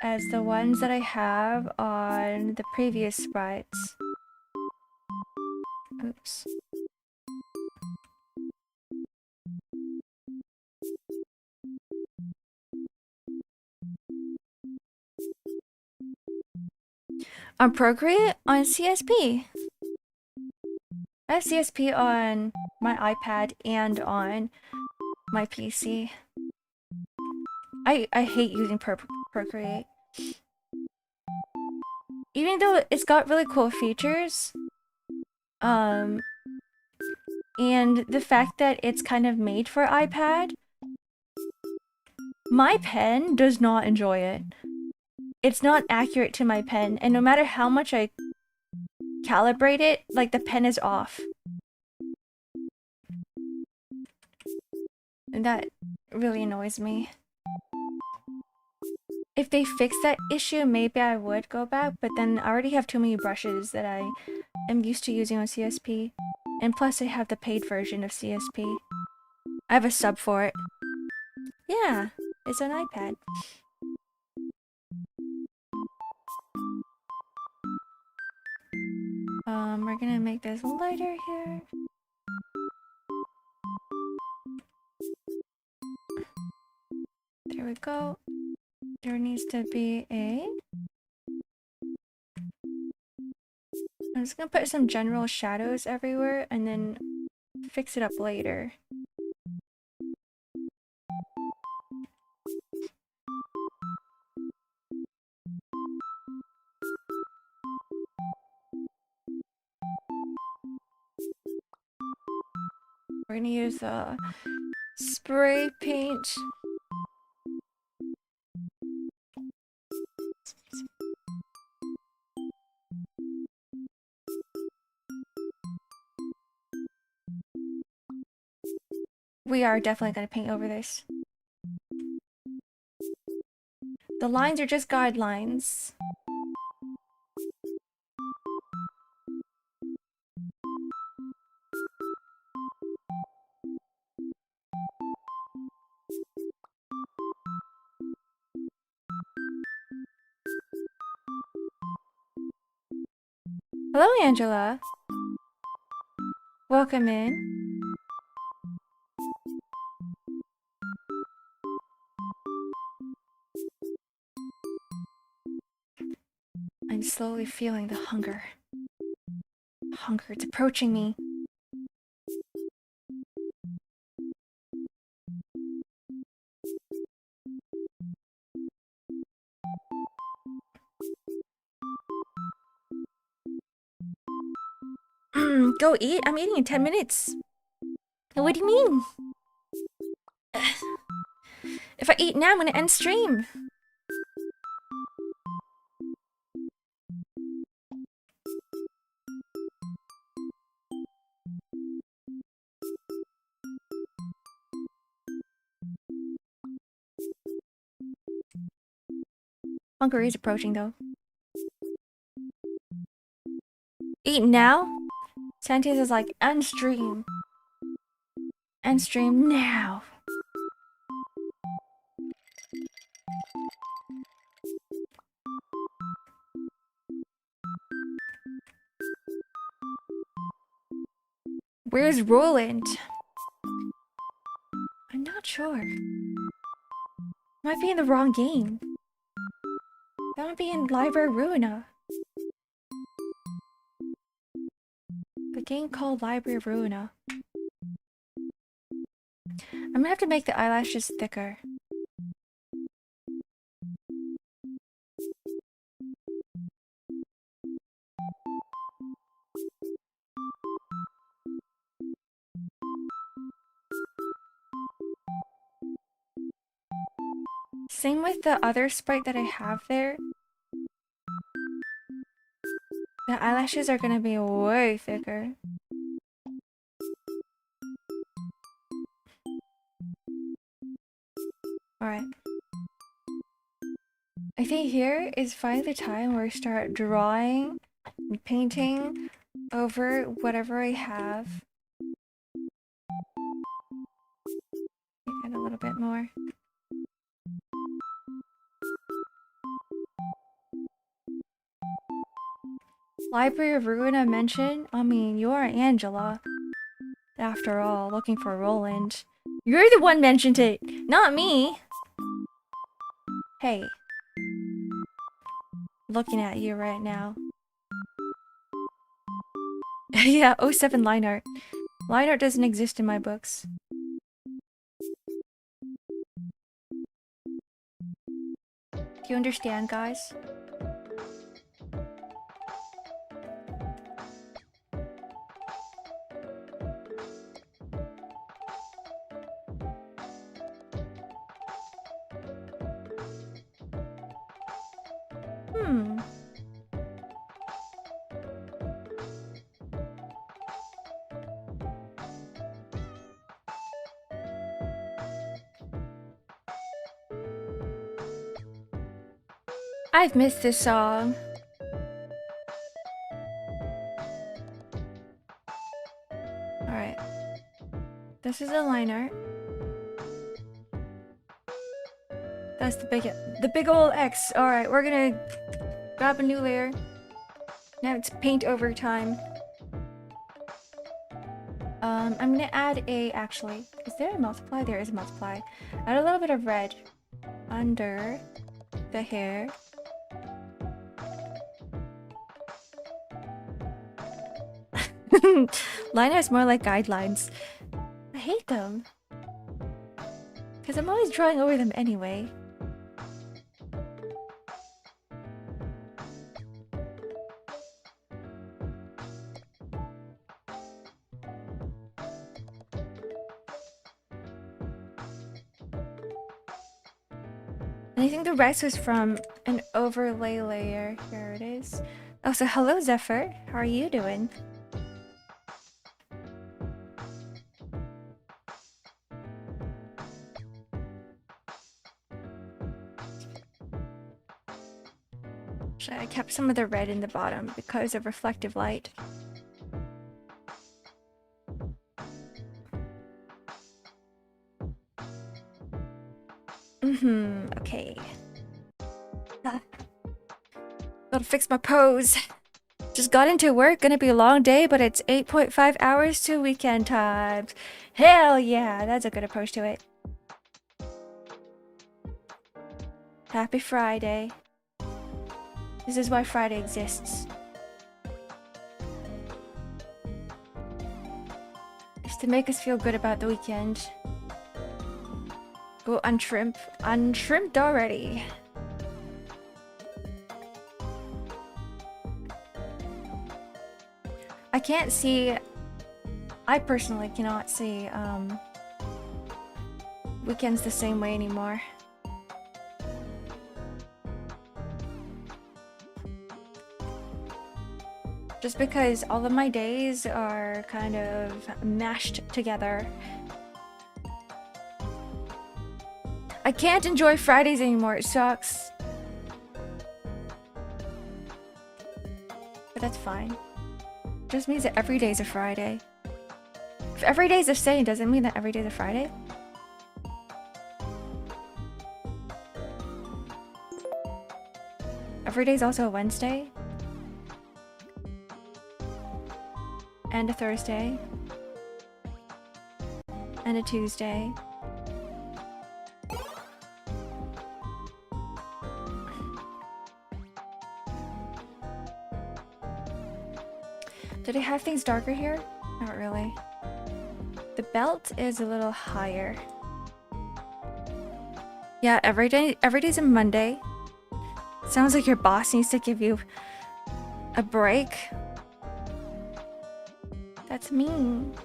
S1: as the ones that I have on the previous sprites. Oops. On Procreate, on CSP. I have CSP on my iPad and on my PC. I hate using Procreate. Even though it's got really cool features, and the fact that it's kind of made for iPad, my pen does not enjoy it. It's not accurate to my pen, and no matter how much I calibrate it, like the pen is off. And that really annoys me. If they fix that issue, maybe I would go back, but then I already have too many brushes that I am used to using on CSP. And plus I have the paid version of CSP. I have a sub for it. Yeah, it's an iPad. We're gonna make this lighter here. There we go. There needs to be a... I'm just gonna put some general shadows everywhere and then fix it up later. We're gonna use spray paint. We are definitely gonna paint over this. The lines are just guidelines. Hello, Angela. Welcome in. I'm slowly feeling the hunger. Hunger, it's approaching me. Go eat? I'm eating in 10 minutes. What do you mean? If I eat now, I'm gonna end stream. Hunger is approaching though. Eat now? Santia's is like, end stream. End stream now. Where's Roland? I'm not sure. Might be in the wrong game. That might be in Library Ruina. The game called Library Ruina. I'm gonna have to make the eyelashes thicker. Same with the other sprite that I have there. The eyelashes are gonna be way thicker. Alright. I think here is finally the time where I start drawing and painting over whatever I have. Add a little bit more. Library of Ruina mention? I mean, you're Angela. After all, looking for Roland. You're the one mentioned it, not me! Hey. Looking at you right now. Yeah, 07 line art. Line art doesn't exist in my books. Do you understand, guys? I've missed this song. Alright. This is a line art. That's the big old X. Alright, we're gonna grab a new layer. Now it's paint over time. I'm gonna add actually, is there a multiply? There is a multiply. Add a little bit of red under the hair. Line art's more like guidelines. I hate them. Because I'm always drawing over them anyway. And I think the rest was from an overlay layer. Here it is. Oh, so hello Zephyr. How are you doing? I kept some of the red in the bottom because of reflective light. Okay. Gotta fix my pose. Just got into work, gonna be a long day, but it's 8.5 hours to weekend times. Hell yeah, that's a good approach to it. Happy Friday. This is why Friday exists. It's to make us feel good about the weekend. Go unshrimp. Unshrimped already. I can't see... I personally cannot see weekends the same way anymore. Just because all of my days are kind of mashed together. I can't enjoy Fridays anymore, it sucks. that's fine. Just means that every day is a Friday. If every day is the same, doesn't mean that every day is a Friday. Every day is also a Wednesday. And a Thursday. And a Tuesday. Did I have things darker here? Not really. The belt is a little higher. Yeah, every day's a Monday. Sounds like your boss needs to give you a break. That's mean.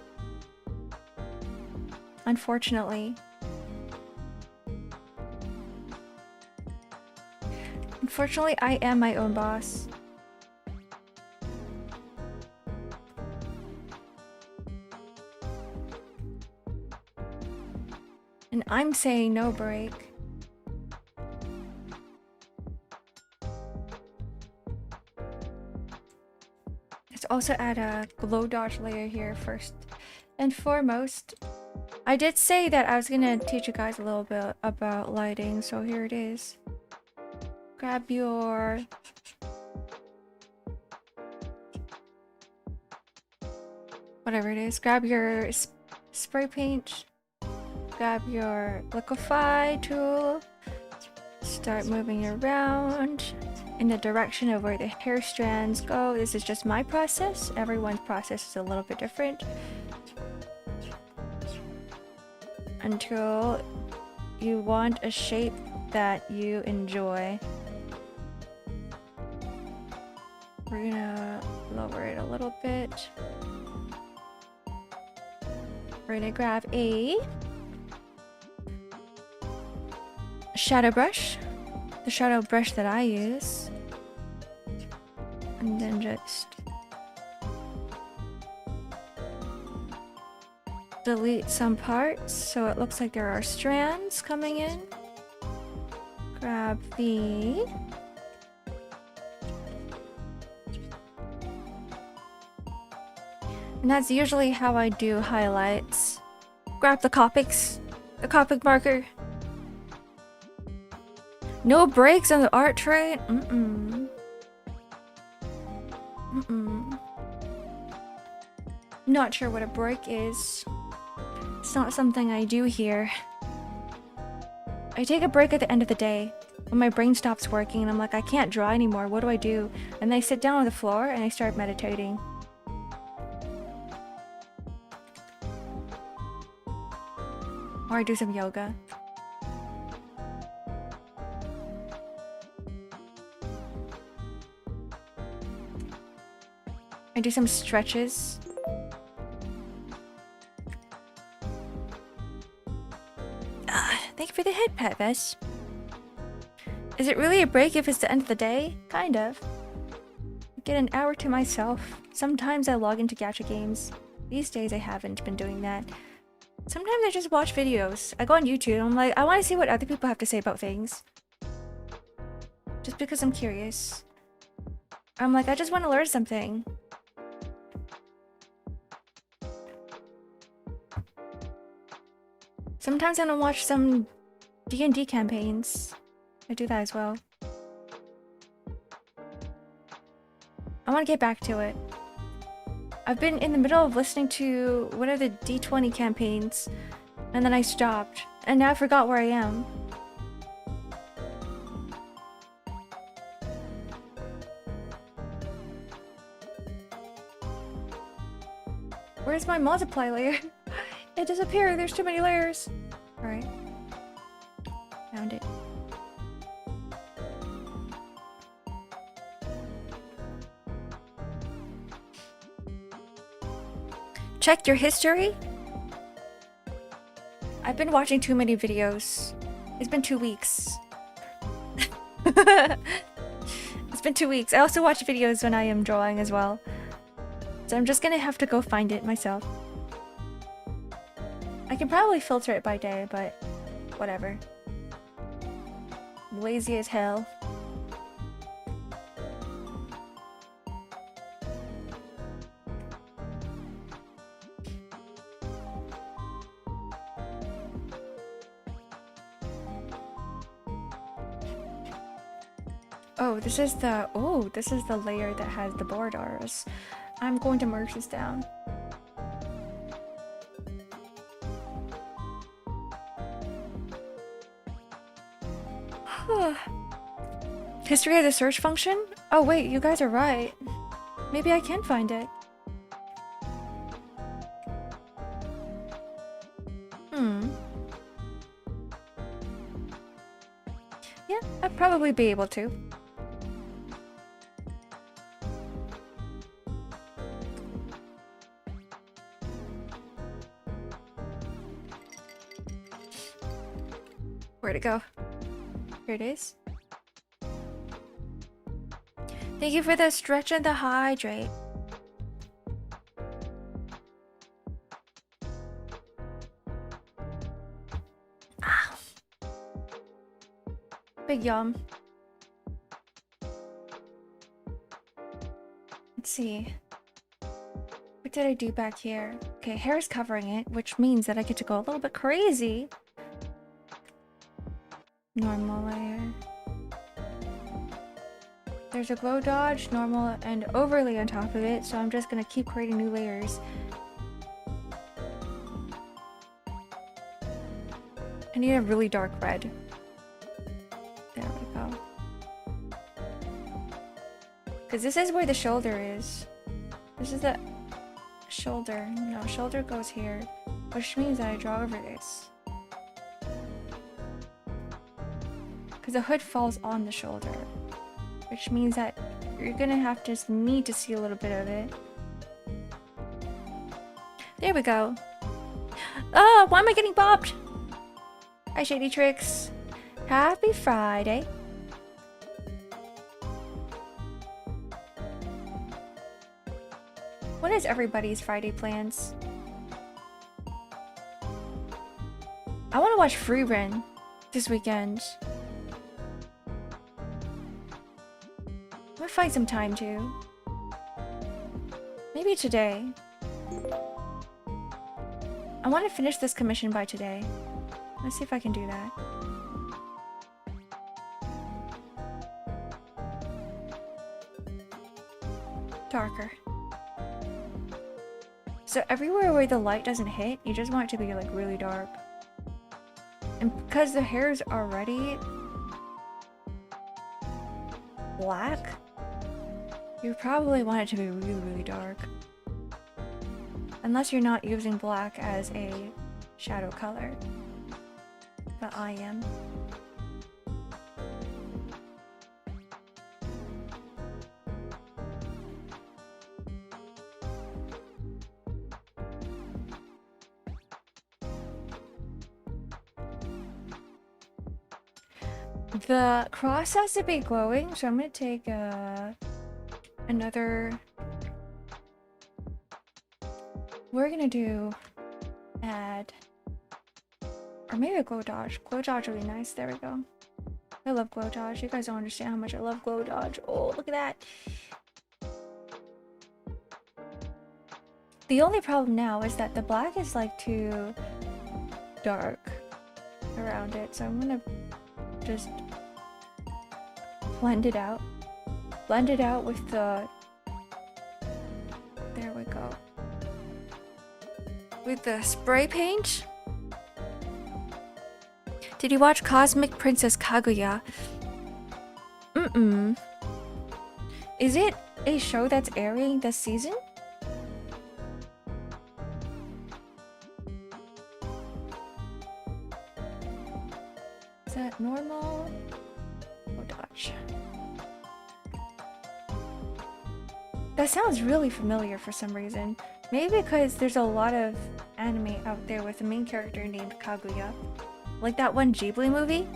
S1: Unfortunately. Unfortunately, I am my own boss. And I'm saying no break. Let's also add a glow dodge layer here first and foremost. I did say that I was gonna teach you guys a little bit about lighting, so here it is. Grab your whatever it is. Grab your spray paint. Grab your liquefy tool. Start moving around in the direction of where the hair strands go. This is just my process. Everyone's process is a little bit different. Until you want a shape that you enjoy. We're gonna lower it a little bit. We're gonna grab a shadow brush, the shadow brush that I use, and then just delete some parts so it looks like there are strands coming in. Grab the and that's usually how I do highlights. Grab the Copic marker. No breaks on the art tray? Not sure what a break is. It's not something I do here. I take a break at the end of the day when my brain stops working and I'm like, I can't draw anymore. What do I do? And I sit down on the floor and I start meditating. Or I do some yoga. I do some stretches. Thank you for the head pat, Vess. Is it really a break if it's the end of the day? Kind of. I get an hour to myself. Sometimes I log into gacha games. These days I haven't been doing that. Sometimes I just watch videos. I go on YouTube and I'm like, I want to see what other people have to say about things. Just because I'm curious. I'm like, I just want to learn something. Sometimes I want to watch some D&D campaigns. I do that as well. I want to get back to it. I've been in the middle of listening to one of the D20 campaigns, and then I stopped, and now I forgot where I am. Where's my multiply layer? It disappeared. There's too many layers. Alright. Found it. Check your history? I've been watching too many videos. It's been 2 weeks. It's been 2 weeks. I also watch videos when I am drawing as well. So I'm just gonna have to go find it myself. I can probably filter it by day, but whatever. I'm lazy as hell. Oh, this is the layer that has the borders. I'm going to merge this down. History has a search function? Oh wait, you guys are right. Maybe I can find it. Yeah, I'd probably be able to. Where'd it go? Here it is. Thank you for the stretch and the hydrate. Ow. Big yum. Let's see. What did I do back here? Okay, hair is covering it, which means that I get to go a little bit crazy. Normal layer. There's a glow dodge, normal, and overlay on top of it, so I'm just gonna keep creating new layers. I need a really dark red. There we go. Because this is where the shoulder is. This is the shoulder. No, shoulder goes here, which means that I draw over this. Because the hood falls on the shoulder, which means that you're gonna have to need to see a little bit of it. There we go. Oh, why am I getting bopped? Hi, Shady Tricks. Happy Friday. What is everybody's Friday plans? I want to watch Free Run this weekend. I'm gonna find some time to. Maybe today. I want to finish this commission by today. Let's see if I can do that. Darker. So everywhere where the light doesn't hit, you just want it to be like really dark. And because the hair is already black, you probably want it to be really, really dark. Unless you're not using black as a shadow color. But I am. The cross has to be glowing, so I'm gonna take another. We're gonna do add, or maybe a glow dodge. Glow dodge would be nice. There we go. I love glow dodge. You guys don't understand how much I love glow dodge. Oh, look at that. The only problem now is that the black is like too dark around it, so I'm gonna just blend it out. Blend it out with the... There we go. With the spray paint. Did you watch Cosmic Princess Kaguya? Mm-mm. Is it a show that's airing this season? Is that normal? Oh, dodge. That sounds really familiar for some reason. Maybe because there's a lot of anime out there with a main character named Kaguya. Like that one Ghibli movie?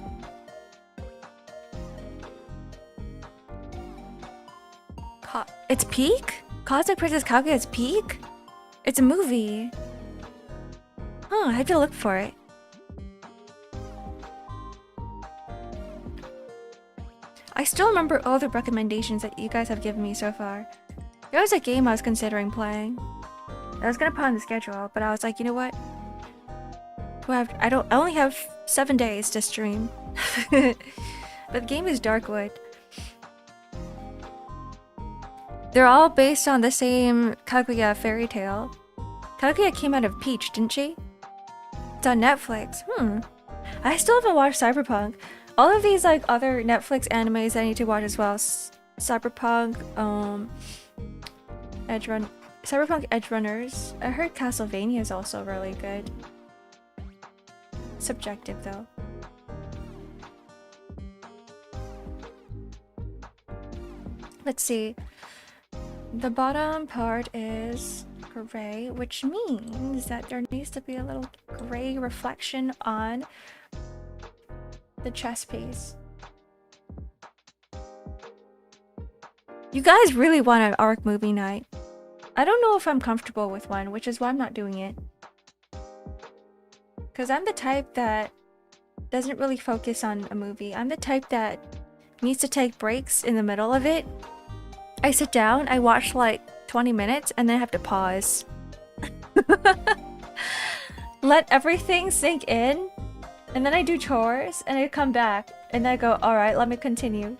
S1: It's Peak? Cosmic Princess Kaguya is Peak? It's a movie. Huh, I have to look for it. I still remember all the recommendations that you guys have given me so far. There was a game I was considering playing. I was gonna put on the schedule, but I was like, you know what? I only have 7 days to stream. But the game is Darkwood. They're all based on the same Kaguya fairy tale. Kaguya came out of Peach, didn't she? It's on Netflix. I still haven't watched Cyberpunk. All of these like other Netflix animes I need to watch as well. Cyberpunk, Cyberpunk Edge Runners. I heard Castlevania is also really good. Subjective though. Let's see. The bottom part is gray, which means that there needs to be a little gray reflection on the chest piece. You guys really want an ARK movie night. I don't know if I'm comfortable with one, which is why I'm not doing it. Because I'm the type that doesn't really focus on a movie. I'm the type that needs to take breaks in the middle of it. I sit down, I watch like 20 minutes, and then I have to pause. Let everything sink in, and then I do chores, and I come back, and I go, alright, let me continue.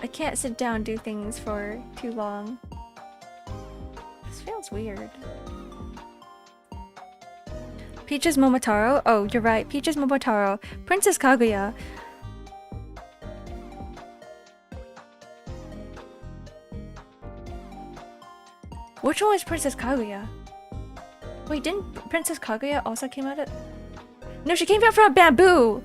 S1: I can't sit down and do things for too long. This feels weird. Peach's Momotaro? Oh, you're right. Peach's Momotaro. Princess Kaguya. Which one was Princess Kaguya? Wait, didn't Princess Kaguya also came out of... No, she came out from a bamboo!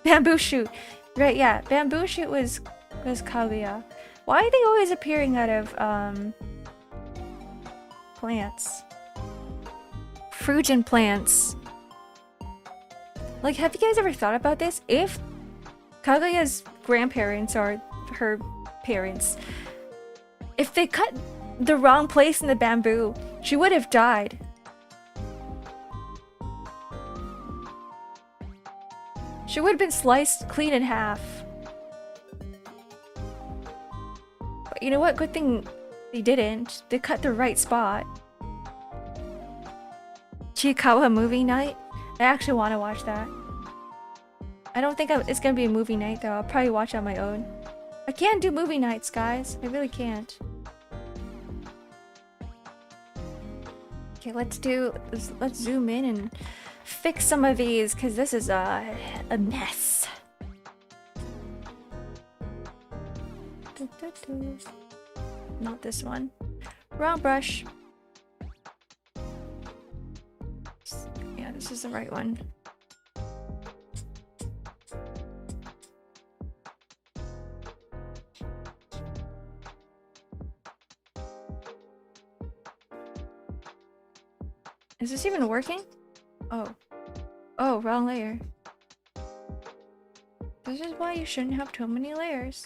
S1: Bamboo shoot. Right, yeah. Bamboo shoot was Kaguya. Why are they always appearing out of, plants? Fruit and plants. Like, have you guys ever thought about this? If Kaguya's grandparents or her parents, if they cut the wrong place in the bamboo, she would have died. She would have been sliced clean in half. But you know what? Good thing they didn't. They cut the right spot. Chikawa movie night? I actually want to watch that. I don't think it's gonna be a movie night though. I'll probably watch it on my own. I can't do movie nights, guys. I really can't. Okay, let's zoom in and fix some of these because this is a mess. Not this one. Wrong brush. Yeah, this is the right one. Is this even working? Oh. Oh, wrong layer. This is why you shouldn't have too many layers.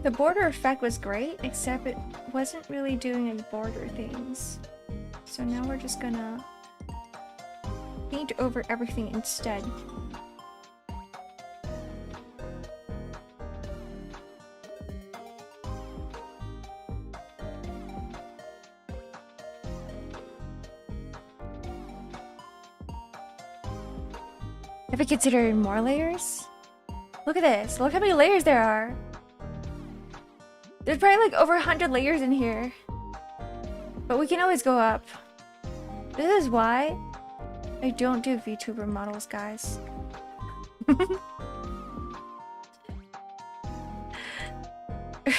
S1: The border effect was great, except it wasn't really doing any border things. So now we're just gonna paint over everything instead. Have you considered more layers? Look at this. Look how many layers there are. There's probably like over 100 layers in here. But we can always go up. This is why I don't do VTuber models, guys.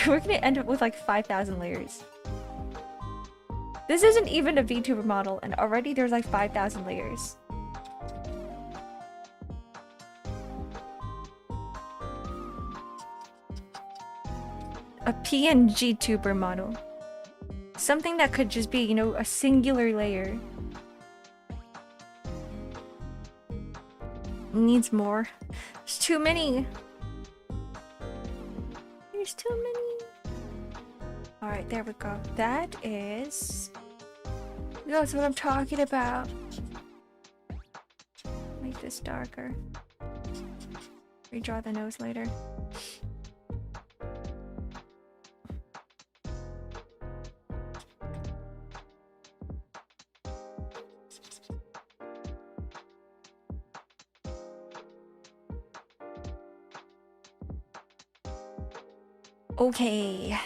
S1: We're gonna end up with like 5,000 layers. This isn't even a VTuber model, and already there's like 5,000 layers. A PNGTuber model. Something that could just be, you know, a singular layer. Needs more. There's too many. There's too many. Alright, there we go. That is... That's what I'm talking about. Make this darker. Redraw the nose later. Okay.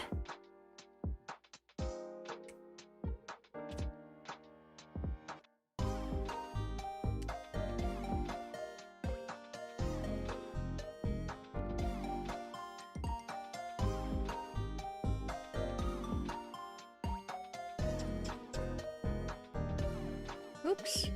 S1: Oops.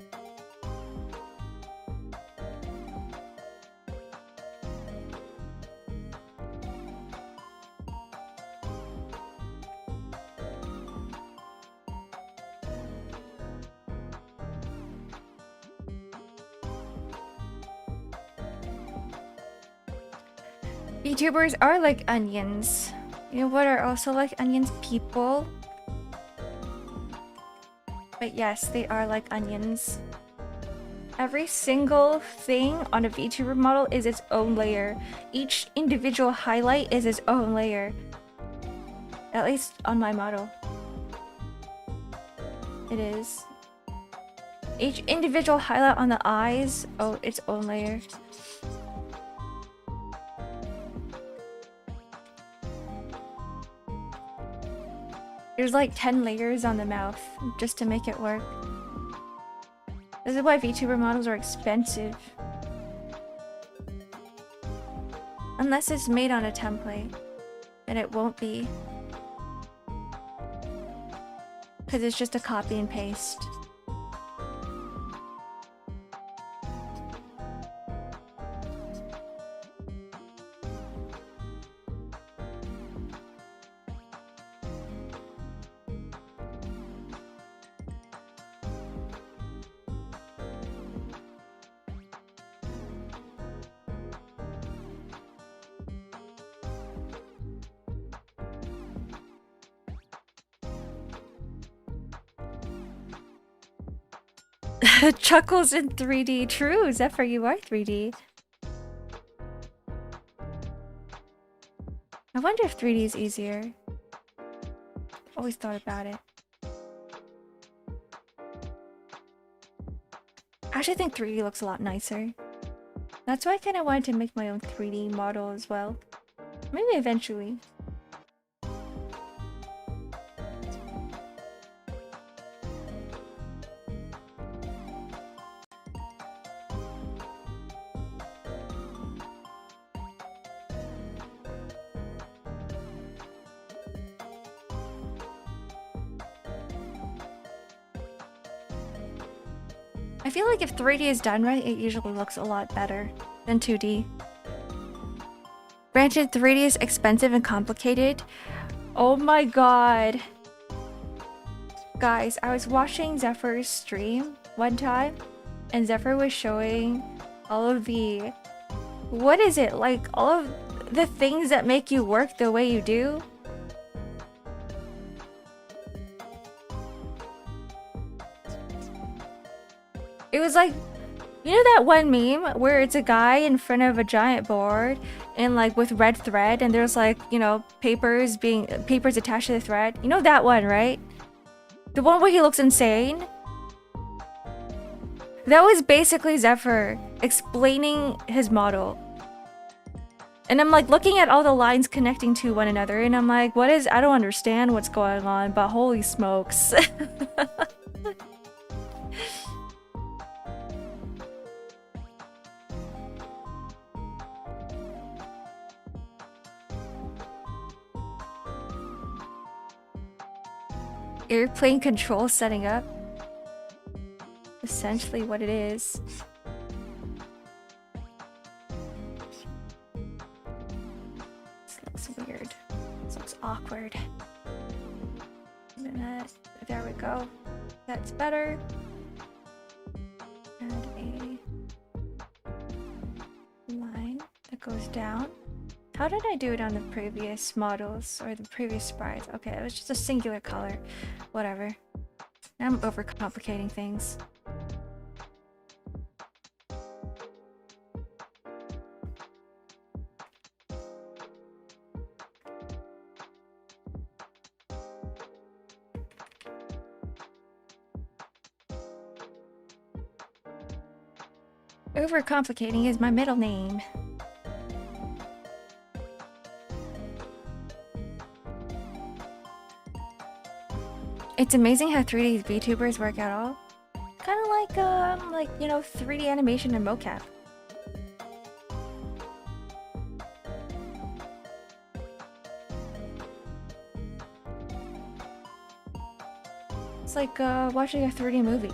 S1: VTubers are like onions. You know what are also like onions? People. But yes, they are like onions. Every single thing on a VTuber model is its own layer. Each individual highlight is its own layer. At least on my model. It is. Each individual highlight on the eyes, oh, its own layer. There's like 10 layers on the mouth just to make it work. This is why VTuber models are expensive. Unless it's made on a template, then it won't be. Because it's just a copy and paste. Chuckles in 3D. True, Zephyr, you are 3D. I wonder if 3D is easier. Always thought about it. I actually think 3D looks a lot nicer. That's why I kind of wanted to make my own 3D model as well. Maybe eventually. I feel like if 3D is done right, it usually looks a lot better than 2D. Granted, 3D is expensive and complicated. Oh my god. Guys, I was watching Zephyr's stream one time, and Zephyr was showing all of the... What is it? Like, all of the things that make you work the way you do? It was like, you know that one meme where it's a guy in front of a giant board and like with red thread and there's like, you know, papers attached to the thread? You know that one, right? The one where he looks insane? That was basically Zephyr explaining his model. And I'm like looking at all the lines connecting to one another and I'm like, what is, I don't understand what's going on, but holy smokes. Airplane control setting up. Essentially what it is. This looks weird. This looks awkward. There we go. That's better. Add a line that goes down. How did I do it on the previous models or the previous sprites? Okay, it was just a singular color. Whatever. I'm overcomplicating things. Overcomplicating is my middle name. It's amazing how 3D VTubers work at all. Kind of like you know, 3D animation and mocap. It's like watching a 3D movie.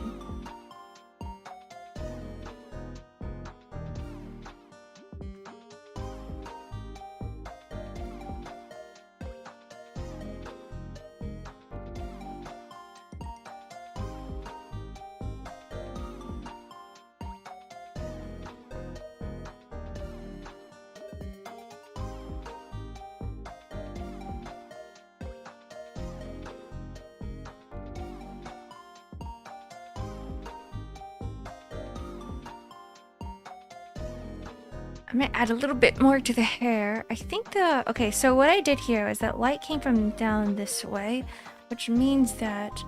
S1: I'm gonna add a little bit more to the hair. I think okay, so what I did here is that light came from down this way, which means that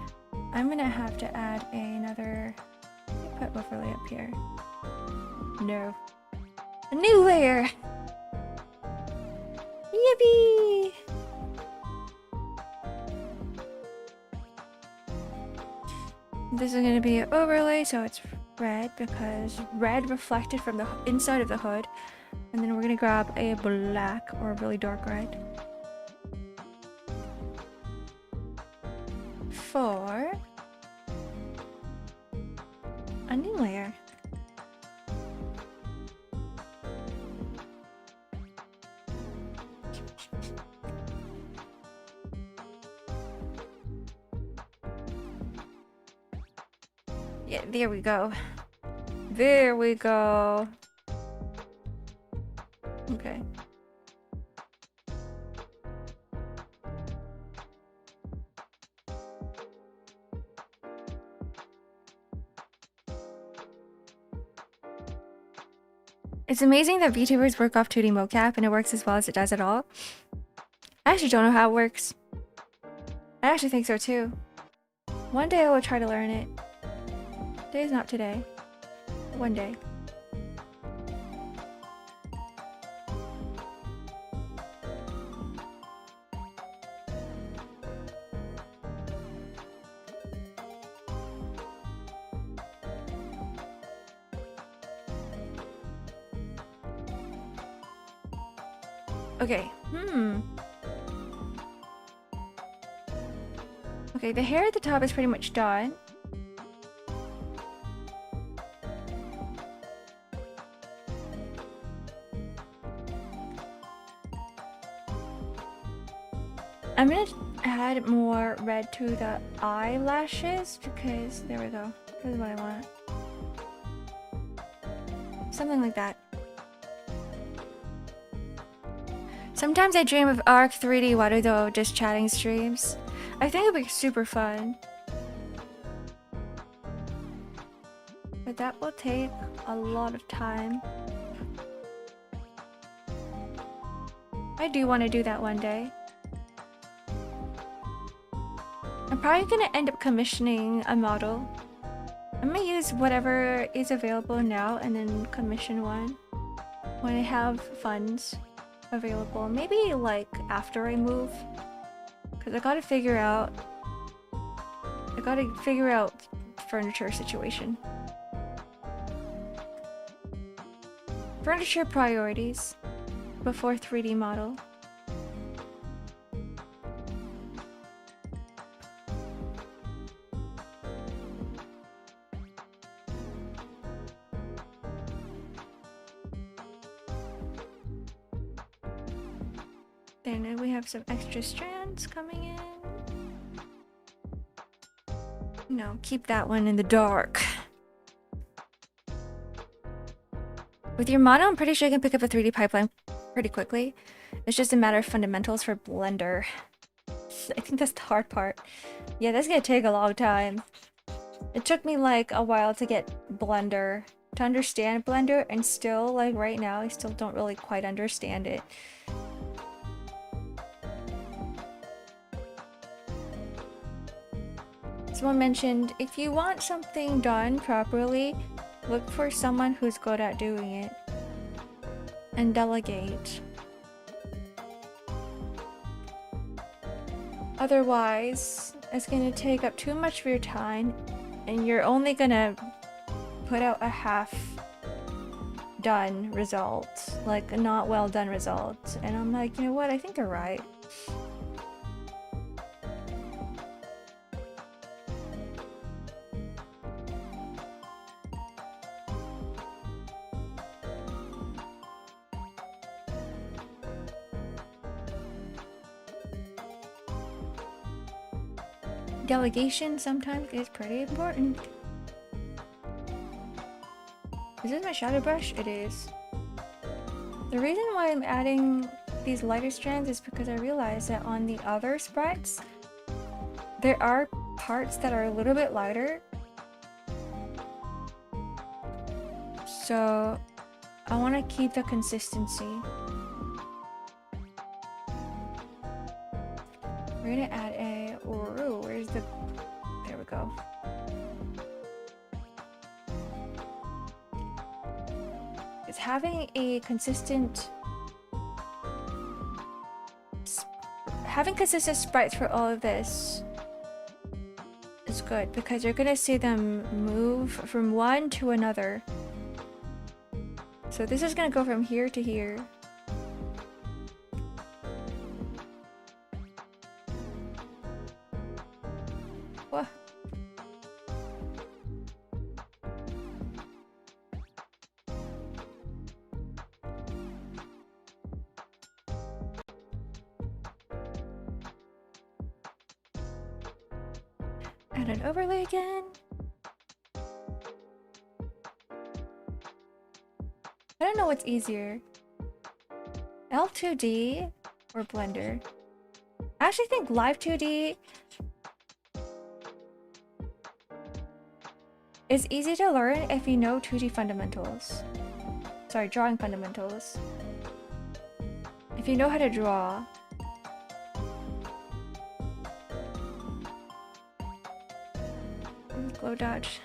S1: I'm gonna have to add another put overlay up here. No. A new layer! Yippee! This is gonna be an overlay, so it's red because red reflected from the inside of the hood. And then we're gonna grab a black or a really dark red for a new layer. Yeah, there we go. There we go. Okay. It's amazing that VTubers work off 2D mocap and it works as well as it does at all. I actually don't know how it works. I actually think so too. One day I will try to learn it. Today's not today. One day. Okay, okay, the hair at the top is pretty much done. I'm gonna add more red to the eyelashes because, there we go, this is what I want. Something like that. Sometimes I dream of Arc 3D Warudo just chatting streams. I think it'd be super fun. But that will take a lot of time. I do want to do that one day. I'm probably gonna end up commissioning a model. I'm gonna use whatever is available now and then commission one when I have funds available. Maybe like after I move, because I gotta figure out furniture situation. Furniture priorities before 3D model. Then we have some extra strands coming in. No, keep that one in the dark. With your mono, I'm pretty sure you can pick up a 3D pipeline pretty quickly. It's just a matter of fundamentals for Blender. I think that's the hard part. Yeah, that's gonna take a long time. It took me like a while to get Blender, to understand Blender, and still, like right now, I still don't really quite understand it. Someone mentioned, if you want something done properly, look for someone who's good at doing it. And delegate. Otherwise, it's gonna take up too much of your time, and you're only gonna put out a half done result, like a not well done result. And I'm like, you know what, I think they're right. Delegation sometimes is pretty important. Is this my shadow brush? It is. The reason why I'm adding these lighter strands is because I realized that on the other sprites, there are parts that are a little bit lighter. So I want to keep the consistency. We're gonna add a, ooh, where's the, there we go. It's having a consistent, sprites for all of this is good because you're gonna see them move from one to another. So this is gonna go from here to here. What? Add an overlay again. I don't know what's easier, L2D or Blender. I actually think Live 2D is easy to learn if you know 2D fundamentals. Sorry, drawing fundamentals. If you know how to draw. Glow dodge.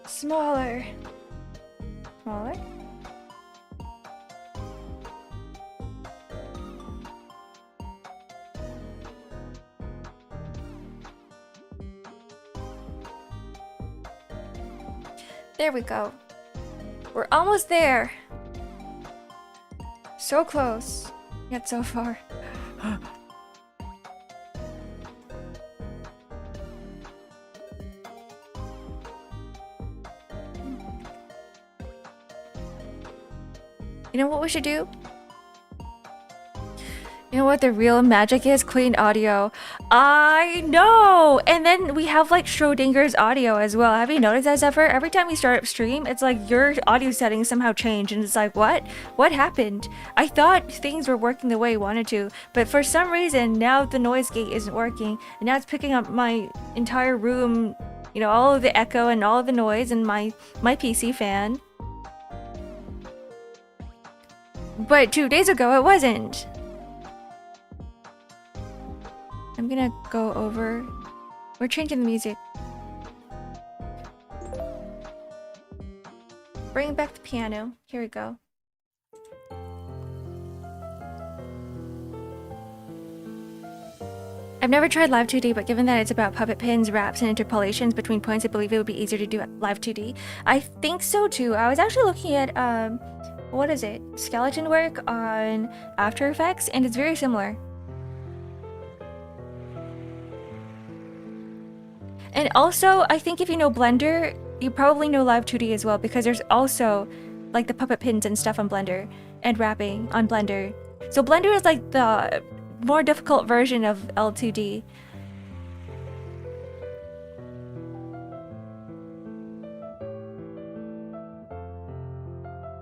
S1: Smaller. Smaller. There we go. We're almost there. So close, yet so far. You know what we should do? You know what the real magic is? Clean audio. I know! And then we have like Schrodinger's audio as well. Have you noticed that, Zephyr? Every time we start up stream, it's like your audio settings somehow change and it's like, what? What happened? I thought things were working the way you wanted to, but for some reason now the noise gate isn't working and now it's picking up my entire room, you know, all of the echo and all of the noise and my PC fan. But 2 days ago it wasn't. I'm gonna go over. We're changing the music. Bring back the piano. Here we go. I've never tried Live 2D, but given that it's about puppet pins, wraps, and interpolations between points, I believe it would be easier to do Live 2D. I think so too. I was actually looking at what is it? Skeleton work on After Effects, and it's very similar. And also, I think if you know Blender, you probably know Live 2D as well, because there's also like the puppet pins and stuff on Blender and wrapping on Blender. So Blender is like the more difficult version of L2D.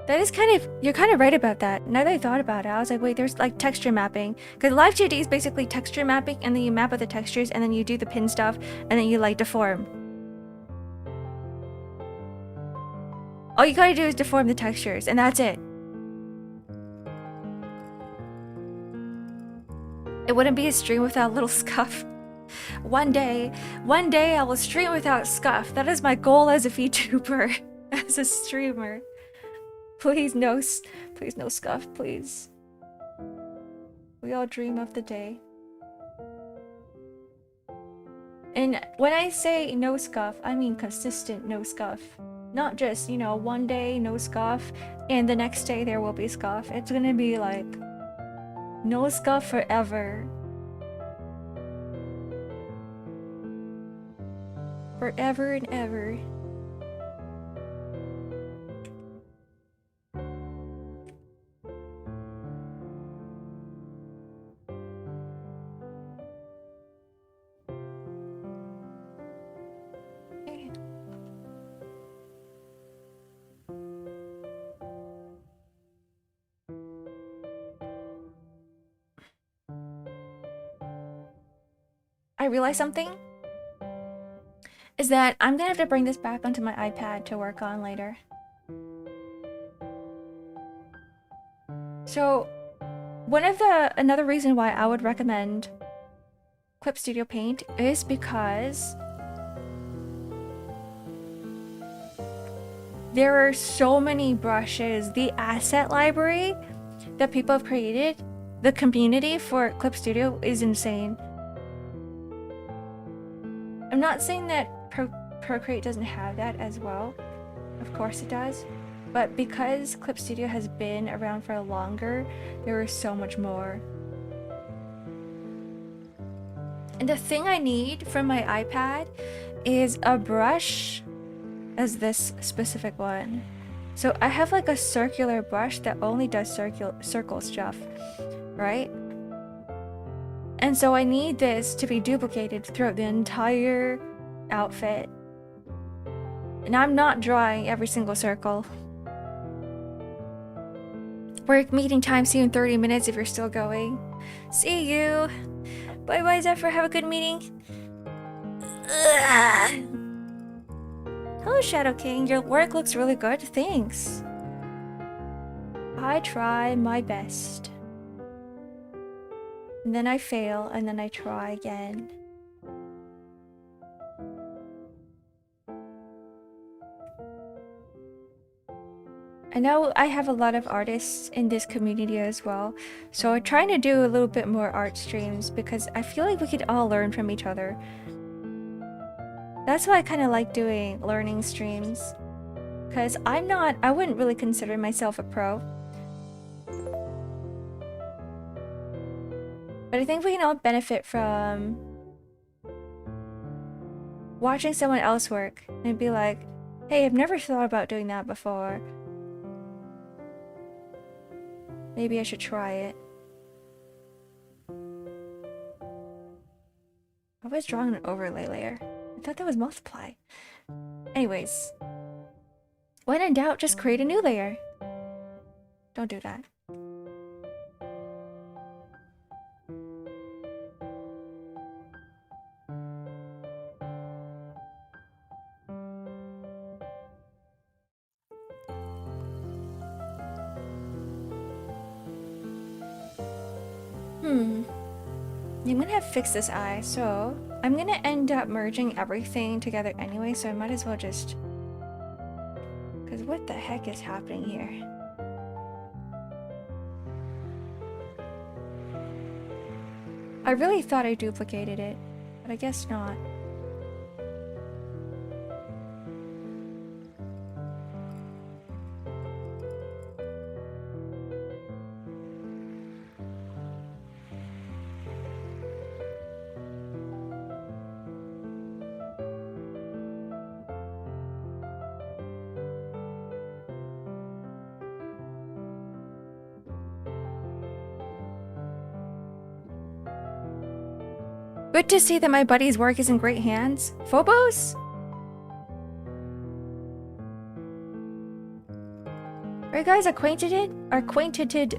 S1: That is you're kind of right about that. Now that I thought about it, I was like, wait, there's like texture mapping. Because Live 2D is basically texture mapping, and then you map out the textures, and then you do the pin stuff, and then you like deform. All you gotta do is deform the textures, and that's it. It wouldn't be a stream without a little scuff. One day I will stream without scuff. That is my goal as a VTuber, as a streamer. Please no scuff, please. We all dream of the day. And when I say no scuff, I mean consistent no scuff. Not just, you know, one day no scuff and the next day there will be scuff. It's gonna be like no scuff forever. Forever and ever. I realized something is that I'm gonna have to bring this back onto my iPad to work on later. So another reason why I would recommend Clip Studio Paint is because there are so many brushes. The asset library that people have created, the community for Clip Studio is insane. I'm not saying that Procreate doesn't have that as well. Of course it does. But because Clip Studio has been around for longer, there is so much more. And the thing I need from my iPad is a brush as this specific one. So I have like a circular brush that only does circle stuff, right? And so I need this to be duplicated throughout the entire outfit. And I'm not drawing every single circle. Work meeting time, see you in 30 minutes if you're still going. See you. Bye bye, Zephyr. Have a good meeting. Ugh. Hello, Shadow King. Your work looks really good. Thanks. I try my best. And then I fail, and then I try again. I know I have a lot of artists in this community as well, so I'm trying to do a little bit more art streams because I feel like we could all learn from each other. That's why I kind of like doing learning streams, because I wouldn't really consider myself a pro. But I think we can all benefit from watching someone else work and be like, hey, I've never thought about doing that before. Maybe I should try it. I was drawing an overlay layer. I thought that was multiply. Anyways. When in doubt, just create a new layer. Don't do that. I'm gonna have to fix this eye, so I'm gonna end up merging everything together anyway, so I might as well just... Because what the heck is happening here? I really thought I duplicated it, but I guess not. Good to see that my buddy's work is in great hands. Phobos? Are you guys acquainted? Acquaintanced?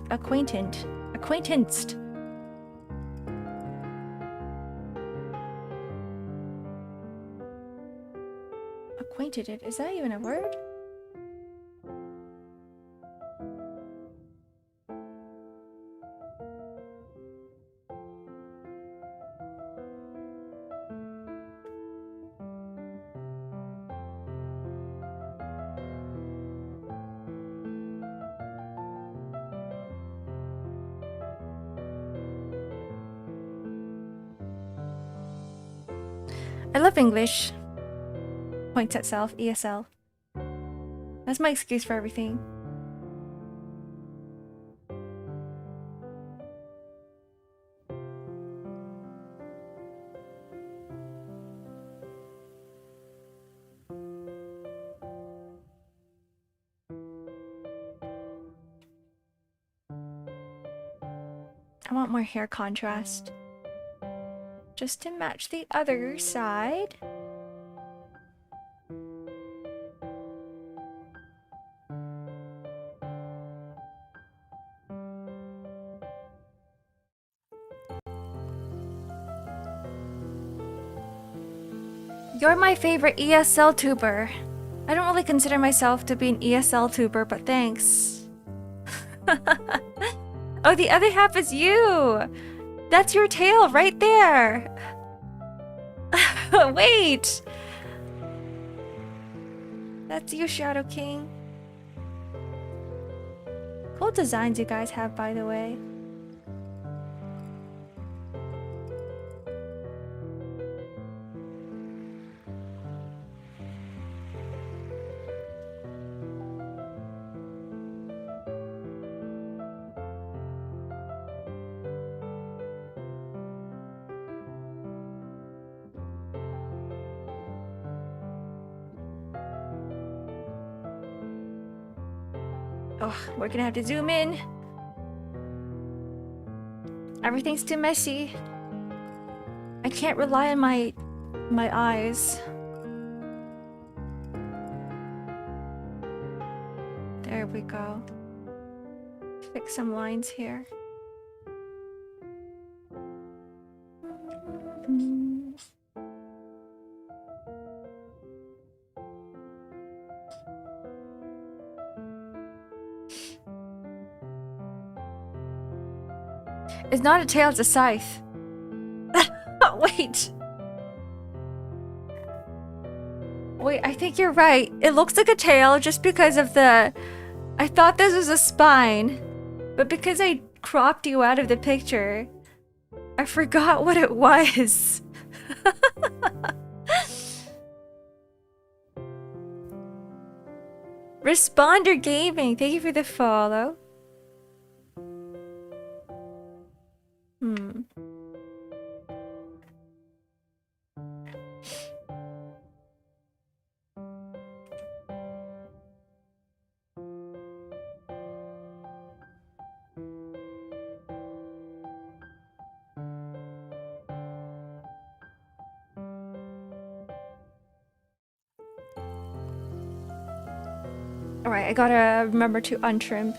S1: Acquainted? Is that even a word? I love English. Points at self, ESL. That's my excuse for everything. I want more hair contrast. Just to match the other side. You're my favorite ESL tuber. I don't really consider myself to be an ESL tuber, but thanks. Oh, the other half is you! That's your tail right there! Wait! That's you, Shadow King. Cool designs you guys have, by the way. Oh, we're gonna have to zoom in. Everything's too messy. I can't rely on my eyes. There we go. Fix some lines here. It's not a tail, it's a scythe. Wait. Wait, I think you're right. It looks like a tail just because of the... I thought this was a spine, but because I cropped you out of the picture, I forgot what it was. Responder Gaming, thank you for the follow. Alright, I gotta remember to untrim.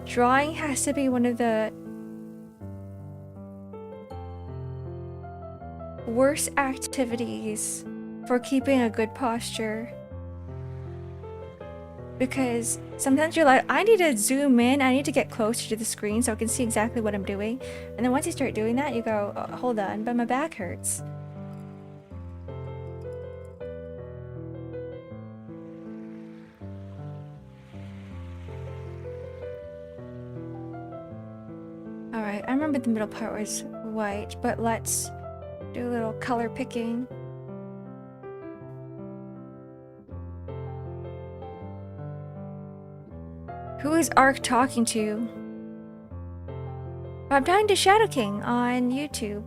S1: Drawing has to be one of the worst activities for keeping a good posture. Because sometimes you're like, I need to zoom in, I need to get closer to the screen so I can see exactly what I'm doing. And then once you start doing that, you go, oh, hold on, but my back hurts. Alright, I remember the middle part was white, but let's do a little color picking. Who is Ark talking to? I'm talking to Shadow King on YouTube.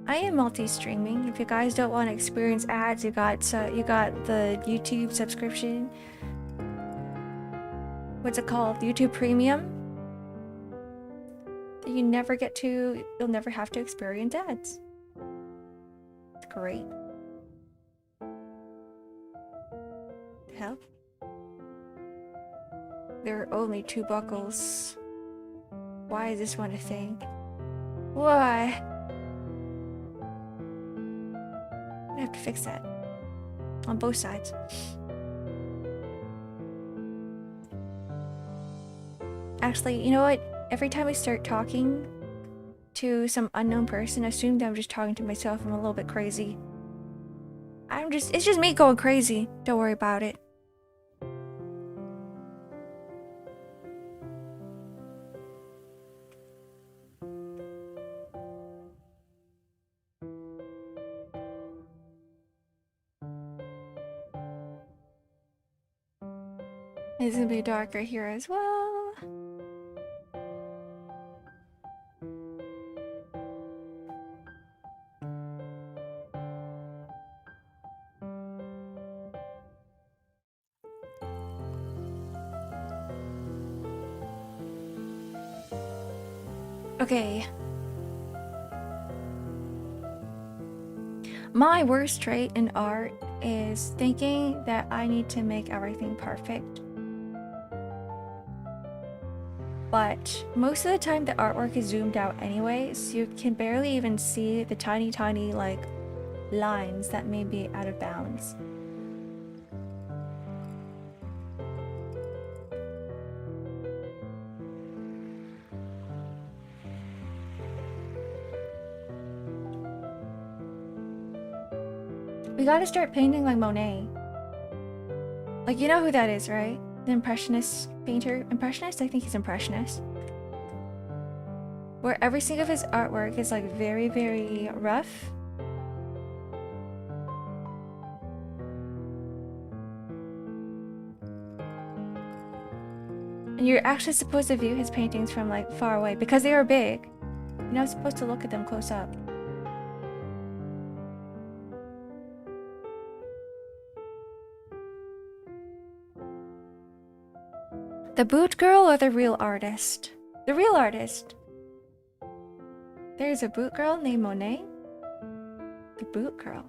S1: I am multi-streaming. If you guys don't want to experience ads, you got the YouTube subscription. What's it called? YouTube Premium. that you'll never have to experience ads. It's great. The hell? There are only 2 buckles. Why is this one a thing? Why? I have to fix that. On both sides. Actually, you know what? Every time I start talking to some unknown person, assume that I'm just talking to myself. I'm a little bit crazy. It's just me going crazy. Don't worry about it. It's gonna be darker here as well. Okay. My worst trait in art is thinking that I need to make everything perfect. But most of the time the artwork is zoomed out anyways. You can barely even see the tiny like lines that may be out of bounds. We gotta start painting like Monet. Like, you know who that is, right? The Impressionist painter. Impressionist? I think he's Impressionist. Where every single of his artwork is like very, very rough. And you're actually supposed to view his paintings from like far away because they are big. You're not supposed to look at them close up. The boot girl or the real artist? The real artist. There's a boot girl named Monet. The boot girl.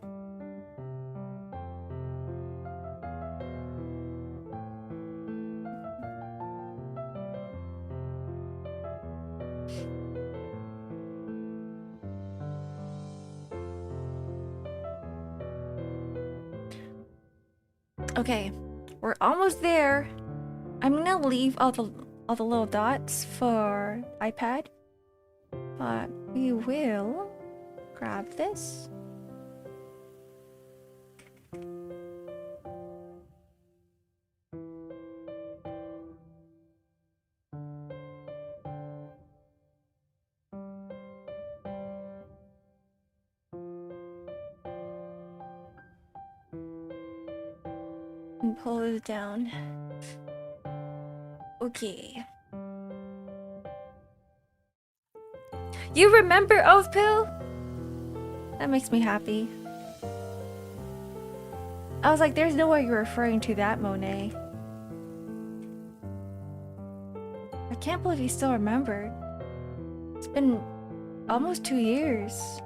S1: Okay, we're almost there. I'm gonna leave all the little dots for iPad, but we will grab this. And pull it down. Okay. You remember Oath Pill? That makes me happy. I was like, there's no way you're referring to that Monet. I can't believe you still remembered. It's been almost 2 years.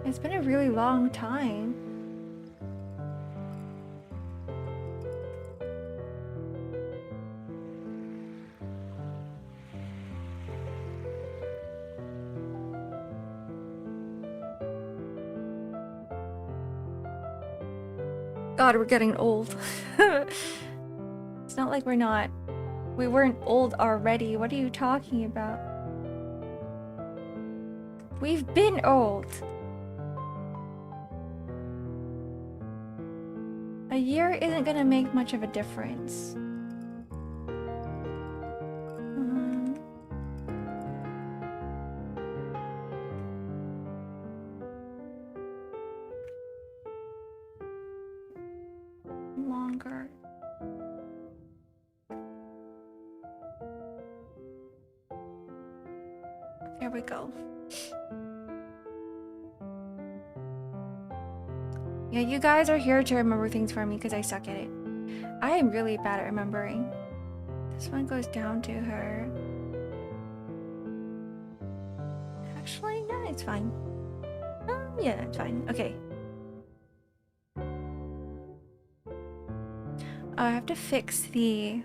S1: It's been a really long time. God, we're getting old. It's not like we weren't old already. What are you talking about? We've been old. A year isn't gonna make much of a difference. Longer. There we go. Yeah, you guys are here to remember things for me because I suck at it. I am really bad at remembering. This one goes down to her. Actually, no, it's fine. Yeah, it's fine. Okay. I have to fix the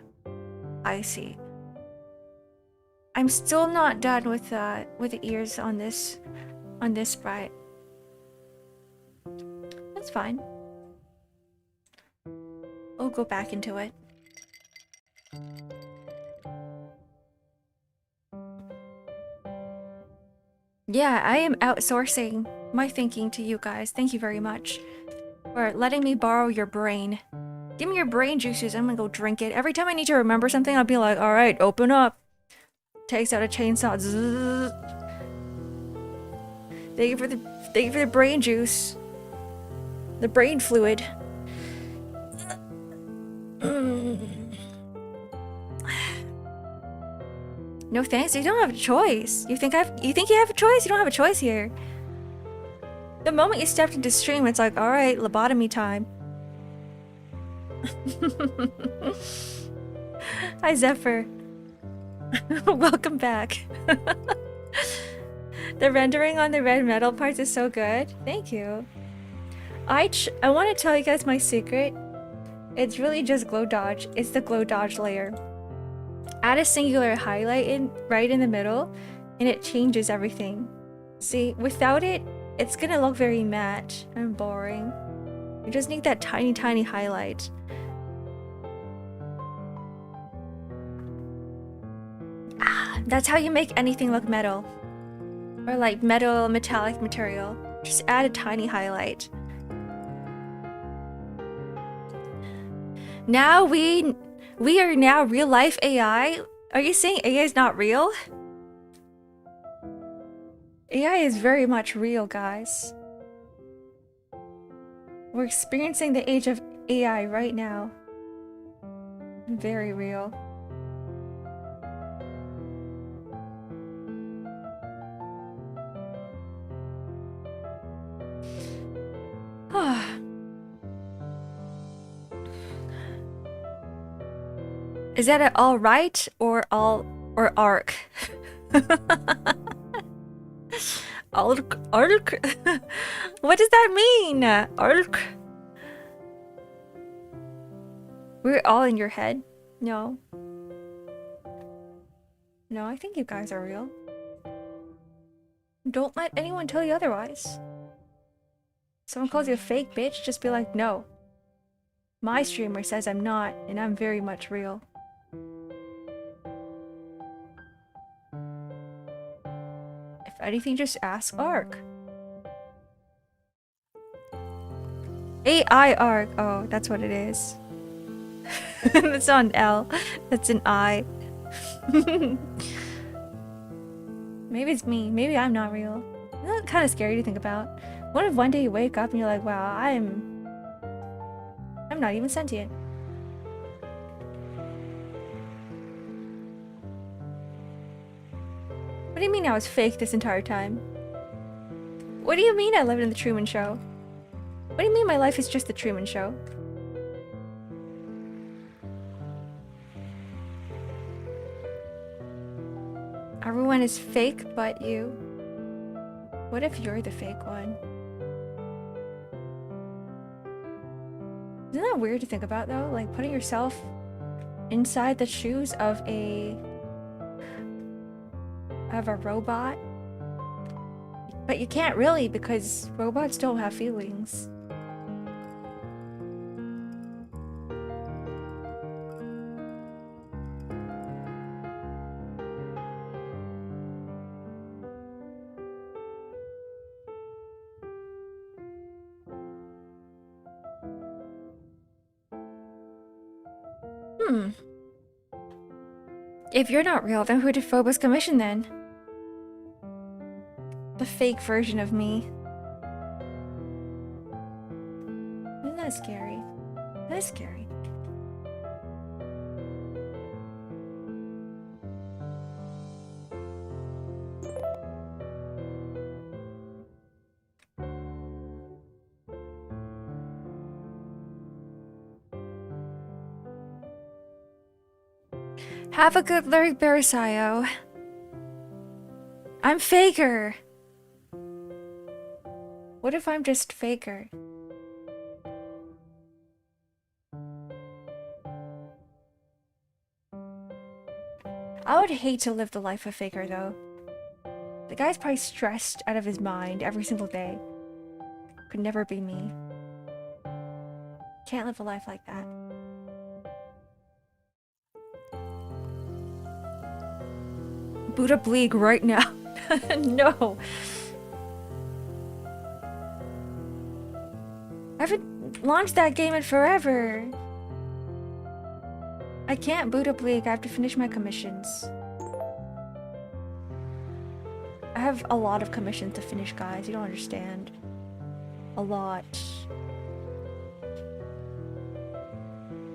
S1: icy. I'm still not done with the ears on this sprite. That's fine. We'll go back into it. Yeah, I am outsourcing my thinking to you guys. Thank you very much for letting me borrow your brain. Give me your brain juices. I'm gonna go drink it. Every time I need to remember something, I'll be like, all right, open up. Takes out a chainsaw. Zzz. Thank you for the brain juice. The brain fluid. No thanks. You don't have a choice. You think you have a choice? You don't have a choice here. The moment you stepped into stream, it's like, all right, lobotomy time. Hi, Zephyr. Welcome back. The rendering on the red metal parts is so good. Thank you. I want to tell you guys my secret. It's really just glow dodge. It's the glow dodge layer. Add a singular highlight right in the middle, and it changes everything. See, without it, it's gonna look very matte and boring. You just need that tiny, tiny highlight. That's how you make anything look metal. Or like metallic material. Just add a tiny highlight. Now we are now real life AI? Are you saying AI is not real? AI is very much real, guys. We're experiencing the age of AI right now. Very real. Is that an all right or arc? Arc? What does that mean? Arc? We're all in your head? No. No, I think you guys are real. Don't let anyone tell you otherwise. Someone calls you a fake bitch, just be like, no. My streamer says I'm not, and I'm very much real. If anything, just ask Ark. AI Ark. Oh, that's what it is. That's not an L. That's an I. Maybe it's me. Maybe I'm not real. That's kind of scary to think about. What if one day you wake up and you're like, wow, I'm not even sentient. What do you mean I was fake this entire time? What do you mean I lived in the Truman Show? What do you mean my life is just the Truman Show? Everyone is fake but you. What if you're the fake one? Isn't that weird to think about though? Like putting yourself inside the shoes of a robot? But you can't really because robots don't have feelings. If you're not real, then who did Phobos commission then? The fake version of me. Isn't that scary? That is scary. Have a good lyric, Barisayo. I'm Faker. What if I'm just Faker? I would hate to live the life of Faker, though. The guy's probably stressed out of his mind every single day. Could never be me. Can't live a life like that. Boot up League right now. No. I haven't launched that game in forever. I can't boot up League. I have to finish my commissions. I have a lot of commissions to finish, guys. You don't understand. A lot.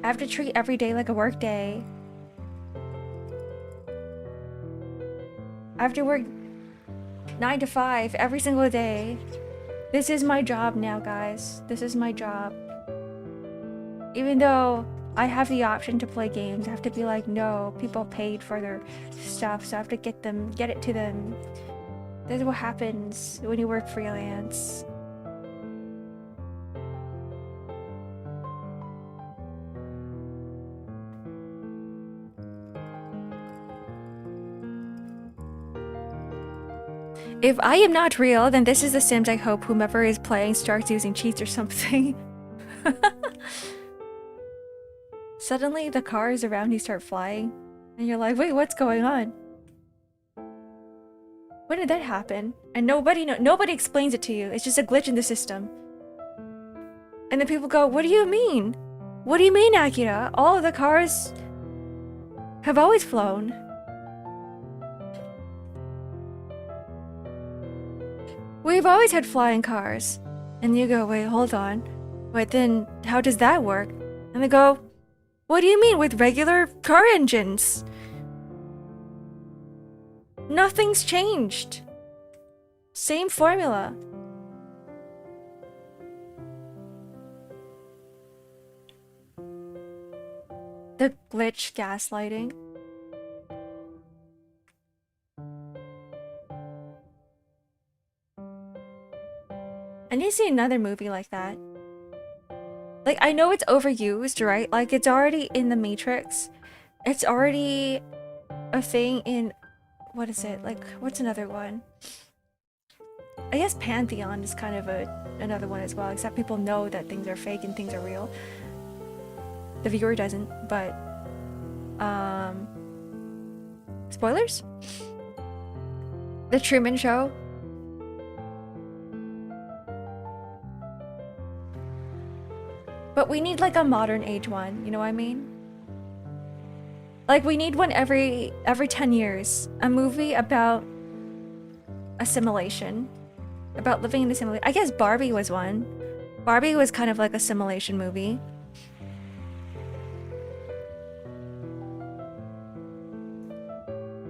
S1: I have to treat every day like a work day. I have to work 9 to 5 every single day. This is my job now, guys. This is my job. Even though I have the option to play games, I have to be like, no, people paid for their stuff, so I have to get it to them. This is what happens when you work freelance. If I am not real, then this is The Sims. I hope whomever is playing starts using cheats or something. Suddenly the cars around you start flying and you're like, wait, what's going on? When did that happen? And nobody explains it to you. It's just a glitch in the system. And then people go, what do you mean? What do you mean, Akira? All of the cars have always flown. We've always had flying cars. And you go, wait, hold on. Wait, then how does that work? And they go, what do you mean with regular car engines? Nothing's changed. Same formula. The glitch gaslighting. I need to see another movie like that. Like, I know it's overused, right? Like, it's already in The Matrix. It's already a thing in... What is it? Like, what's another one? I guess Pantheon is kind of another one as well, except people know that things are fake and things are real. The viewer doesn't, but... Spoilers? The Truman Show. But we need like a modern age one, you know what I mean? Like we need one every 10 years. A movie about assimilation. About living in a simulation. I guess Barbie was one. Barbie was kind of like a simulation movie.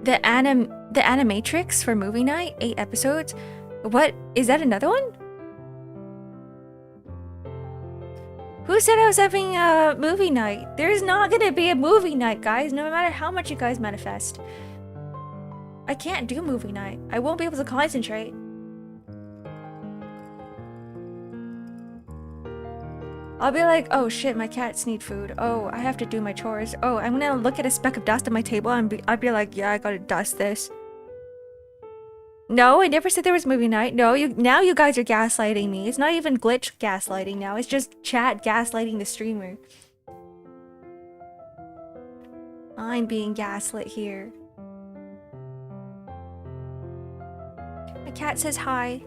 S1: The Animatrix for movie night, 8 episodes. What? Is that another one? Who said I was having a movie night? There's not gonna be a movie night, guys, no matter how much you guys manifest. I can't do movie night. I won't be able to concentrate. I'll be like, oh shit, my cats need food. Oh, I have to do my chores. Oh, I'm gonna look at a speck of dust on my table and I'd be like, yeah, I gotta dust this. No, I never said there was movie night. No, now you guys are gaslighting me. It's not even glitch gaslighting now. It's just chat gaslighting the streamer. I'm being gaslit here. My cat says hi.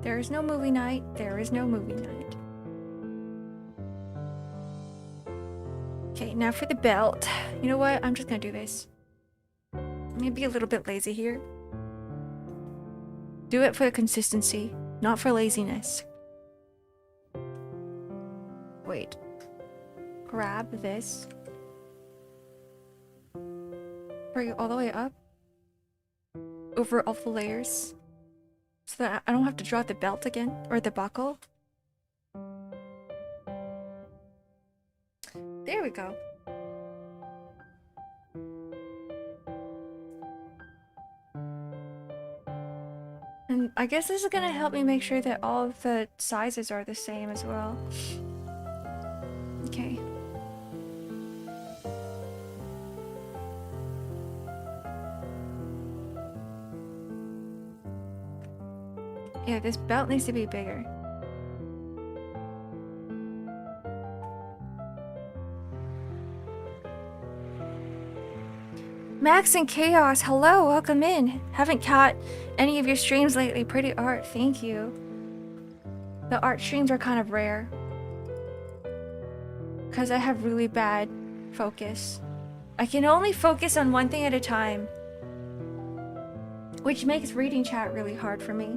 S1: There is no movie night. There is no movie night. Okay, now for the belt. You know what? I'm just gonna do this. Maybe a little bit lazy here. Do it for the consistency, not for laziness. Wait. Grab this. Bring it all the way up. Over all the layers. So that I don't have to draw the belt again, or the buckle. There we go. And I guess this is gonna help me make sure that all of the sizes are the same as well. Okay. Yeah, this belt needs to be bigger. Max and Chaos, hello, welcome in. Haven't caught any of your streams lately. Pretty art, thank you. The art streams are kind of rare. Because I have really bad focus. I can only focus on one thing at a time. Which makes reading chat really hard for me.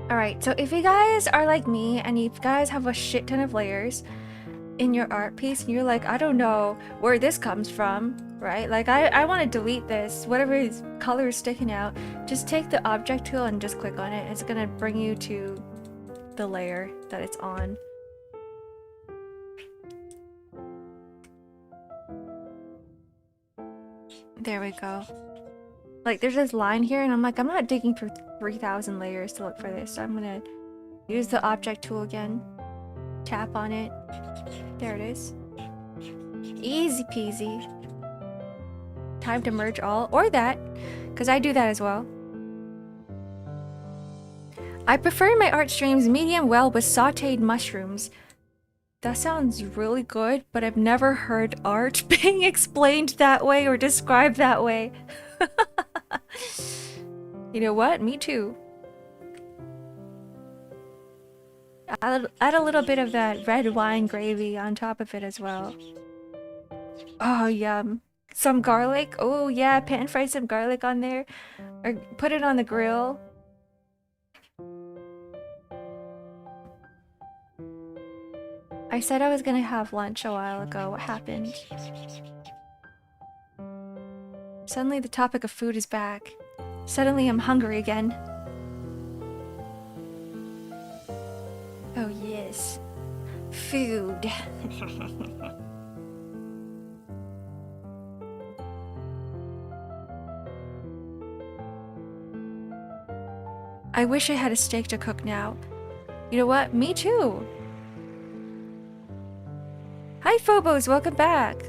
S1: Alright, so if you guys are like me and you guys have a shit ton of layers in your art piece and you're like, I don't know where this comes from, right? Like, I want to delete this, whatever is color is sticking out, just take the object tool and just click on it. It's gonna bring you to the layer that it's on. There we go. Like, there's this line here and I'm like, I'm not digging for 3,000 layers to look for this. So I'm gonna use the object tool again. Tap on it. There it is. Easy peasy. Time to merge all, or that, because I do that as well. I prefer my art streams medium well with sauteed mushrooms. That sounds really good, but I've never heard art being explained that way or described that way. You know what? Me too. Add a little bit of that red wine gravy on top of it as well. Oh, yum. Some garlic. Oh, yeah. Pan fry some garlic on there. Or put it on the grill. I said I was gonna have lunch a while ago. What happened? Suddenly the topic of food is back. Suddenly I'm hungry again. Oh yes. Food. I wish I had a steak to cook now. You know what? Me too. Hi Phobos, welcome back.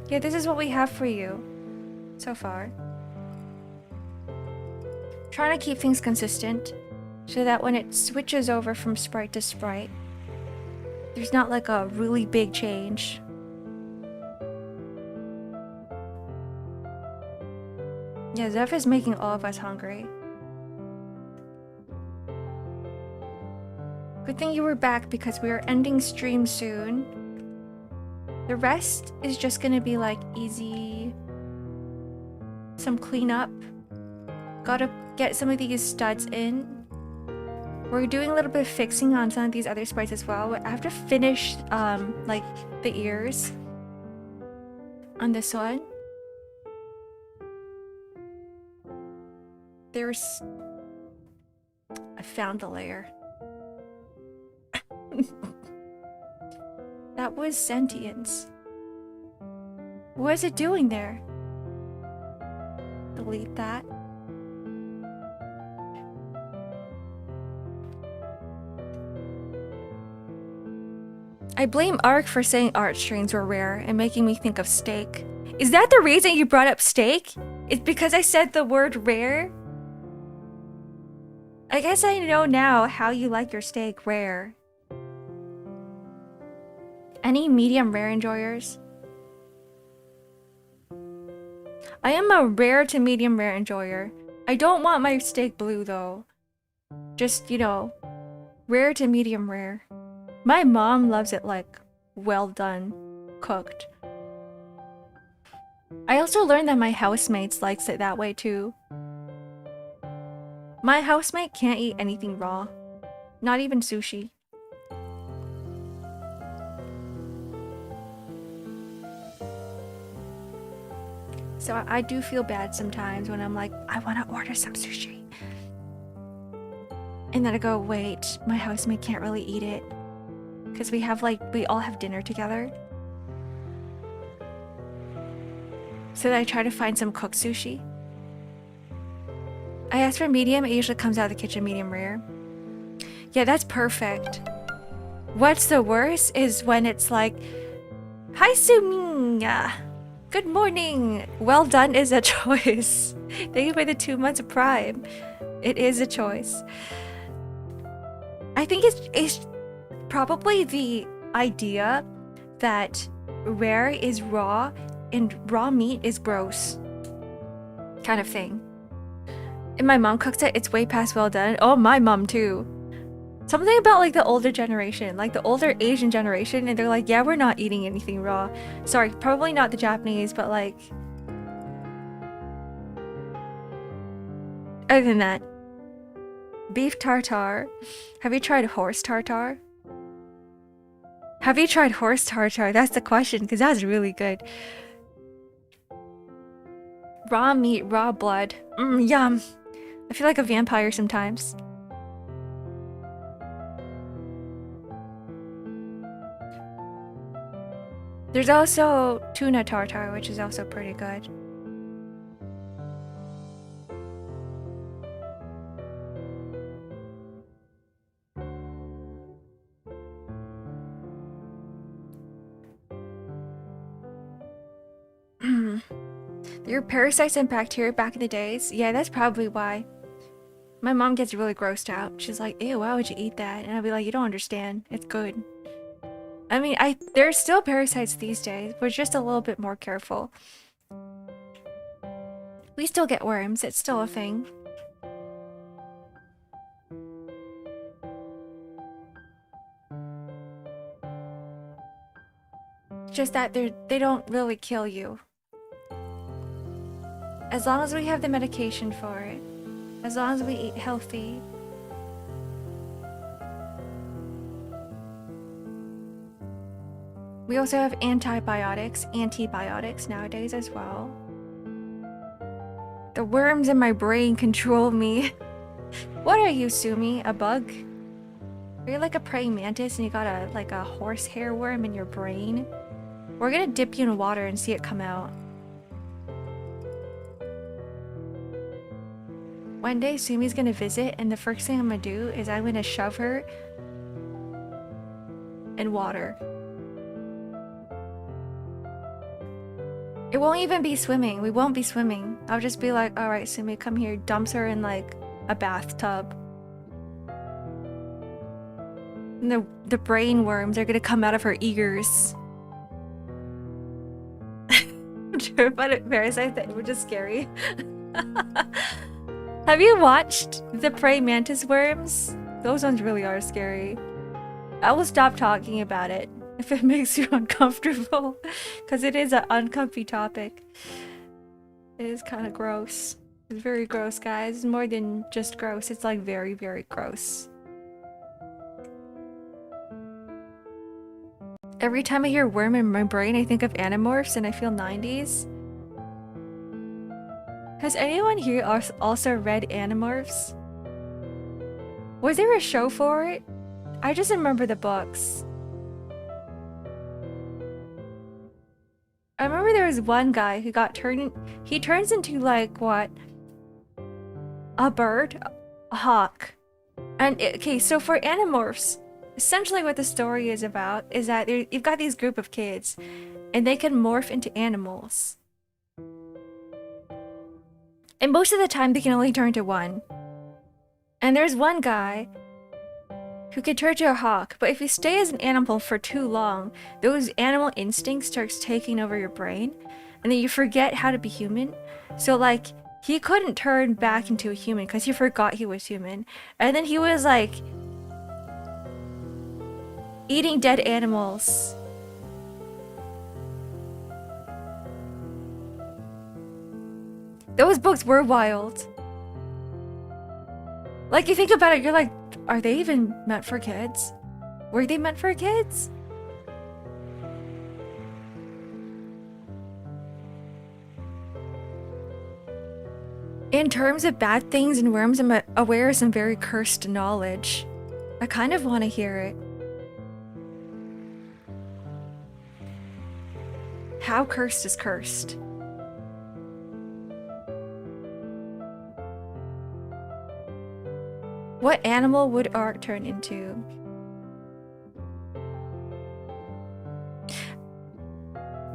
S1: Yeah, this is what we have for you so far. Trying to keep things consistent so that when it switches over from sprite to sprite, there's not like a really big change. Yeah, Zeph is making all of us hungry. Good thing you were back because we are ending stream soon. The rest is just gonna be like easy, some cleanup. Gotta get some of these studs in. We're doing a little bit of fixing on some of these other sprites as well. I have to finish like the ears on this one. I found the layer. That was sentience. What is it doing there? Delete that. I blame Ark for saying art streams were rare and making me think of steak. Is that the reason you brought up steak? It's because I said the word rare? I guess I know now how you like your steak rare. Any medium rare enjoyers? I am a rare to medium rare enjoyer. I don't want my steak blue though. Just, you know, rare to medium rare. My mom loves it like well done, cooked. I also learned that my housemates likes it that way too. My housemate can't eat anything raw. Not even sushi. So I do feel bad sometimes when I'm like, I want to order some sushi. And then I go, wait, my housemate can't really eat it. Because we all have dinner together. So then I try to find some cooked sushi. I ask for medium, it usually comes out of the kitchen medium rare. Yeah, that's perfect. What's the worst is when it's like, hi Suming! Good morning! Well done is a choice. Thank you for the 2 months of Prime. It is a choice. I think it's probably the idea that rare is raw and raw meat is gross kind of thing. And my mom cooks it, it's way past well done. Oh, my mom too. Something about like the older generation, like the older Asian generation, and they're like, yeah, we're not eating anything raw. Sorry, probably not the Japanese, but like... Other than that, beef tartare. Have you tried horse tartare? Have you tried horse tartare? That's the question, because that's really good. Raw meat, raw blood. Yum. I feel like a vampire sometimes. There's also tuna tartare, which is also pretty good. There were parasites and bacteria back in the days. Yeah, that's probably why. My mom gets really grossed out. She's like, ew, why would you eat that? And I'll be like, you don't understand. It's good. I mean, there's still parasites these days. We're just a little bit more careful. We still get worms. It's still a thing. Just that they don't really kill you. As long as we have the medication for it. As long as we eat healthy. We also have antibiotics nowadays as well. The worms in my brain control me. What are you, Sumi? A bug? Are you like a praying mantis and you got a horsehair worm in your brain? We're gonna dip you in water and see it come out. One day Sumi's gonna visit and the first thing I'm gonna do is I'm gonna shove her in water. It won't even be swimming. We won't be swimming. I'll just be like, alright Sumi, come here. Dumps her in like a bathtub. And the brain worms are gonna come out of her ears. But parasites that were just scary. Have you watched the praying mantis worms? Those ones really are scary. I will stop talking about it if it makes you uncomfortable, because it is an uncomfy topic. It is kind of gross. It's very gross, guys. It's more than just gross. It's like very, very gross. Every time I hear worm in my brain, I think of Animorphs and I feel 90s. Has anyone here also read Animorphs? Was there a show for it? I just remember the books. I remember there was one guy who got he turns into like what? A bird? A hawk. And okay, so for Animorphs, essentially what the story is about is that you've got these group of kids and they can morph into animals. And most of the time they can only turn to one. And there's one guy who can turn to a hawk, but if you stay as an animal for too long, those animal instincts starts taking over your brain, and then you forget how to be human. So like, he couldn't turn back into a human because he forgot he was human. And then he was like eating dead animals. Those books were wild. Like, you think about it, you're like, are they even meant for kids? Were they meant for kids? In terms of bad things and worms, I'm aware of some very cursed knowledge. I kind of want to hear it. How cursed is cursed? What animal would Ark turn into?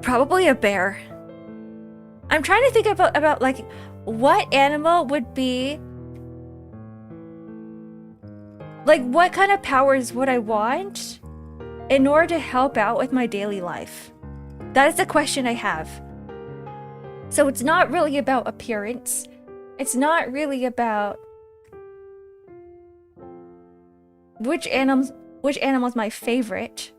S1: Probably a bear. I'm trying to think about like what animal would be like what kind of powers would I want in order to help out with my daily life? That is the question I have. So it's not really about appearance. It's not really about which animal's my favorite.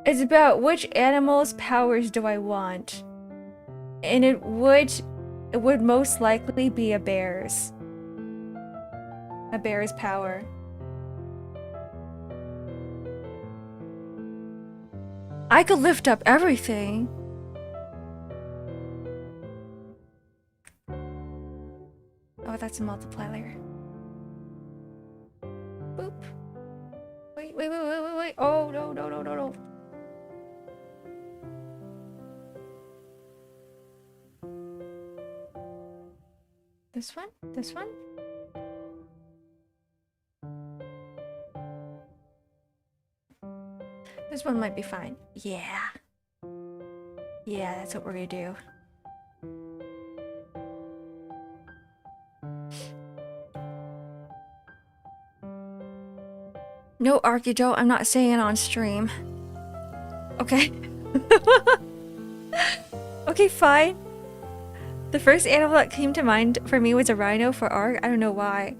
S1: It's about which animal's powers do I want. And it would most likely be a bear's. A bear's power. I could lift up everything. Oh, that's a multiplier. Boop. Wait. Oh, no. This one? This one? This one might be fine. Yeah. Yeah, that's what we're gonna do. No, Archijo, I'm not saying it on stream. Okay. Okay, fine. The first animal that came to mind for me was a rhino for Ark. I don't know why.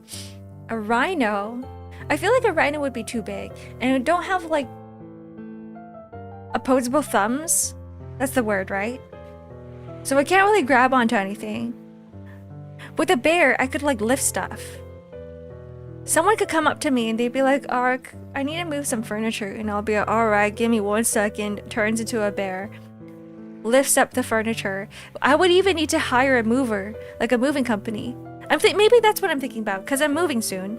S1: A rhino? I feel like a rhino would be too big. And it don't have like opposable thumbs. That's the word, right? So I can't really grab onto anything. With a bear, I could like lift stuff. Someone could come up to me and they'd be like, Ark, I need to move some furniture. And I'll be like, alright, give me 1 second. Turns into a bear. Lifts up the furniture. I would even need to hire a mover, like a moving company. Maybe that's what I'm thinking about, because I'm moving soon.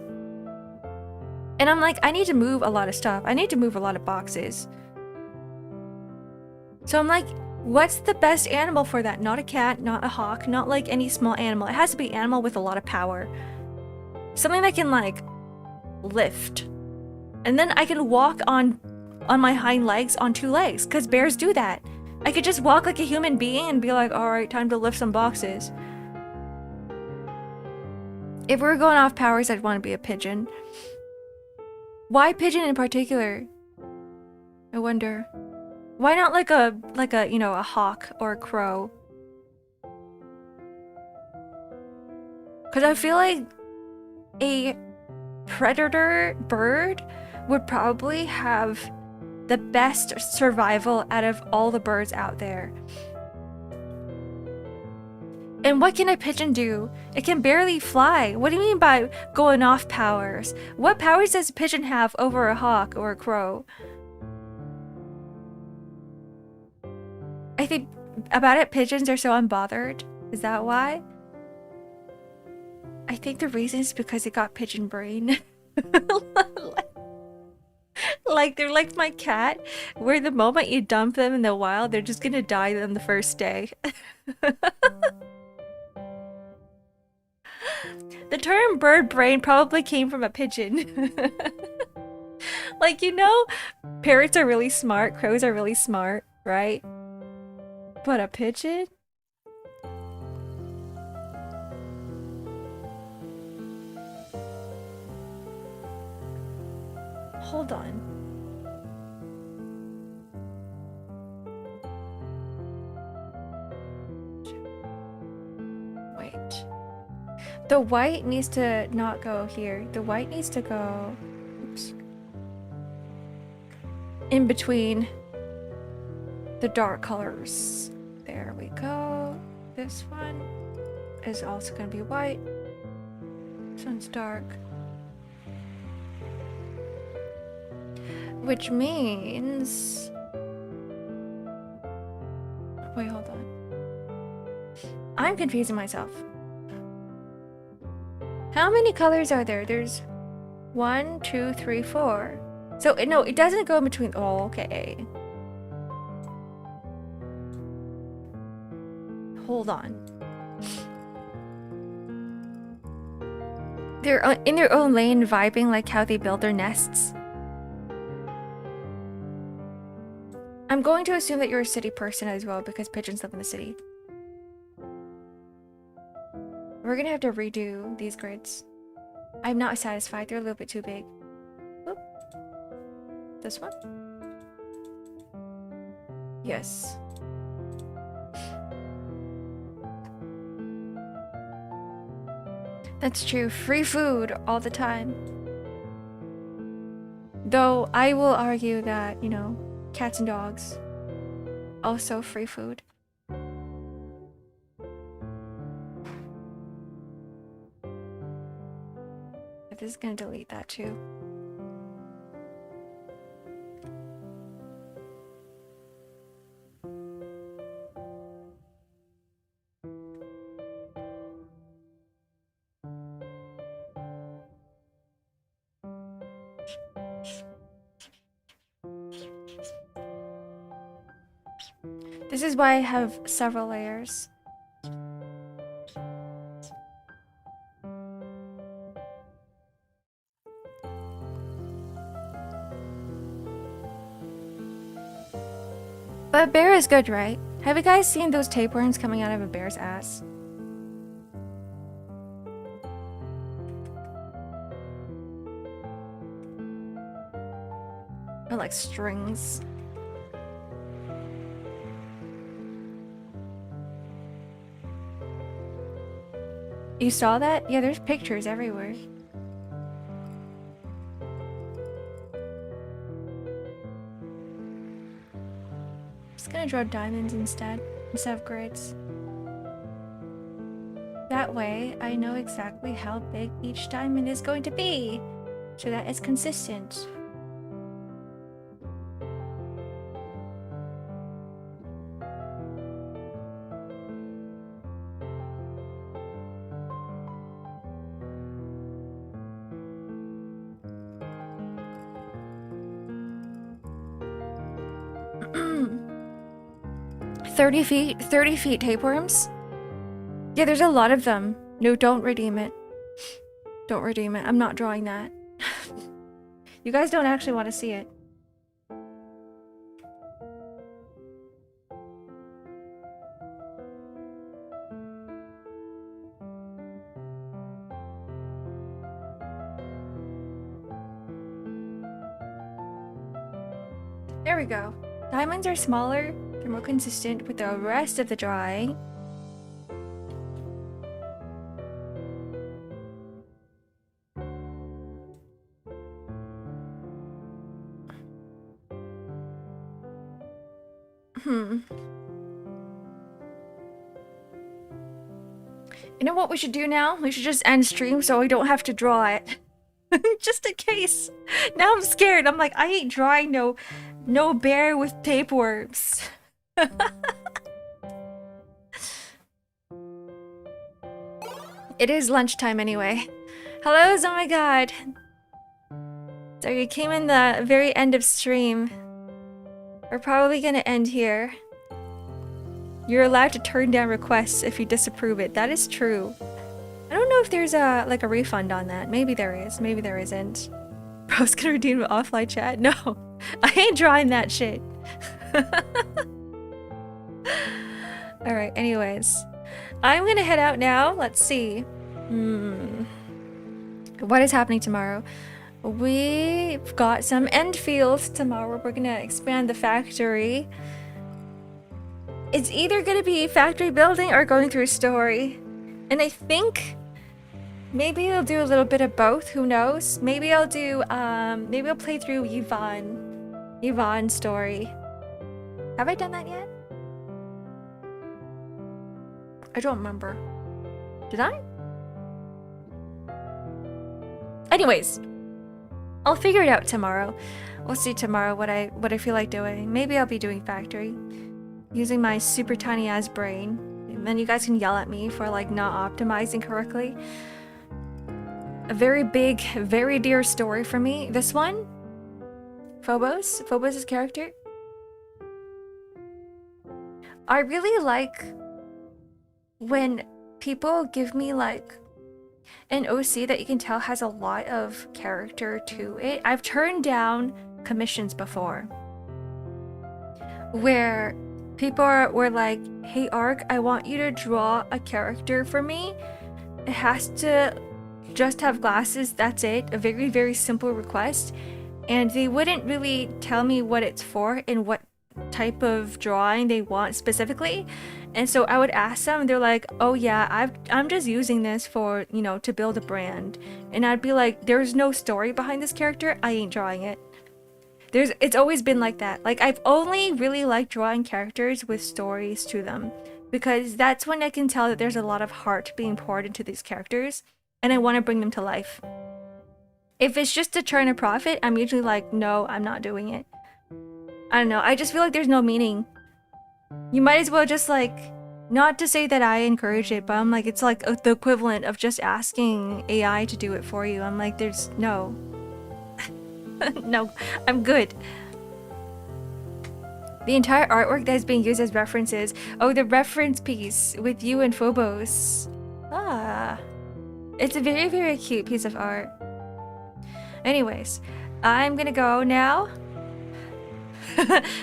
S1: And I'm like, I need to move a lot of stuff. I need to move a lot of boxes. So I'm like, what's the best animal for that? Not a cat, not a hawk, not like any small animal. It has to be an animal with a lot of power. Something that can like lift. And then I can walk on my hind legs on 2 legs, because bears do that. I could just walk like a human being and be like, alright, time to lift some boxes. If we were going off powers, I'd want to be a pigeon. Why pigeon in particular? I wonder. Why not like a you know, a hawk or a crow? Because I feel like a predator bird would probably have the best survival out of all the birds out there. And what can a pigeon do? It can barely fly. What do you mean by going off powers? What powers does a pigeon have over a hawk or a crow? I think about it, pigeons are so unbothered. Is that why? I think the reason is because they got pigeon brain. Like they're like my cat, where the moment you dump them in the wild, they're just gonna die on the first day. The term bird brain probably came from a pigeon. Like, you know, parrots are really smart, crows are really smart, right? But a pigeon? Hold on. Wait. The white needs to not go here. The white needs to go... Oops. In between the dark colors. There we go. This one is also going to be white. This one's dark. Which means... Wait, hold on. I'm confusing myself. How many colors are there? There's 1, 2, 3, 4. So no, it doesn't go in between. Oh, okay. Hold on. They're in their own lane, vibing like how they build their nests. I'm going to assume that you're a city person as well because pigeons live in the city. We're gonna have to redo these grids. I'm not satisfied. They're a little bit too big. Oop. This one? Yes. That's true. Free food all the time. Though I will argue that, you know, cats and dogs, also free food. But this is gonna delete that too. This is why I have several layers. But a bear is good, right? Have you guys seen those tapeworms coming out of a bear's ass? Or like strings. You saw that? Yeah, there's pictures everywhere. Just gonna draw diamonds instead of grids. That way, I know exactly how big each diamond is going to be, so that it's consistent. $30 feet tapeworms? Yeah, there's a lot of them. No, don't redeem it. Don't redeem it. I'm not drawing that. You guys don't actually want to see it. There we go. Diamonds are smaller. They're more consistent with the rest of the drawing. You know what we should do now? We should just end stream so I don't have to draw it. Just in case. Now I'm scared. I'm like, I ain't drawing no bear with tapeworms. It is lunchtime anyway. Hellos, oh my god. So you came in the very end of stream. We're probably gonna end here. You're allowed to turn down requests if you disapprove it. That is true. I don't know if there's a refund on that. Maybe there is, maybe there isn't. Bro's gonna redeem an offline chat? No, I ain't drawing that shit. Alright, anyways. I'm gonna head out now. Let's see. What is happening tomorrow? We've got some end fields tomorrow. We're gonna expand the factory. It's either gonna be factory building or going through story. And I think maybe I'll do a little bit of both, who knows? Maybe I'll do maybe I'll play through Yvonne's story. Have I done that yet? I don't remember. Did I? Anyways, I'll figure it out tomorrow. We'll see tomorrow what I feel like doing. Maybe I'll be doing factory. Using my super tiny ass brain. And you guys can yell at me for like not optimizing correctly. A very big, very dear story for me. This one, Phobos' character. I really like when people give me like an OC that you can tell has a lot of character to it. I've turned down commissions before where people were like, hey Ark, I want you to draw a character for me. It has to just have glasses, that's it. A very, very simple request. And they wouldn't really tell me what it's for and what type of drawing they want specifically. And so I would ask them, they're like, oh yeah, I'm just using this for, you know, to build a brand. And I'd be like, there's no story behind this character, I ain't drawing it. It's always been like that. Like, I've only really liked drawing characters with stories to them, because that's when I can tell that there's a lot of heart being poured into these characters, and I want to bring them to life. If it's just to turn a profit, I'm usually like, no, I'm not doing it. I don't know, I just feel like there's no meaning. You might as well just like, not to say that I encourage it, but I'm like, it's like the equivalent of just asking AI to do it for you. I'm like, there's no. No, I'm good. The entire artwork that is being used as references. Oh, the reference piece with you and Phobos. Ah. It's a very, very cute piece of art. Anyways, I'm gonna go now.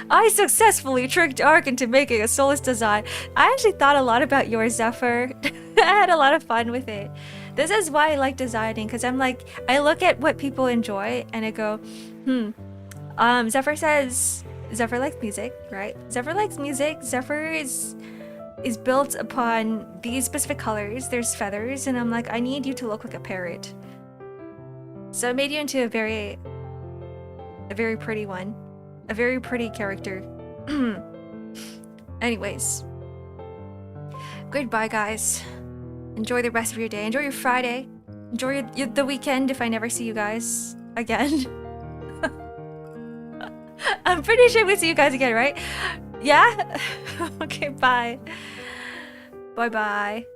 S1: I successfully tricked Ark into making a Solus design. I actually thought a lot about yours, Zephyr. I had a lot of fun with it. This is why I like designing, because I'm like, I look at what people enjoy and I go, Zephyr says, Zephyr likes music, right? Zephyr likes music. Zephyr is built upon these specific colors. There's feathers, and I'm like, I need you to look like a parrot. So I made you into a very pretty one. A very pretty character. Anyways. Goodbye, guys. Enjoy the rest of your day. Enjoy your Friday. Enjoy the weekend if I never see you guys again. I'm pretty sure we see you guys again, right? Yeah? Okay, bye. Bye-bye.